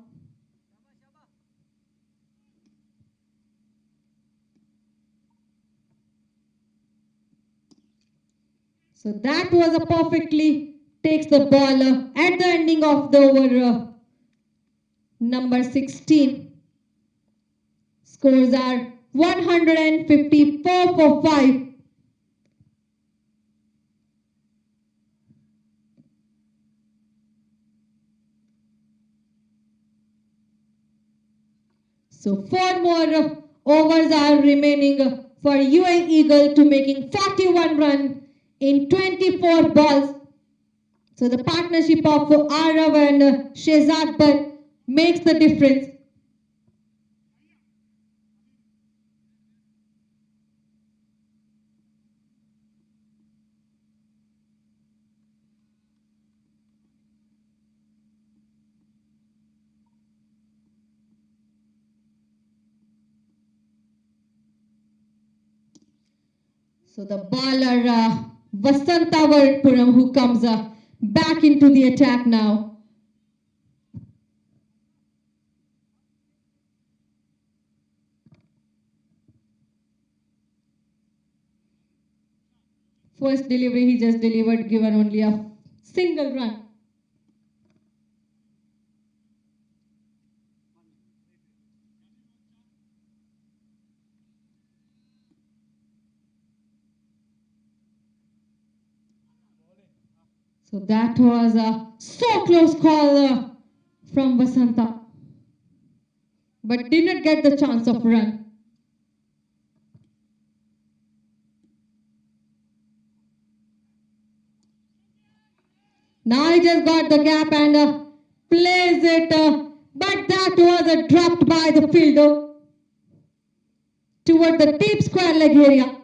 So that was a perfectly takes the ball at the ending of the over number 16. Scores are 154 for 5. So 4 more overs are remaining for UAE Eagle to making 41 run in 24 balls. So the partnership of Arav and Shehzad Bhatt makes the difference. So the baller Vasantavarpuram who comes back into the attack now. First delivery he just delivered, given only a single run. So that was a so close call from Vasanta, but did not get the chance of run. Now he just got the gap and plays it, but that was dropped by the fielder toward the deep square leg area.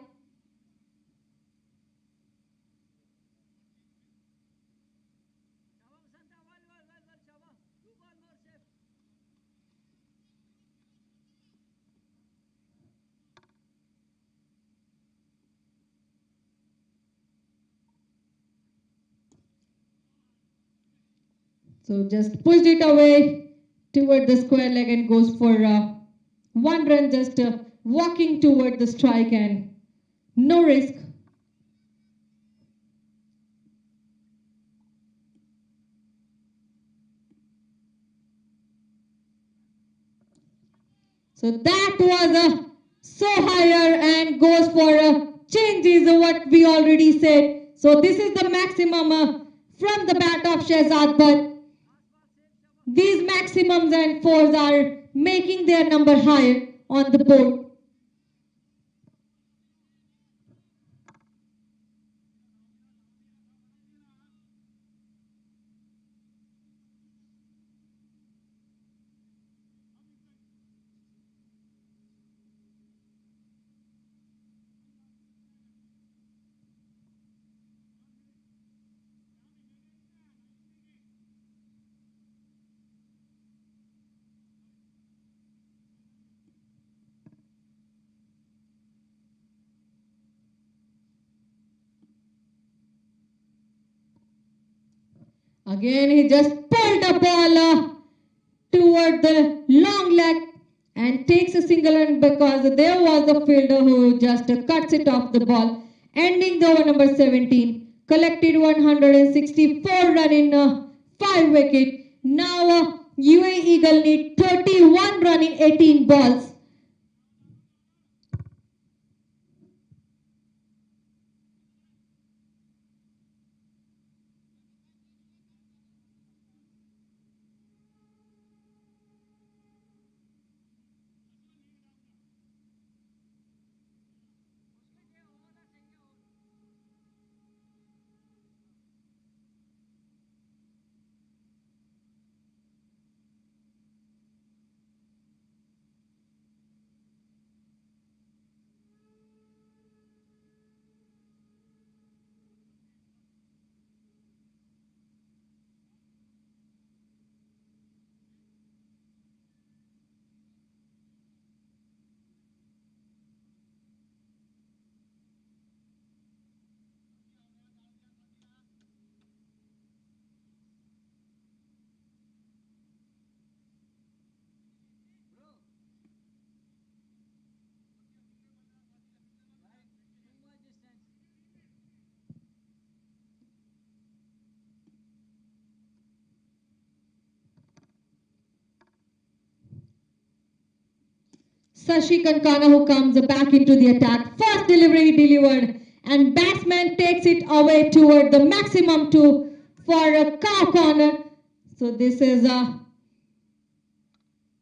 So just pushed it away toward the square leg and goes for one run, just walking toward the strike and no risk. So that was so higher and goes for changes what we already said. So this is the maximum from the bat of Shehzad, but these maximums and fours are making their number higher on the board. Again, he just pulled the ball toward the long leg and takes a single run because there was a fielder who just cuts it off the ball, ending the over number 17. Collected 164 run in 5 wickets. Now UAE Eagle need 31 run in 18 balls. Sashi Kankana who comes back into the attack. First delivery delivered and batsman takes it away toward the maximum for a cow corner. So this is a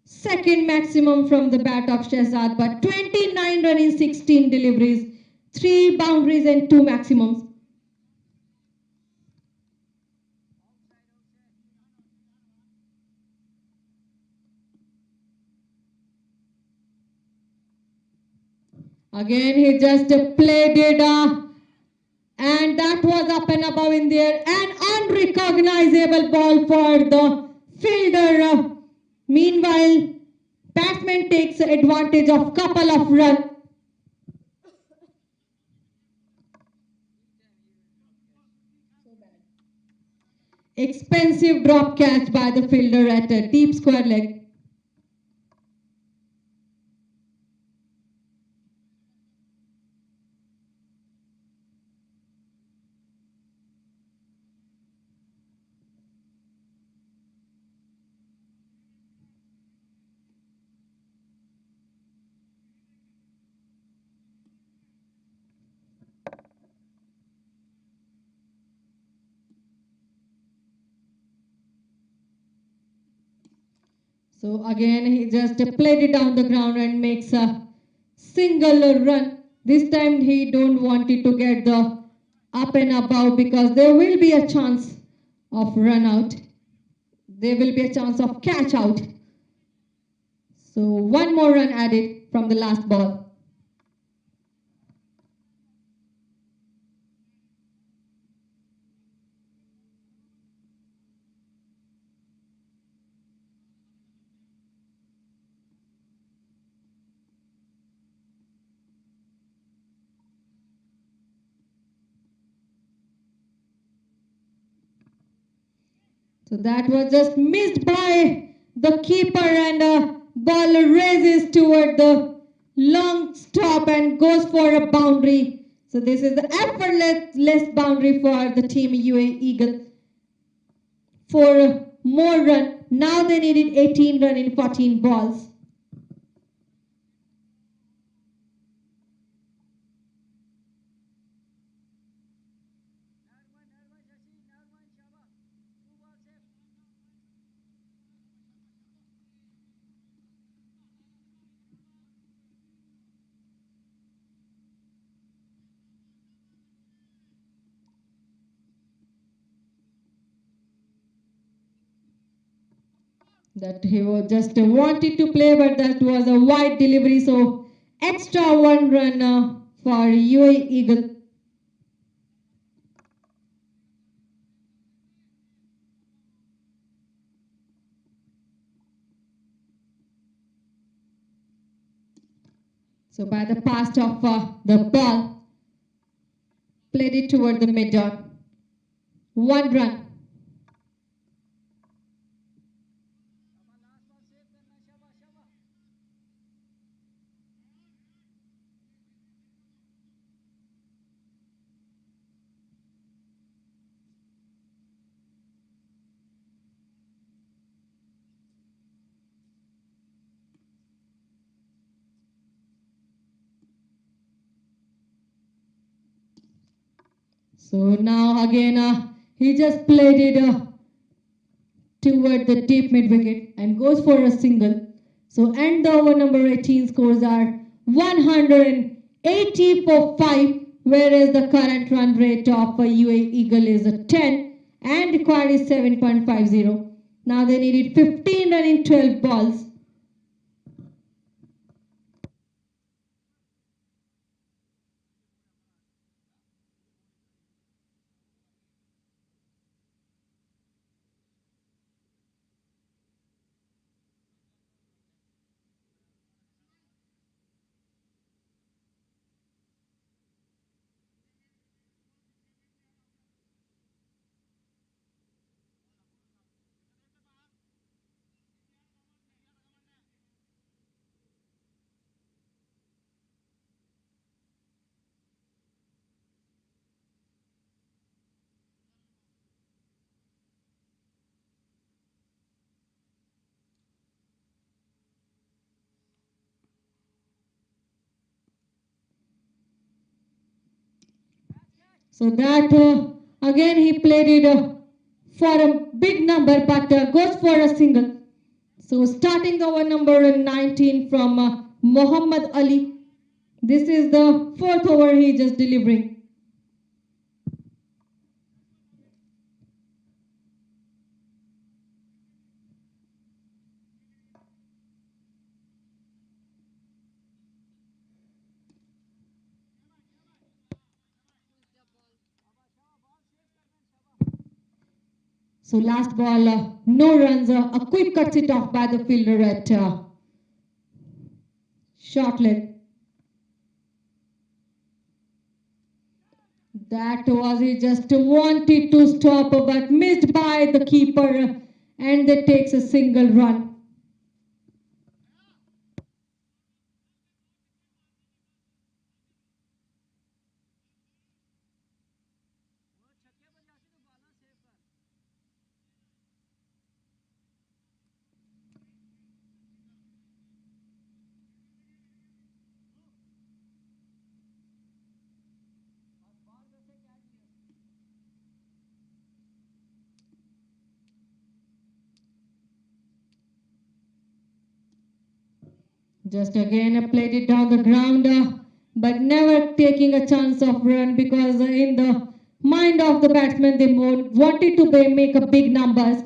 second maximum from the bat of Shehzad, but 29 run in 16 deliveries, 3 boundaries and 2 maximums. Again, he just played it, and that was up and above in there. An unrecognizable ball for the fielder. Meanwhile, batsman takes advantage of couple of runs. Expensive drop catch by the fielder at a deep square leg. So again, he just played it down the ground and makes a single run. This time he don't want it to get the up and above because there will be a chance of run out. There will be a chance of catch out. So one more run added from the last ball. So that was just missed by the keeper, and ball raises toward the long stop and goes for a boundary. So this is the effortless boundary for the team UAE Eagle. For more run, now they needed 18 run in 14 balls. That he was just wanted to play, but that was a wide delivery. So extra one run for UAE Eagle. So by the pass of the ball, played it toward the mid-on. One run. So now again, he just played it toward the deep mid wicket and goes for a single. So end the over number 18 scores are 180 for 5, whereas the current run rate of UAE Eagle is 10 and required is 7.50. Now they needed 15 run in 12 balls. So that again he played it for a big number, but goes for a single. So starting the over number 19 from Muhammad Ali. This is the fourth over he just delivering. So last ball, no runs, a quick cut it off by the fielder at short leg. That was, he just wanted to stop but missed by the keeper and that takes a single run. Just again played it down the ground, but never taking a chance of run because in the mind of the batsman they wanted to make a big numbers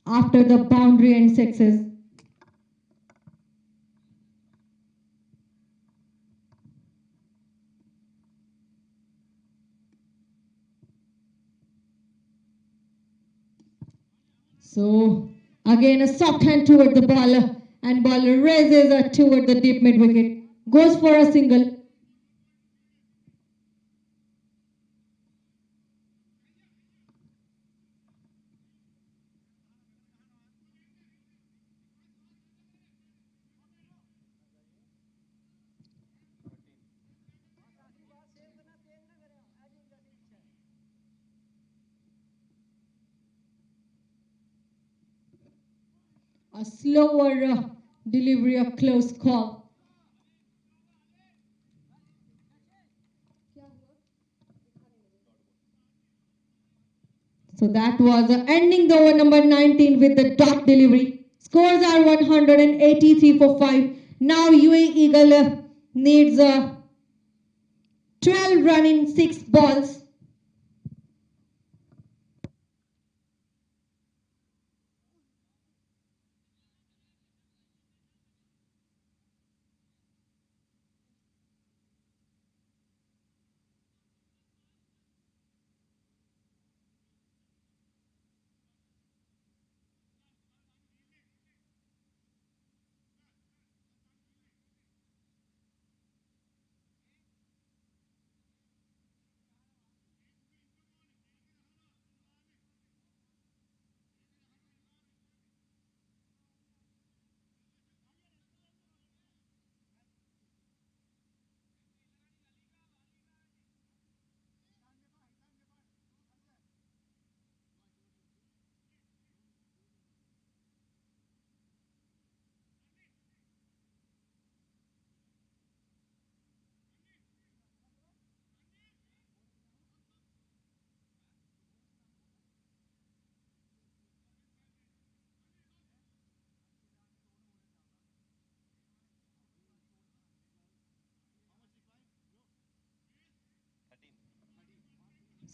after the boundary and sixes. So again a soft hand toward the ball and ball raises toward the deep mid wicket. Goes for a single. A slower delivery, a close call. So that was ending the over number 19 with the dot delivery. Scores are 183 for 5. Now UAE Eagle needs 12 run in 6 balls.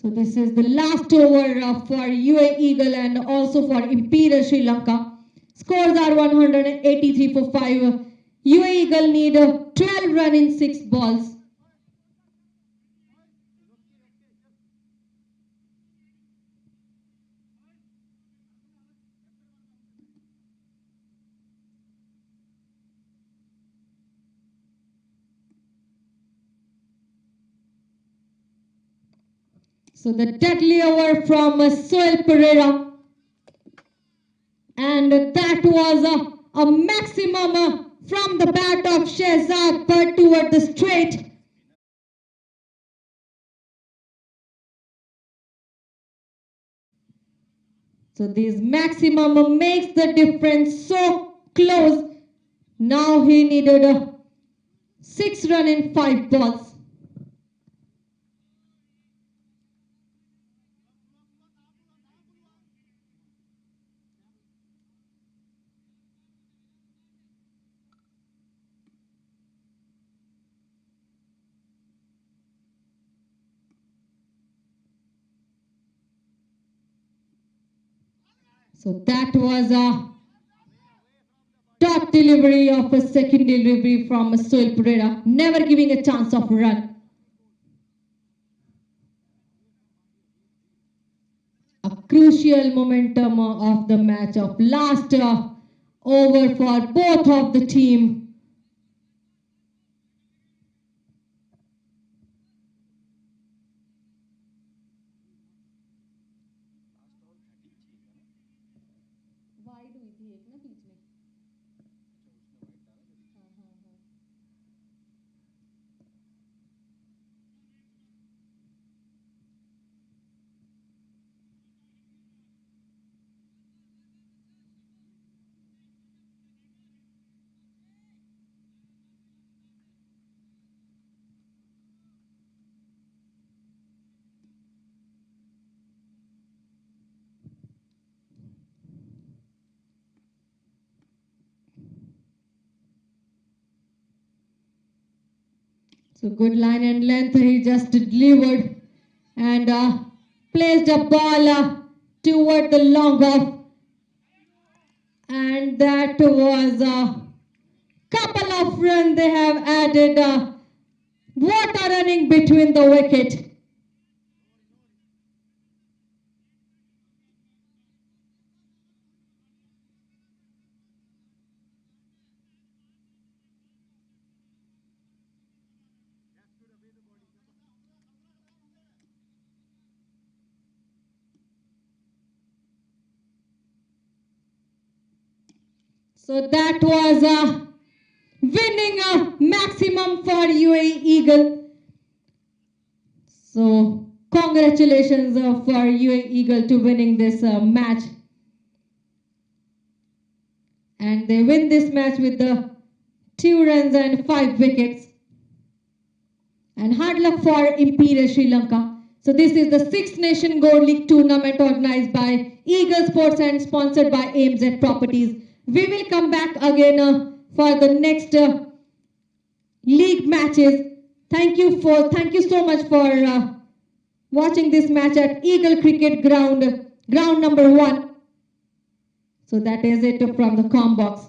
So this is the last over for UAE Eagle and also for Imperial Sri Lanka. Scores are 183 for 5. UAE Eagle need 12 run in 6 balls. So the deadly over from Soil Pereira. And that was a maximum from the bat of Shehzad but toward the straight. So this maximum makes the difference so close. Now he needed 6 run in 5 balls. So that was a top delivery of a second delivery from Soil Pereira, never giving a chance of run. A crucial crucial momentum of the match of last over for both of the team. So good line and length, he just delivered and placed a ball toward the long off, and that was a couple of runs they have added. Water running between the wicket. So that was winning a maximum for UAE Eagle. So congratulations for UAE Eagle to winning this match. And they win this match with the 2 runs and 5 wickets. And hard luck for Imperial Sri Lanka. So this is the Six Nation Gold League tournament organized by Eagle Sports and sponsored by AMZ Properties. We will come back again for the next league matches. Thank you so much for watching this match at Eagle Cricket ground number 1. So that is it from the com box.